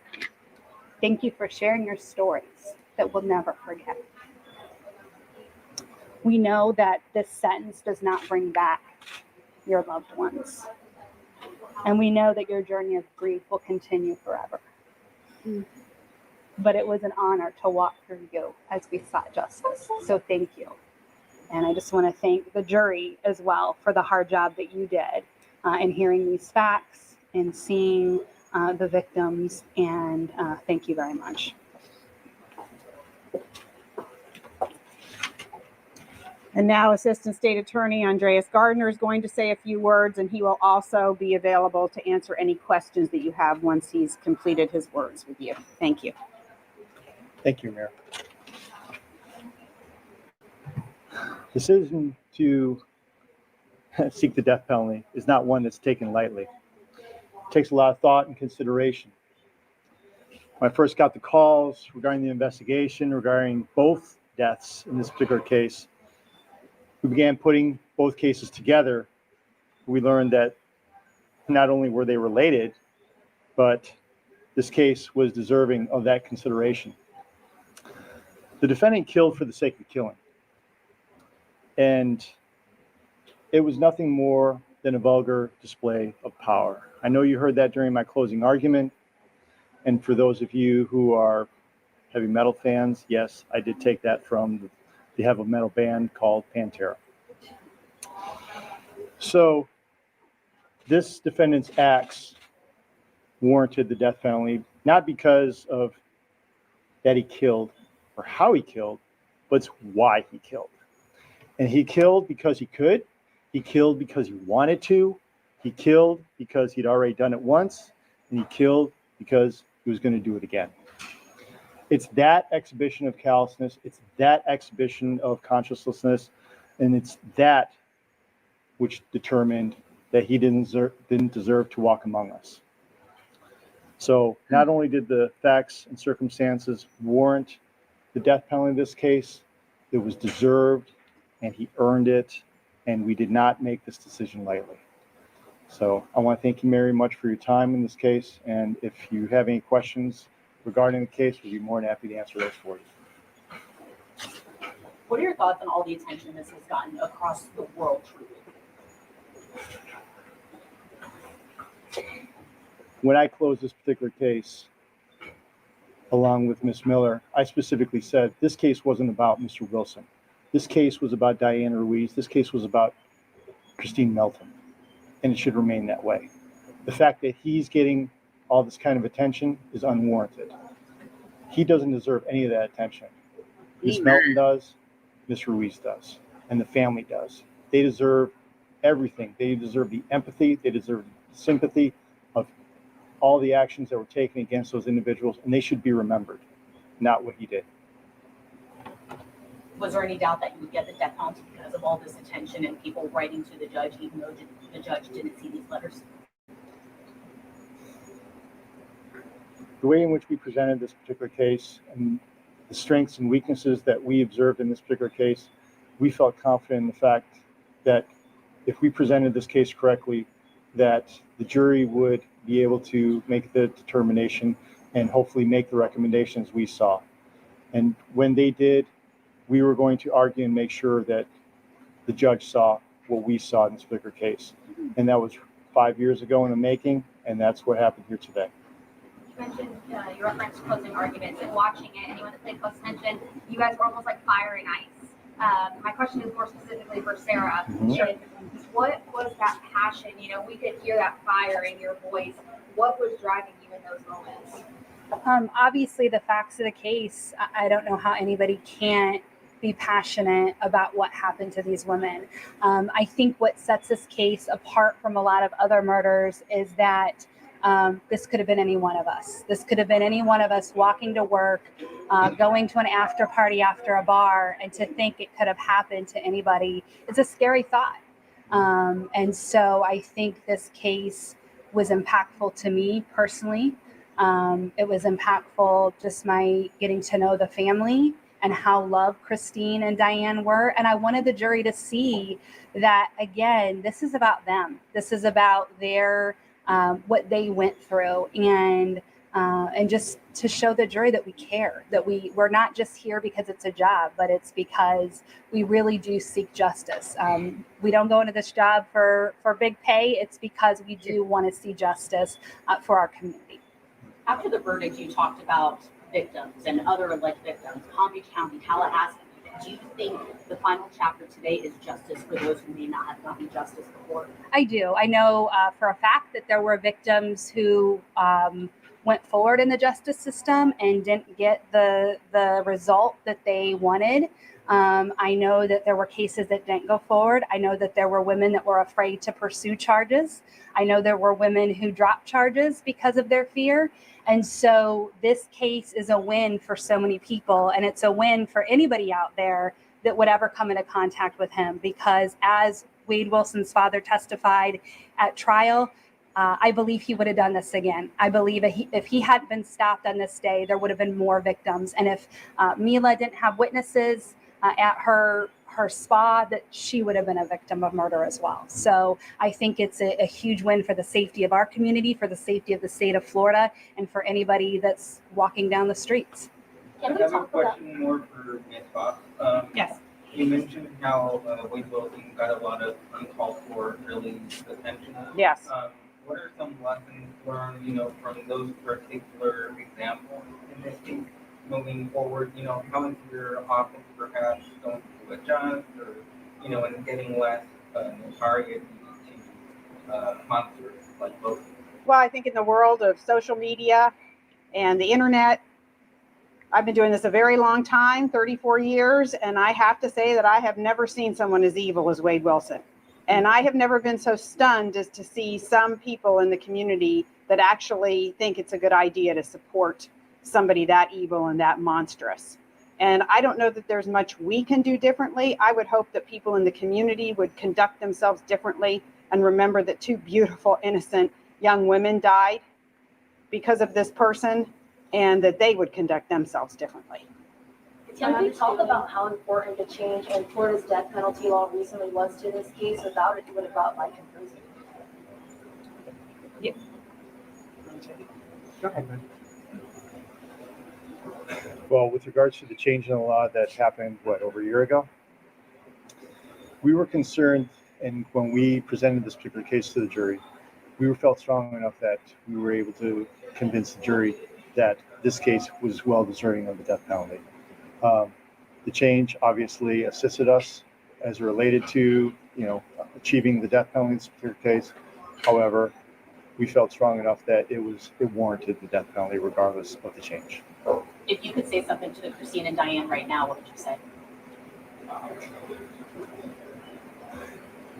Thank you for sharing your stories that we'll never forget. We know that this sentence does not bring back your loved ones. And we know that your journey of grief will continue forever. But it was an honor to walk through you as we sought justice. So thank you. And I just want to thank the jury as well for the hard job that you did in hearing these facts and seeing the victims. And thank you very much. And now Assistant State Attorney Andreas Gardner is going to say a few words, and he will also be available to answer any questions that you have once he's completed his words with you. Thank you. Thank you, Mayor. Decision to seek the death penalty is not one that's taken lightly. It takes a lot of thought and consideration. When I first got the calls regarding the investigation regarding both deaths in this particular case, we began putting both cases together. We learned that not only were they related, but this case was deserving of that consideration. The defendant killed for the sake of killing. And it was nothing more than a vulgar display of power. I know you heard that during my closing argument. And for those of you who are heavy metal fans, yes, I did take that from the heavy metal band called Pantera. So this defendant's acts warranted the death penalty, not because of that he killed or how he killed, but it's why he killed. And he killed because he could. He killed because he wanted to. He killed because he'd already done it once. And he killed because he was going to do it again. It's that exhibition of callousness. It's that exhibition of consciencelessness. And it's that which determined that he didn't deserve to walk among us. So not only did the facts and circumstances warrant the death penalty in this case, it was deserved and he earned it, and we did not make this decision lightly. So I want to thank you very much for your time in this case, and if you have any questions regarding the case, we'd be more than happy to answer those for you. What are your thoughts on all the attention this has gotten across the world, truly? When I closed this particular case, along with Ms. Miller, I specifically said this case wasn't about Mr. Wilson. This case was about Diane Ruiz. This case was about Christine Melton, and it should remain that way. The fact that he's getting all this kind of attention is unwarranted. He doesn't deserve any of that attention. Ms. Melton does, Ms. Ruiz does, and the family does. They deserve everything. They deserve the empathy. They deserve the sympathy of all the actions that were taken against those individuals, and they should be remembered, not what he did. Was there any doubt that you would get the death penalty because of all this attention and people writing to the judge, even though the judge didn't see these letters? The way in which we presented this particular case and the strengths and weaknesses that we observed in this particular case, we felt confident in the fact that if we presented this case correctly, that the jury would be able to make the determination and hopefully make the recommendations we saw. And when they did, we were going to argue and make sure that the judge saw what we saw in this particular case. And that was 5 years ago in the making, and that's what happened here today. You mentioned you referenced closing arguments and watching it. Anyone that played close attention, you guys were almost like fire and ice. My question is more specifically for Sarah. Sure. What was that passion? You know, we could hear that fire in your voice. What was driving you in those moments? Obviously, the facts of the case, I don't know how anybody can't be passionate about what happened to these women. I think what sets this case apart from a lot of other murders is that this could have been any one of us. This could have been any one of us walking to work, going to an after party after a bar, and to think it could have happened to anybody, it's a scary thought. And so I think this case was impactful to me personally. It was impactful just my getting to know the family and how loved Christine and Diane were. And I wanted the jury to see that, again, this is about them. This is about their what they went through, and just to show the jury that we care, that we're not just here because it's a job, but it's because we really do seek justice. We don't go into this job for big pay. It's because we do want to see justice for our community. After the verdict, you talked about victims and other alleged victims, Palm Beach County, Tallahassee. Do you think the final chapter today is justice for those who may not have gotten justice before? I do. I know for a fact that there were victims who went forward in the justice system and didn't get the result that they wanted. I know that there were cases that didn't go forward. I know that there were women that were afraid to pursue charges. I know there were women who dropped charges because of their fear. And so this case is a win for so many people, and it's a win for anybody out there that would ever come into contact with him, because as Wade Wilson's father testified at trial, I believe he would have done this again. I believe if he hadn't been stopped on this day, there would have been more victims. And if Mila didn't have witnesses at her spa, that she would have been a victim of murder as well. So I think it's a huge win for the safety of our community, for the safety of the state of Florida, and for anybody that's walking down the streets. I have a question more for Ms. Fox. Yes. You mentioned how Wade Wilson got a lot of uncalled for early attention. Yes. What are some lessons learned, from those particular examples in this case? Moving forward, how is your office perhaps going to adjust, or, and getting less targeted to monsters like both? Well, I think in the world of social media and the internet, I've been doing this a very long time, 34 years, and I have to say that I have never seen someone as evil as Wade Wilson. And I have never been so stunned as to see some people in the community that actually think it's a good idea to support somebody that evil and that monstrous. And I don't know that there's much we can do differently. I would hope that people in the community would conduct themselves differently and remember that 2 beautiful, innocent young women died because of this person, and that they would conduct themselves differently. Can we talk about how important the change in Florida's death penalty law recently was to this case? Without it, it would have brought life imprisonment. Yeah. Go ahead, man. Well, with regards to the change in the law that happened, over a year ago? We were concerned, and when we presented this particular case to the jury, we felt strong enough that we were able to convince the jury that this case was well deserving of the death penalty. The change obviously assisted us as related to, achieving the death penalty in this particular case. However, we felt strong enough that it warranted the death penalty regardless of the change. If you could say something to Christine and Diane right now, what would you say?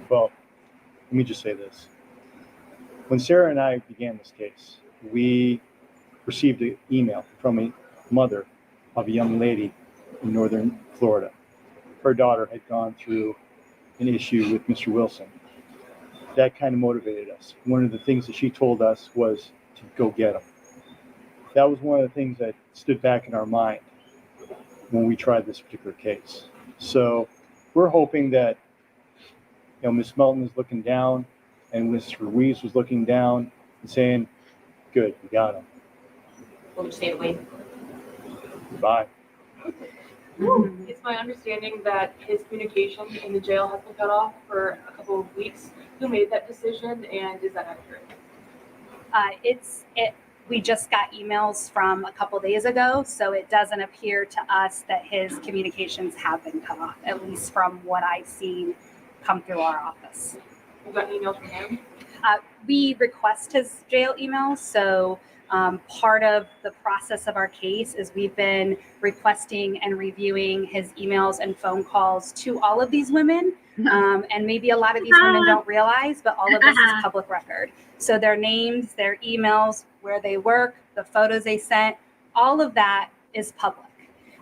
Well, let me just say this. When Sarah and I began this case, we received an email from a mother of a young lady in northern Florida. Her daughter had gone through an issue with Mr. Wilson. That kind of motivated us. One of the things that she told us was to go get him. That was one of the things that stood back in our mind when we tried this particular case. So we're hoping that, Ms. Melton is looking down and Mr. Ruiz was looking down and saying, good, we got him. What would you say to Wade? Goodbye. It's my understanding that his communication in the jail has been cut off for a couple of weeks. Who made that decision, and is that accurate? We just got emails from a couple days ago, so it doesn't appear to us that his communications have been cut off, at least from what I've seen come through our office. You got emails from him? We request his jail emails, so part of the process of our case is we've been requesting and reviewing his emails and phone calls to all of these women. And maybe a lot of these women don't realize, but all of this is public record. So their names, their emails, where they work, the photos they sent, all of that is public.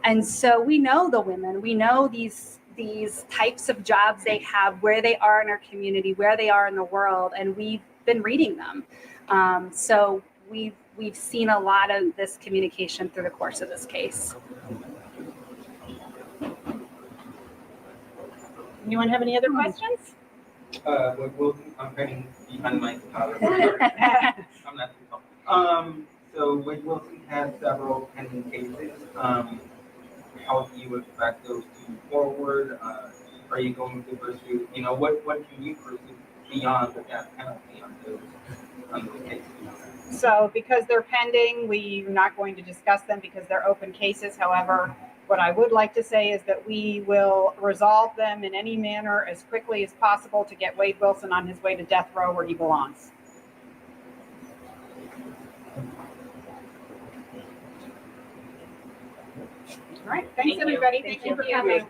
And so we know the women, we know these types of jobs they have, where they are in our community, where they are in the world, and we've been reading them. So we've seen a lot of this communication through the course of this case. Anyone have any other questions? I'm hiding behind my I'm not too tall. So Wade Wilson has several pending cases. How do you expect those to move forward? Are you going to pursue, what can you pursue beyond the death penalty on those cases? So because they're pending, we're not going to discuss them because they're open cases. However, what I would like to say is that we will resolve them in any manner as quickly as possible to get Wade Wilson on his way to death row where he belongs. All right. Thanks, everybody. Thank you for coming.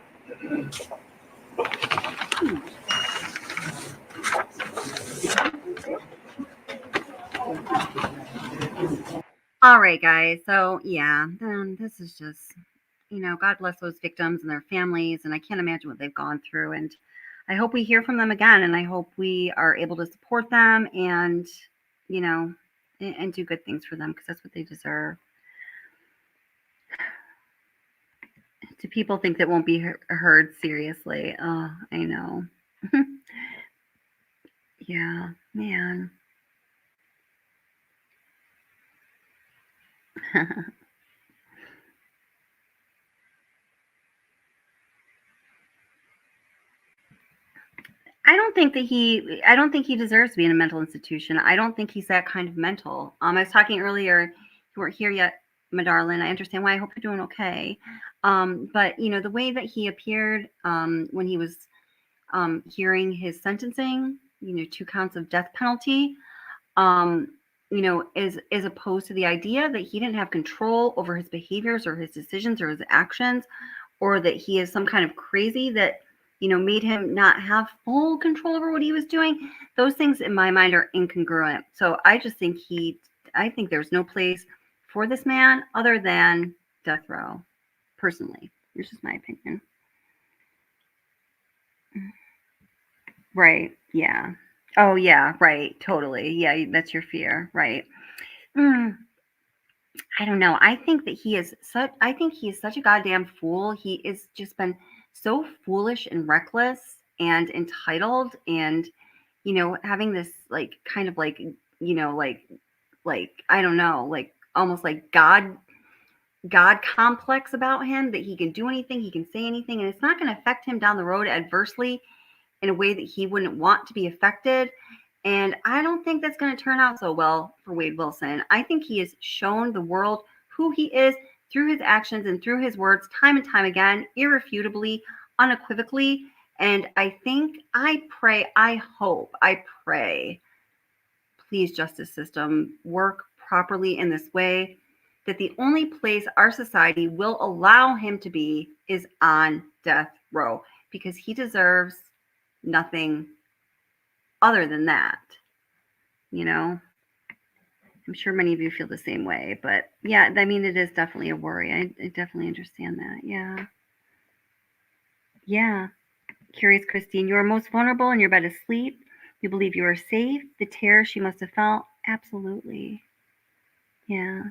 All right, guys. So yeah, this is just, God bless those victims and their families, and I can't imagine what they've gone through. And I hope we hear from them again, and I hope we are able to support them and, and do good things for them because that's what they deserve. Do people think that won't be heard seriously? Oh, I know. Yeah, man. I don't think he deserves to be in a mental institution. I don't think he's that kind of mental. I was talking earlier, you weren't here yet, my darling. I understand why. I hope you're doing okay. But the way that he appeared when he was hearing his sentencing, 2 counts of death penalty, as opposed to the idea that he didn't have control over his behaviors or his decisions or his actions, or that he is some kind of crazy that made him not have full control over what he was doing. Those things in my mind are incongruent. So I just think I think there's no place for this man other than death row, personally. It's just my opinion. Right. Yeah. Oh yeah. Right. Totally. Yeah. That's your fear. Right. I don't know. I think he is such a goddamn fool. He has just been so foolish and reckless and entitled and, having this kind of I don't know, almost like God complex about him that he can do anything, he can say anything, and it's not going to affect him down the road adversely in a way that he wouldn't want to be affected. And I don't think that's going to turn out so well for Wade Wilson. I think he has shown the world who he is through his actions and through his words time and time again, irrefutably, unequivocally. And I think, I pray, please, justice system, work properly in this way, that the only place our society will allow him to be is on death row, because he deserves nothing other than that. You know, I'm sure many of you feel the same way, but yeah, I mean, it is definitely a worry. I definitely understand that. Yeah. Yeah. Curious Christine, you are most vulnerable in your bed asleep. You believe you are safe. The terror she must have felt. Absolutely. Yeah.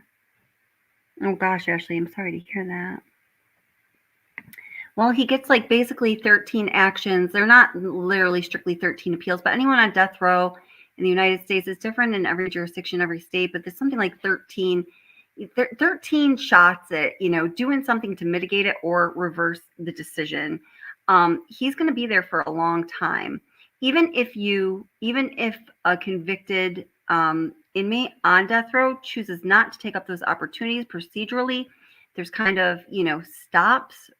Oh gosh, Ashley, I'm sorry to hear that. Well, he gets like basically 13 actions. They're not literally strictly 13 appeals, but anyone on death row in the United States is different in every jurisdiction, every state, but there's something like 13 shots at, doing something to mitigate it or reverse the decision. He's going to be there for a long time. Even if a convicted inmate on death row chooses not to take up those opportunities procedurally, there's kind of, stops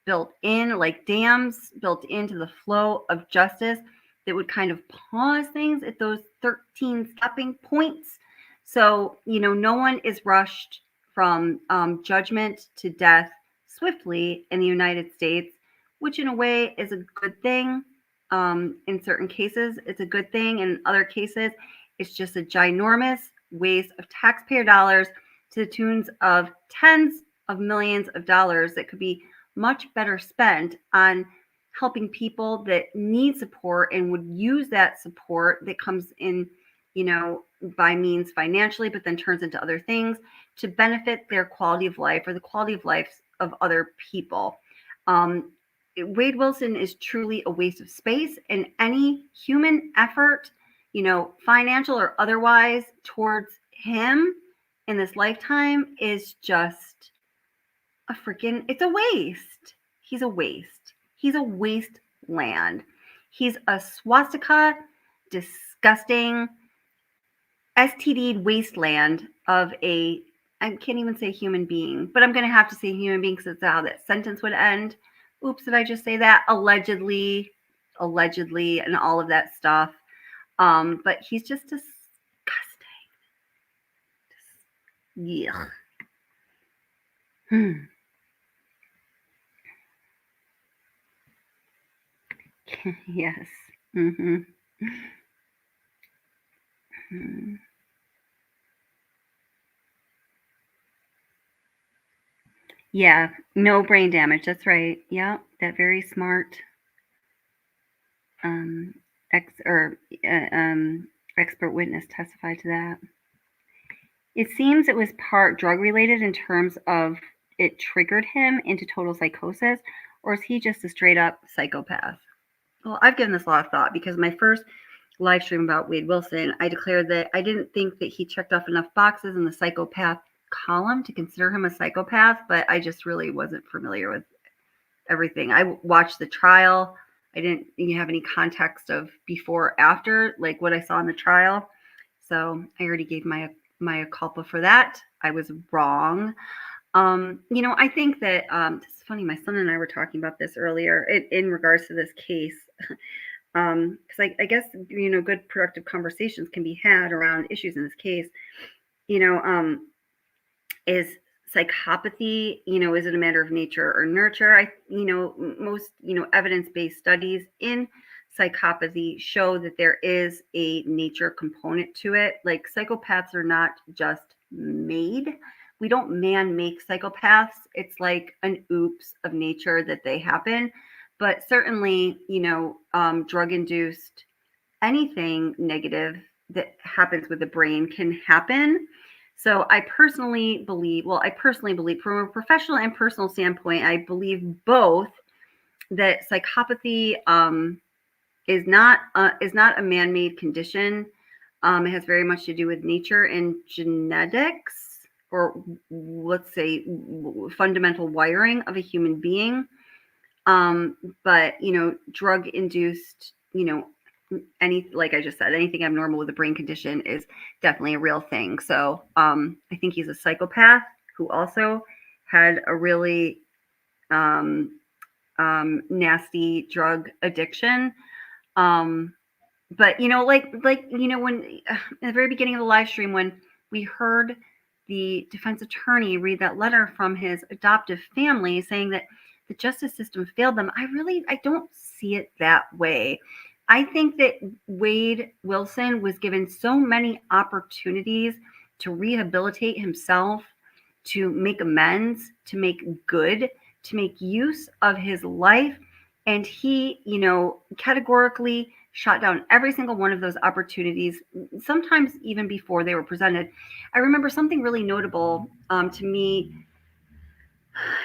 built in, like dams built into the flow of justice that would kind of pause things at those 13 stopping points. So, no one is rushed from judgment to death swiftly in the United States, which in a way is a good thing. In certain cases, it's a good thing. In other cases, it's just a ginormous waste of taxpayer dollars to the tunes of tens of millions of dollars that could be much better spent on helping people that need support and would use that support that comes in, by means financially, but then turns into other things to benefit their quality of life or the quality of life of other people. Wade Wilson is truly a waste of space, and any human effort, financial or otherwise, towards him in this lifetime is just it's a waste. He's a waste. He's a wasteland. He's a swastika, disgusting, STD wasteland of I can't even say human being, but I'm going to have to say human being because that's how that sentence would end. Oops, did I just say that? Allegedly, and all of that stuff. But he's just disgusting. Yeah. Yes. Mm-hmm. Hmm. Yeah, no brain damage. That's right. Yeah, that very smart expert witness testified to that. It seems it was part drug related in terms of it triggered him into total psychosis, or is he just a straight up psychopath? Well, I've given this a lot of thought because my first live stream about Wade Wilson, I declared that I didn't think that he checked off enough boxes in the psychopath column to consider him a psychopath, but I just really wasn't familiar with everything. I watched the trial. I didn't have any context of before, after, like what I saw in the trial. So I already gave my culpa for that. I was wrong. I think that it's funny. My son and I were talking about this earlier in regards to this case. Because I guess, good productive conversations can be had around issues in this case. Is psychopathy, is it a matter of nature or nurture? Most, evidence-based studies in psychopathy show that there is a nature component to it. Like, psychopaths are not just made. We don't man-make psychopaths. It's like an oops of nature that they happen. But certainly, drug-induced anything negative that happens with the brain can happen. So I personally believe from a professional and personal standpoint, I believe both that psychopathy is not a man-made condition. It has very much to do with nature and genetics, or let's say fundamental wiring of a human being. But drug-induced, like I just said, anything abnormal with a brain condition is definitely a real thing. So I think he's a psychopath who also had a really nasty drug addiction. But when at the very beginning of the live stream, when we heard the defense attorney read that letter from his adoptive family saying that the justice system failed them, I don't see it that way. I think that Wade Wilson was given so many opportunities to rehabilitate himself, to make amends, to make good, to make use of his life. And he, categorically shot down every single one of those opportunities, sometimes even before they were presented. I remember something really notable to me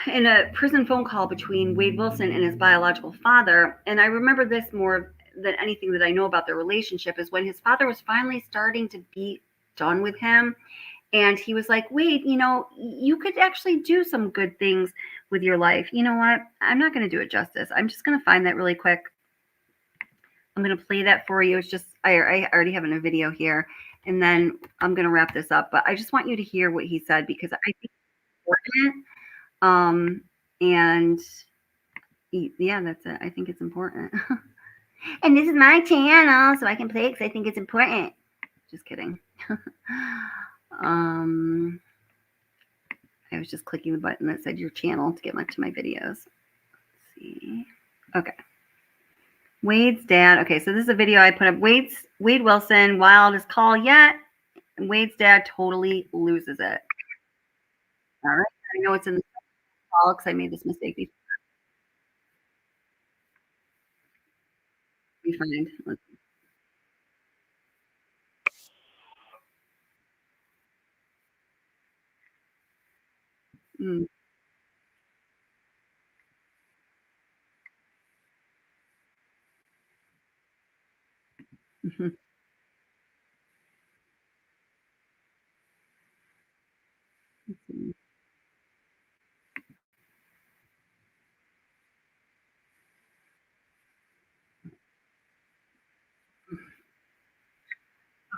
in a prison phone call between Wade Wilson and his biological father. And I remember this more than anything that I know about their relationship, is when his father was finally starting to be done with him. And he was like, Wade, you could actually do some good things with your life. You know what? I'm not going to do it justice. I'm just going to find that really quick. I'm going to play that for you. It's just, I already have it in a video here. And then I'm going to wrap this up. But I just want you to hear what he said, because I think it's important. And yeah, that's it. I think it's important. And this is my channel, so I can play it because I think it's important. Just kidding. I was just clicking the button that said your channel to get to my videos. Let's see. Okay. Wade's dad. Okay, so this is a video I put up. Wade Wilson, wildest call yet. And Wade's dad totally loses it. All right. I know it's in the call because I made this mistake before. Be fine. Let's see. Mm-hmm.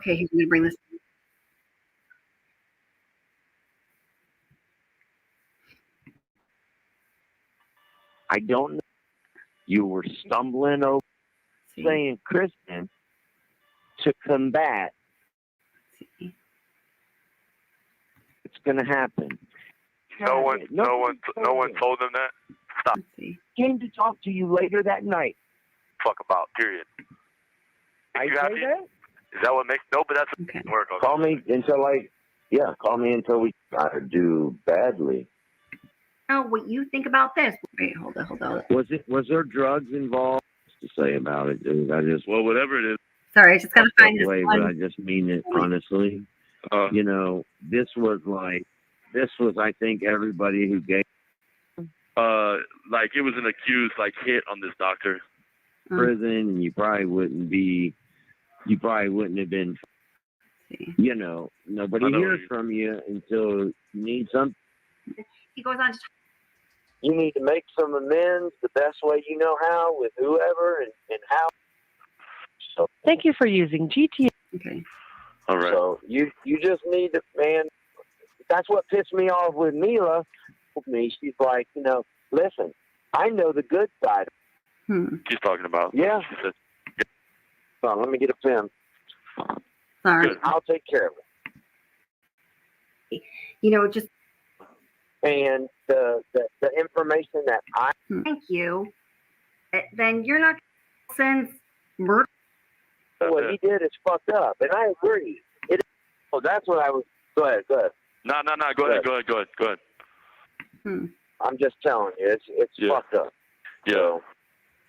Okay, he's going to bring this. I don't know. You were stumbling over saying Christian to combat. It's going to happen. No one told them that. Stop. Came to talk to you later that night. Fuck about. Period. I You say happy? that? Is that what makes? No, but that's work. Okay. Call me until we do badly. Oh, what you think about this? Wait, hold on. Was there drugs involved? To say about it, dude. Whatever it is. Sorry, I just gotta find this way, one. but I just mean it honestly. This was I think everybody who gave Like it was an accused hit on this doctor. Prison, and you probably wouldn't have been. Nobody hears from you until you need something. He goes on to You need to make some amends the best way you know how with whoever and how. So Thank you for using GTA. Okay. All right. So you just need to, man. That's what pissed me off with Mila. She's like, listen, I know the good side. She's talking about. Yeah. She said, Hold on, let me get a pen. Sorry. I'll take care of it. Just. And the information that I. Thank you. Then you're not since murder. What he did is fucked up, and I agree. That's what I was. Go ahead. No. Go ahead. I'm just telling you, it's fucked up. Yeah. So,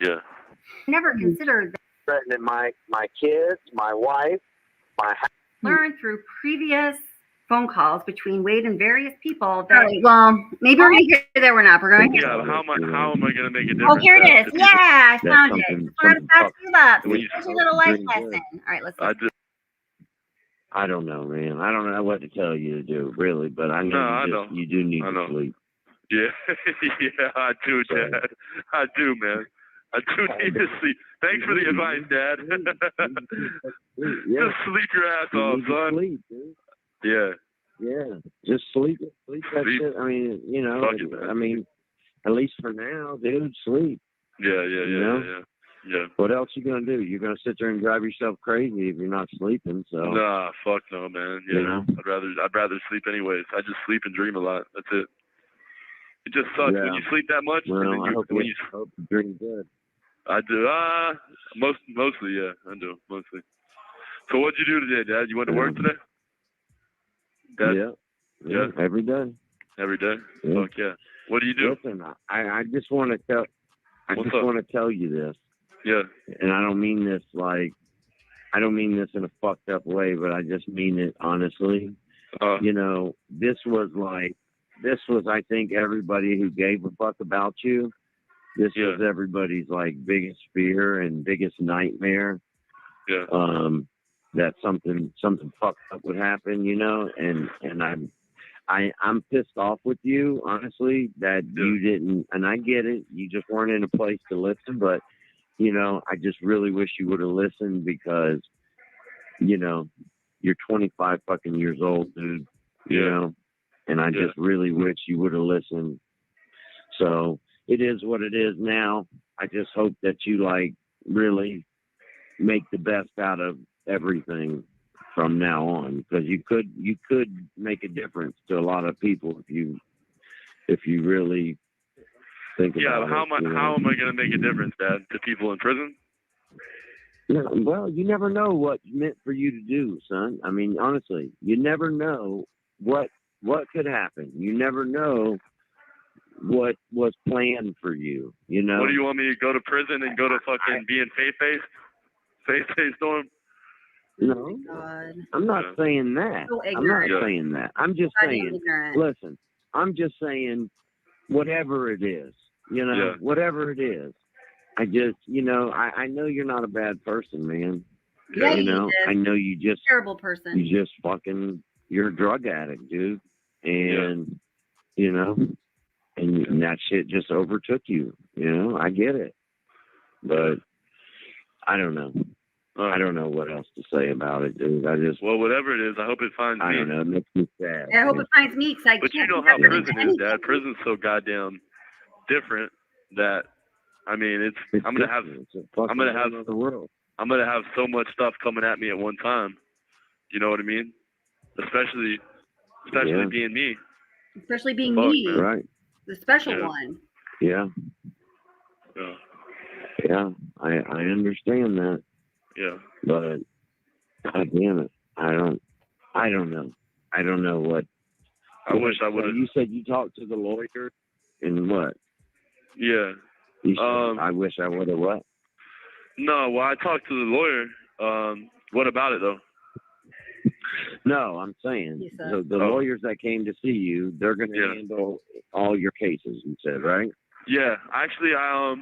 yeah. Never considered that. Threatening my kids, my wife, my house. Learned through previous phone calls between Wade and various people that. Right, well, maybe we're going to hear that. We're not. We're going to hear. Yeah. How am I going to make a difference? Oh, here it is. Yeah, I found it. something- Just wanted to pass you up. When you Here's your little life drink lesson. good. All right, let's. I don't know, man. I don't know what to tell you to do, really, but I know you do need to sleep. Yeah, yeah, I do, Dad. I do, man. I do need to sleep. Thanks for the advice, Dad. Yeah. Just sleep your ass You off, need to son. sleep, dude. Yeah. Yeah, just sleep that Sleep. shit. I mean, you know, Fuck it, man. I mean, at least for now, dude, sleep. Yeah. You know? Yeah. What else you gonna do? You're gonna sit there and drive yourself crazy if you're not sleeping. So Nah, fuck no, man. Yeah. You know? I'd rather sleep anyways. I just sleep and dream a lot. That's it. It just sucks when Yeah. you sleep that much. Well, and then I hope when you dream good. I do. Mostly, yeah. I do mostly. So what'd you do today, Dad? You went to work today? Dad? Yeah, every day. Every day? Yeah. Fuck yeah. What do you do? Listen, I just want to tell. I What's just up? want to tell you this. Yeah. And I don't mean this I don't mean this in a fucked up way, but I just mean it honestly. You know, this was, I think, everybody who gave a fuck about you. This was everybody's biggest fear and biggest nightmare. Yeah. That something fucked up would happen, you know, and I'm pissed off with you, honestly, that you didn't, and I get it, you just weren't in a place to listen, but, you know, I just really wish you would have listened because, you know, you're 25 fucking years old, dude, you know, and I just really wish you would have listened. So it is what it is now. I just hope that you really make the best out of everything from now on, because you could make a difference to a lot of people if you really think about Yeah, it. how am I gonna make a difference, Dad? To people in prison? No, well, you never know what's meant for you to do, son. I mean, honestly, you never know what could happen. You never know what was planned for you. You know. What do you want me to go to prison and go to fucking be in faith-based? Faith-based storm? No, I'm not saying that. So I'm not ignorant. saying that. I'm just So saying, ignorant. listen, I'm just saying, whatever it is, you know, whatever it is, I just, you know, I know you're not a bad person, man. Yeah, you know, he is. I know you just, Terrible person. you just fucking, you're a drug addict, dude. And, you know, and that shit just overtook you, you know, I get it. But I don't know. I don't know what else to say about it, dude. Well, whatever it is, I hope it finds me. I don't know. It makes me sad. I hope it finds me because I But can't you know do how everything prison to is, anything. Dad. Prison's so goddamn different that, I mean, I'm gonna have the world. I'm gonna have so much stuff coming at me at one time. You know what I mean? Especially being me. Especially being Fuck, me. man. Right. The special Yeah. one. Yeah. Yeah. Yeah. I understand that. Yeah. But God damn it. I don't know. I don't know what. I wish I would have. You said you talked to the lawyer and what? Yeah. You said, I wish I would have what? No, well, I talked to the lawyer. What about it though? No, I'm saying the lawyers that came to see you, they're going to handle all your cases. You said, right? Yeah, actually, I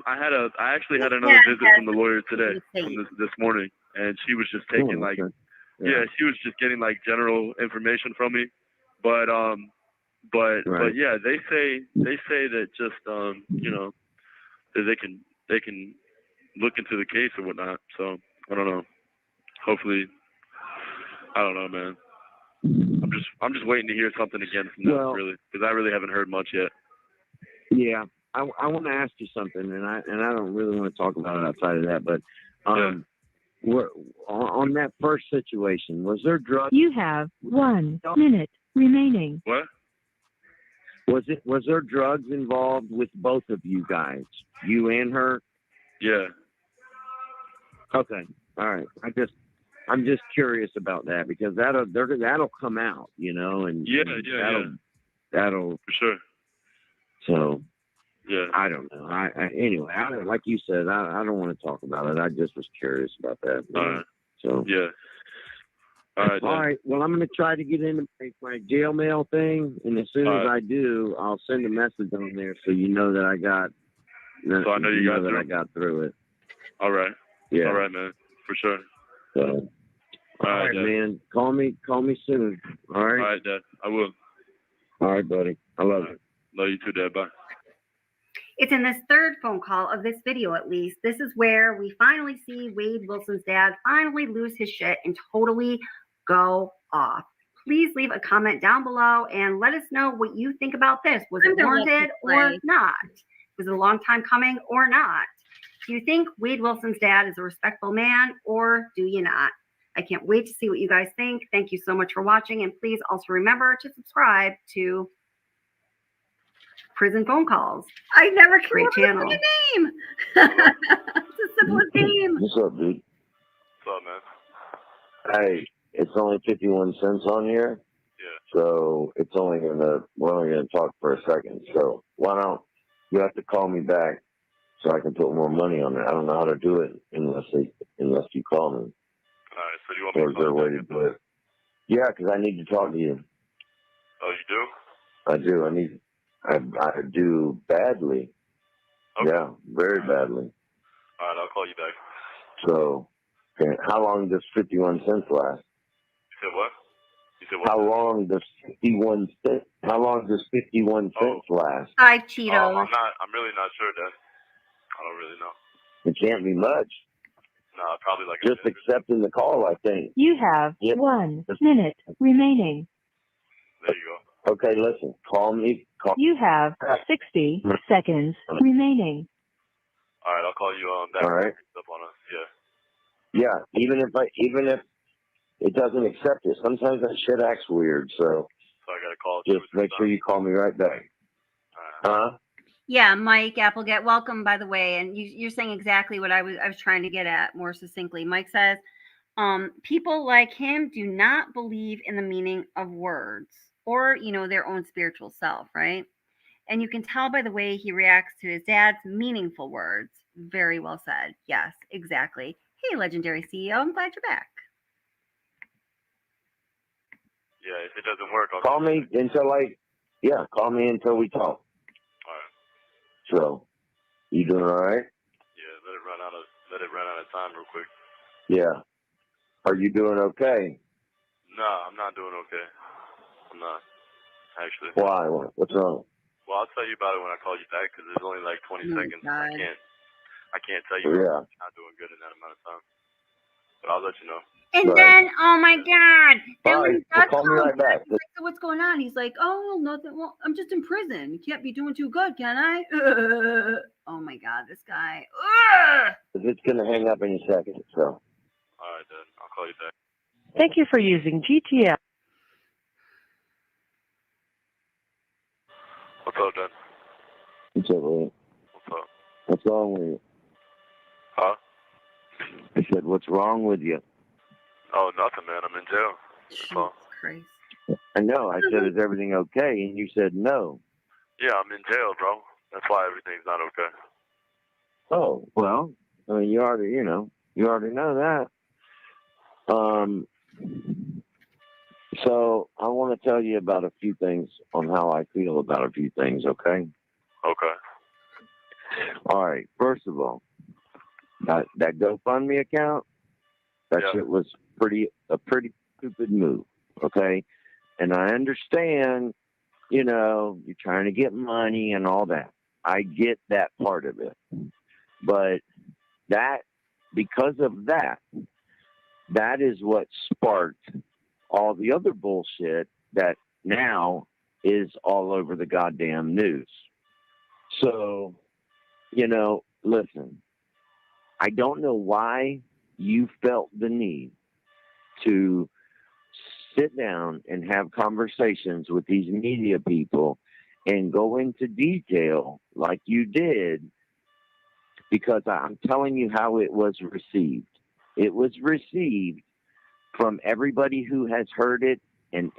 actually had another visit from the lawyer today, from this morning, and she was just taking she was just getting general information from me, but yeah, they say that just you know, that they can look into the case or whatnot. So I don't know. Hopefully, I don't know, man. I'm just waiting to hear something again from them, really, because I really haven't heard much yet. Yeah. I want to ask you something, and I don't really want to talk about it outside of that, but on that first situation, was there drugs? You have 1 minute remaining. What? Was there drugs involved with both of you guys, you and her? Yeah. Okay. All right. I'm just curious about that because that'll come out, you know, and that'll for sure. So. Yeah. I don't know. Anyway, like you said, I don't want to talk about it. I just was curious about that. All right. So. Yeah. All right. All right. Well, I'm going to try to get into my jail mail thing, and as soon as I do, I'll send a message on there so you know that I got. So I know you got that through. I got through it. All right. Yeah. All right, man. For sure. So. All right, man. Call me soon. All right. All right, Dad. I will. All right, buddy. I love you. Love you too, Dad. Bye. It's in this third phone call of this video, at least. This is where we finally see Wade Wilson's dad finally lose his shit and totally go off. Please leave a comment down below and let us know what you think about this. Was it warranted or not? Was it a long time coming or not? Do you think Wade Wilson's dad is a respectful man or do you not? I can't wait to see what you guys think. Thank you so much for watching. And please also remember to subscribe to Prison Phone Calls. I never can remember the freaking name. It's the simplest game. What's up, dude? What's up, man? Hey, it's only 51 cents on here. Yeah. So it's only we're only gonna talk for a second. So why don't you have to call me back so I can put more money on it? I don't know how to do it unless you call me. All right. So do you want me Or is there a way to do it? Yeah, because I need to talk to you. Oh, you do? I do. I do badly. Okay. Yeah, very badly. All right. I'll call you back. So, okay, how long does 51 cents last? You said what? You said what? How long does 51 cents? How long does 51 cents last? Hi, Cheetos. I'm really not sure, Dad. I don't really know. It can't be much. No, probably like Just accepting the call, I think. You have 1 minute remaining. There you go. Okay, listen. Call me. You have 60 seconds remaining. All right, I'll call you back. All right. Up on us. Yeah. Even if it doesn't accept it, sometimes that shit acts weird. So So I got to call. just make sure you call me right back. Huh? Yeah, Mike Applegate, welcome, by the way. And you're saying exactly what I was trying to get at more succinctly. Mike says, people like him do not believe in the meaning of words or, their own spiritual self, right? And you can tell by the way he reacts to his dad's meaningful words. Very well said. Yes, exactly. Hey, legendary CEO, I'm glad you're back. Yeah, if it doesn't work, I'll Call me call me until we talk. All right. So, you doing all right? Yeah, let it run out of time real quick. Yeah. Are you doing okay? No, I'm not doing okay. I'm not, actually. Why? What's wrong? Well, I'll tell you about it when I call you back because there's only like 20 seconds. God. I can't tell you Yeah. I'm not doing good in that amount of time. But I'll let you know. And Right. then, oh my God. Then All when right, he does call me call right back. he's like, so what's going on? He's like, oh, nothing. Well, I'm just in prison. You can't be doing too good, can I? Oh my God, this guy. It's going to hang up any second, so. All right, then. I'll call you back. Thank you for using GTL. What's up, Dad? What's up, man? What's up? What's wrong with you? Huh? I said, what's wrong with you? Oh, nothing, man. I'm in jail. That's all. Christ. I know. I said, is everything okay? And you said no. Yeah, I'm in jail, bro. That's why everything's not okay. Oh, well, I mean, you already know that. So I want to tell you about a few things on how I feel about a few things, okay? Okay. All right. First of all, that GoFundMe account, that shit was a pretty stupid move, okay? And I understand, you're trying to get money and all that. I get that part of it. But because of that is what sparked all the other bullshit that now is all over the goddamn news. So, listen, I don't know why you felt the need to sit down and have conversations with these media people and go into detail like you did, because I'm telling you how it was received. It was received from everybody who has heard it, and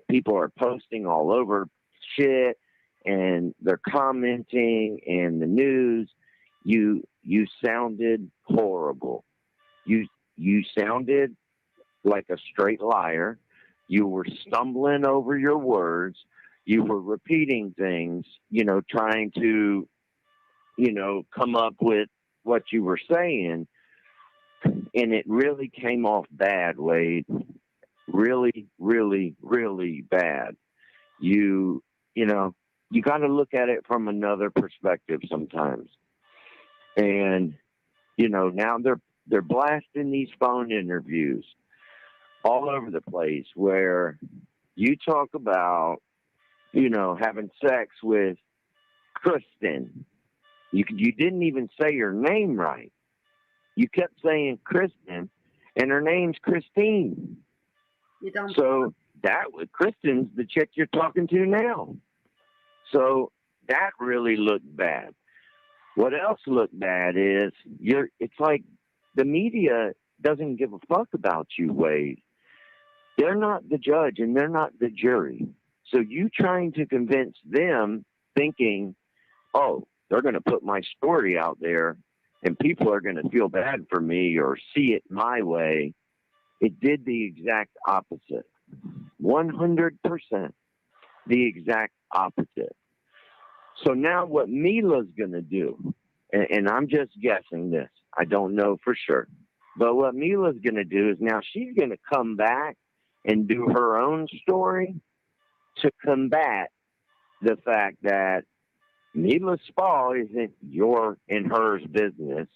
people are posting all over shit, and they're commenting in the news. You sounded horrible. You sounded like a straight liar. You were stumbling over your words. You were repeating things, trying to, come up with what you were saying. And it really came off bad, Wade. Really, really, really bad. you got to look at it from another perspective sometimes. And, you know, now they're blasting these phone interviews all over the place where you talk about, you know, having sex with Kristen. You didn't even say her name right. You kept saying Kristen, and her name's Christine. You don't. So Kristen's the chick you're talking to now. So that really looked bad. What else looked bad is it's like the media doesn't give a fuck about you, Wade. They're not the judge and they're not the jury. So you trying to convince them thinking, oh, they're going to put my story out there and people are going to feel bad for me or see it my way. It did the exact opposite. 100% the exact opposite. So now what Mila's going to do, and I'm just guessing this, I don't know for sure, but what Mila's going to do is now she's going to come back and do her own story to combat the fact that Mila Spa isn't your and hers business.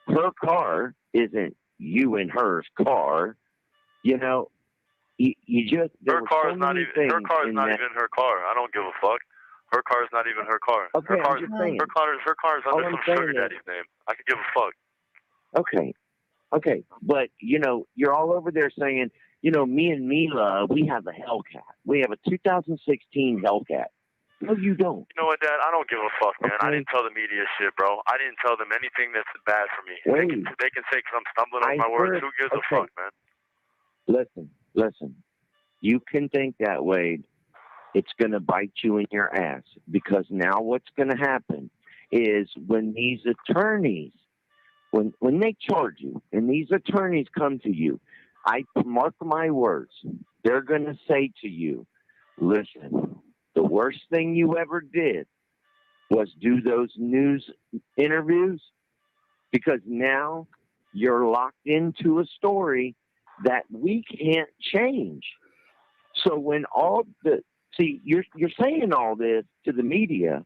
Her car isn't you and hers car. You know, you just her car is not even her car is not even her car. I don't give a fuck. Her car is not even her car. Okay, her car is under some sugar daddy's name. I could give a fuck. Okay, but you know, you're all over there saying, you know, me and Mila, we have a Hellcat. We have a 2016 Hellcat. No, you don't. You know what, Dad? I don't give a fuck, man. I didn't tell the media shit, bro. I didn't tell them anything that's bad for me. They can say because I'm stumbling over my words. Who gives a fuck, man? Listen. You can think that way. It's going to bite you in your ass because now what's going to happen is when these attorneys, when they charge you and these attorneys come to you, I mark my words, they're going to say to you, listen, the worst thing you ever did was do those news interviews because now you're locked into a story that we can't change. So when you're saying all this to the media,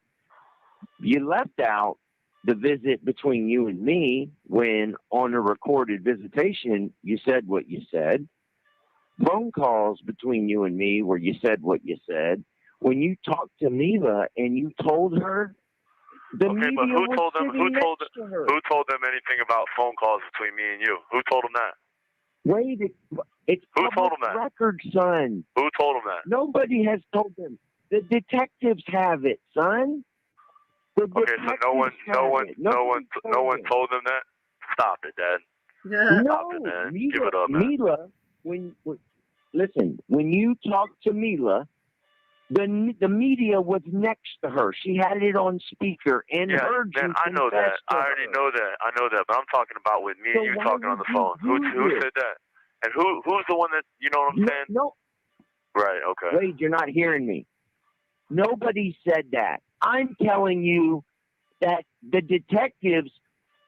you left out the visit between you and me when on a recorded visitation, you said what you said. Phone calls between you and me where you said what you said. When you talked to Mila and you told her, the media but who was told them? sitting next to her. Who told them anything about phone calls between me and you? Who told them that? Wait, it's who told them public that? record, son. Who told them that? Nobody has told them. The detectives have it, son. Okay, so no one told them that. Stop it, Dad. Stop it, man. Give it up, man. Mila, listen, when you talk to Mila, the media was next to her. She had it on speaker and heard you. Man, I know that. I already know that. But I'm talking about with me and you talking on the phone. Who said that? And who's the one that, you know what I'm saying? No. Right, okay. Wade, you're not hearing me. Nobody said that. I'm telling you that the detectives,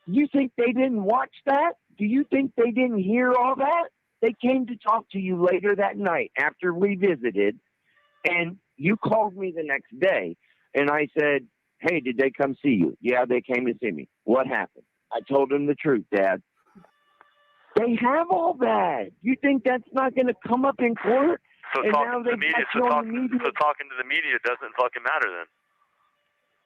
you think they didn't watch that? Do you think they didn't hear all that? They came to talk to you later that night after we visited, and you called me the next day, and I said, hey, did they come see you? Yeah, they came to see me. What happened? I told them the truth, Dad. They have all that. You think that's not going to come up in court? So talking to the media, talking to the media doesn't fucking matter then.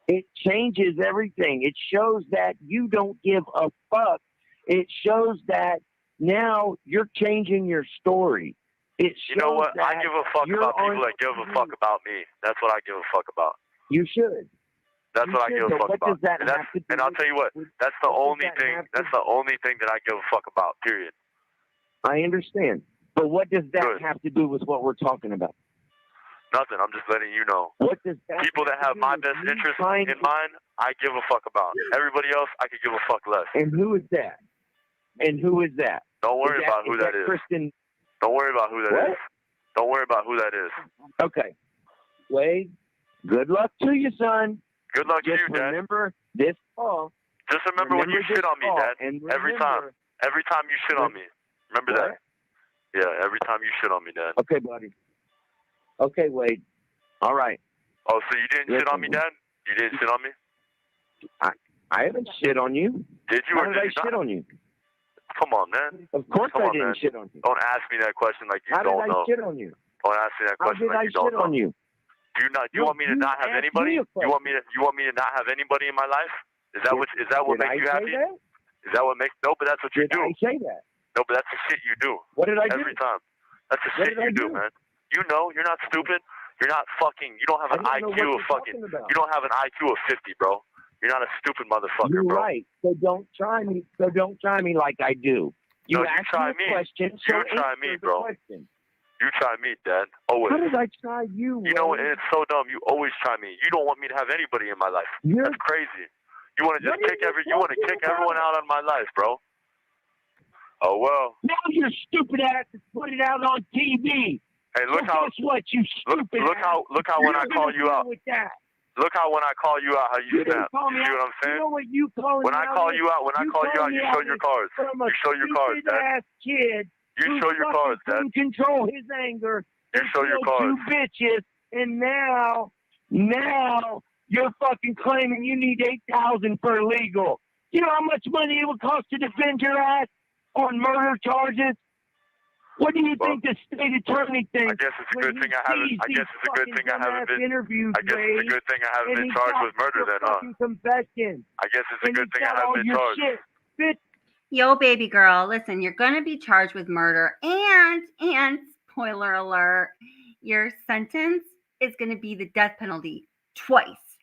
It changes everything. It shows that you don't give a fuck. It shows that now you're changing your story. It you know what? I give a fuck about people that give a fuck about me. That's what I give a fuck about. You should. That's what I give a fuck about. And I'll tell you what, that's the only thing that I give a fuck about, period. I understand. But what does that have to do with what we're talking about? Nothing. I'm just letting you know. What does that people that have my best interest in mind, I give a fuck about. Everybody else, I could give a fuck less. And who is that? Don't worry about who that is. Kristen? Don't worry about who that is. Don't worry about who that is. Okay. Wade, good luck to you, son. Good luck to you, Dad. Remember this fall. Just remember when you shit on me, Dad. Every time you shit on me. Remember that. Yeah, every time you shit on me, Dad. Okay, buddy. Okay, Wade. All right. Oh, so you didn't shit on me, Dad? You didn't shit on me? I haven't shit on you. Did you How or did did I you shit not? on you? Come on, man. Of course Come I on, didn't man. shit on you. Don't ask me that question like you How don't did I know. shit on you? Don't ask me that How question did like I you don't shit on know. you? Do you not? Do you No, want me to you not have asked anybody? me a You want me to not have anybody in my life? Is that what Did makes I you say happy? that? Is that what makes? No, but that's what you Did do. I say that? No, but that's the shit you do. What did I do? Every time. That's the What shit did I you do, do? man. You know, you're not stupid. You're not fucking. You don't have an I don't know IQ what of you're fucking. talking about. You don't have an IQ of 50, bro. You're not a stupid motherfucker, You're bro. right. So don't try me. So don't try me like I do. No, you asked try me me. a question. You So try me, answer the bro. question. You try me, Dad. Always. How did I try you? You know, Wade? and it's so dumb. You always try me. You don't want me to have anybody in my life. That's crazy. You want to just kick you want to kick everyone out of my life, bro. Oh well. Now your stupid ass is putting it out on TV. Hey, look how. Guess what, you stupid Look how when I call you out. With that. Look how when I call you out, how you snap. Call You me see out. what I'm saying? You know what you calling When me I out call with? you out, you show your cards. From a You show your cards, stupid Dad. ass kid. You who show your cards, Dad. couldn't control his anger. You and show your killed cards. 2 bitches, and now you're fucking claiming you need $8,000 for legal. You know how much money it would cost to defend your ass on murder charges? What do you think the state attorney thinks? I guess it's a good thing I haven't. I guess it's a good thing I haven't been. Interviews, I guess it's a good thing I haven't been charged with murder then, huh? Confession. I guess it's a good thing I haven't been charged. Shit. Yo, baby girl, listen, you're going to be charged with murder and spoiler alert, your sentence is going to be the death penalty twice.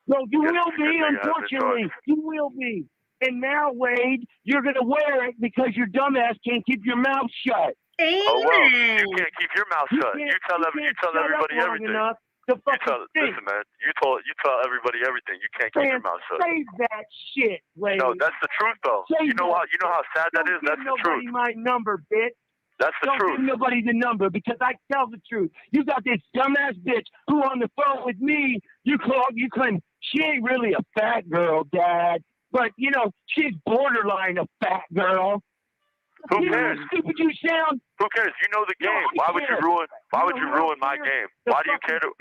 No, you will be, unfortunately. You will be. And now, Wade, you're going to wear it because your dumbass can't keep your mouth shut. Oh well, you can't keep your mouth shut. You tell everybody everything. Listen, man. You tell everybody everything. You can't keep your mouth shut. Save that shit, Wade. No, that's the truth, though. You know how sad that is. That's the truth. Don't give nobody my number, bitch. That's the truth. Don't give nobody the number because I tell the truth. You got this dumbass bitch who on the phone with me. You claim she ain't really a fat girl, Dad. But, you know, she's borderline a fat girl. Who you cares? Know how stupid you sound? Who cares? You know the game. Why would you ruin my game? Why do you care to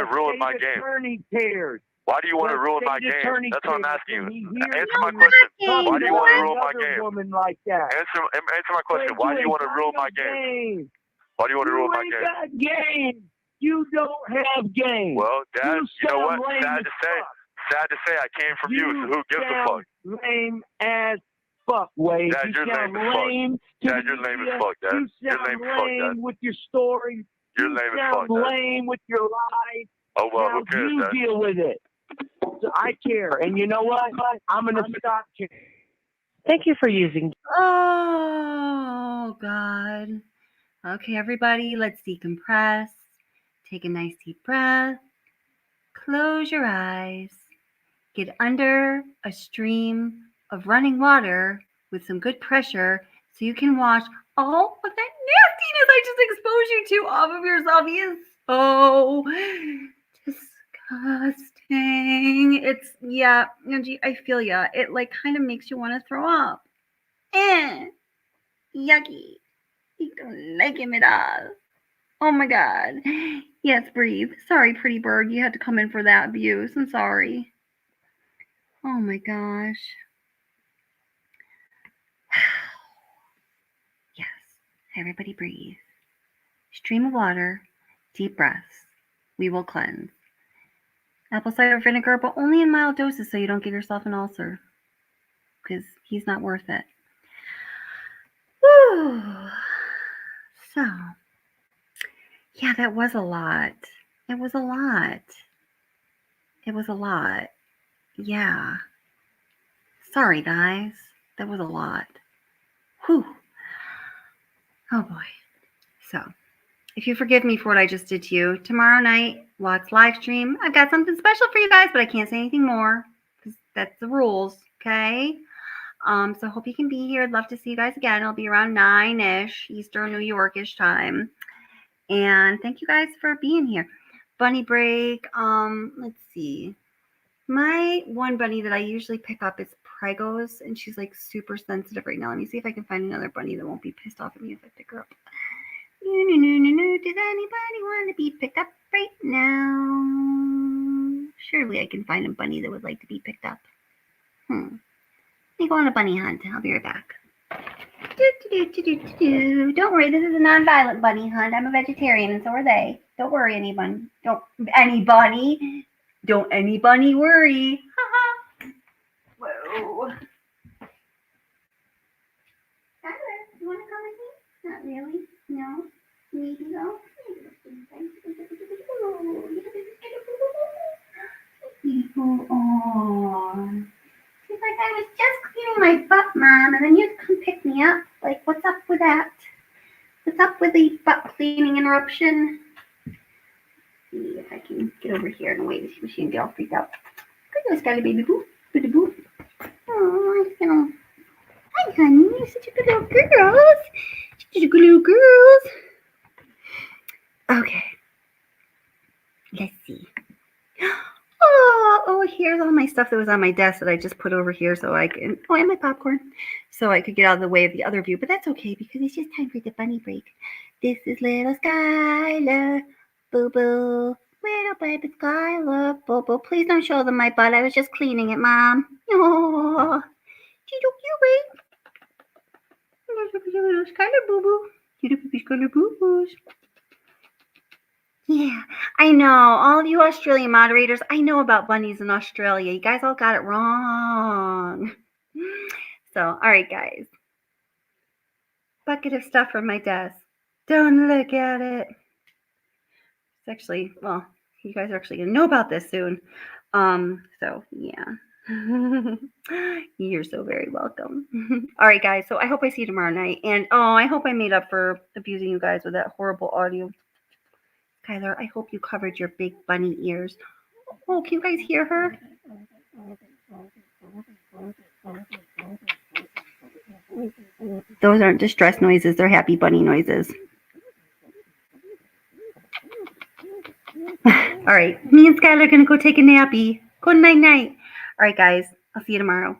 ruin my game? Attorney cares. Why do you want to ruin my game? That's what I'm asking you. Answer my question. Why do you want to ruin my game? Woman like that. Answer my question. Why do you want to ruin my game? Why do you want to ruin my game? You ain't got game. You don't have game. Well, Dad, you know what? Sad to say, I came from you, so who gives a fuck? Lame as fuck, Wade. Dad, you're lame as fuck. Dad, you're lame as fuck, Dad. You're lame as fuck, Dad. With your story. You're lame as fuck, Dad. Lame with your lies. Oh, well, now who cares, you Dad? deal with it. So I care. And you know what? I'm going to stop you. Thank you for using. Oh, God. Okay, everybody, let's decompress. Take a nice deep breath. Close your eyes. Get under a stream of running water with some good pressure so you can wash all of that nastiness I just exposed you to off of yourself. He is so disgusting. It's, yeah, Angie, I feel ya. It like kind of makes you want to throw up. Yucky. I don't like him at all. Oh my God. Yes, breathe. Sorry, pretty bird. You had to come in for that abuse. I'm sorry. Oh my gosh. Yes. Everybody breathe. Stream of water. Deep breaths. We will cleanse. Apple cider vinegar, but only in mild doses so you don't give yourself an ulcer. Because he's not worth it. Woo. So. Yeah, that was a lot. It was a lot. It was a lot. Yeah. Sorry, guys. That was a lot. Whew. Oh, boy. So, if you forgive me for what I just did to you, tomorrow night, watch live stream. I've got something special for you guys, but I can't say anything more because that's the rules, okay? So hope you can be here. I'd love to see you guys again. It'll be around 9-ish Eastern New Yorkish time. And thank you guys for being here. Bunny break. Let's see. My one bunny that I usually pick up is Pregos, and she's like super sensitive right now. Let me see if I can find another bunny that won't be pissed off at me if I pick her up. No. Does anybody want to be picked up right now? Surely I can find a bunny that would like to be picked up. Let me go on a bunny hunt. I'll be right back. Don't worry, this is a non-violent bunny hunt. I'm a vegetarian, and so are they. Don't worry, anyone. Don't anybody worry. Whoa. Tyler, you want to come with me? Not really. No. Maybe though. Oh. She's like, I was just cleaning my butt, Mom, and then you'd come pick me up. Like, what's up with that? What's up with the butt cleaning interruption? Let's see if I can get over here and wait. She can get all freaked out. Good, Skylar, baby boo. Baby boo. Oh, you know. Hi, honey. You're such a good little girl. Such a good little girls. Okay. Let's see. Oh, here's all my stuff that was on my desk that I just put over here so I can, and my popcorn, so I could get out of the way of the other view. But that's okay because it's just time for the bunny break. This is little Skylar, boo-boo, little baby Skylar, boo-boo. Please don't show them my butt. I was just cleaning it, Mom. Oh, she's so cute, right? Little Skylar, boo-boo. Little baby Skylar, boo-boos. Yeah, I know. All you Australian moderators, I know about bunnies in Australia. You guys all got it wrong. So, all right, guys. Bucket of stuff from my desk. Don't look at it. It's actually, well, you guys are actually going to know about this soon. So, yeah. You're so very welcome. All right, guys. So I hope I see you tomorrow night. And, I hope I made up for abusing you guys with that horrible audio. Kyler, I hope you covered your big bunny ears. Oh, can you guys hear her? Those aren't distress noises. They're happy bunny noises. All right. Me and Skylar are going to go take a nappy. Good night-night. All right, guys. I'll see you tomorrow.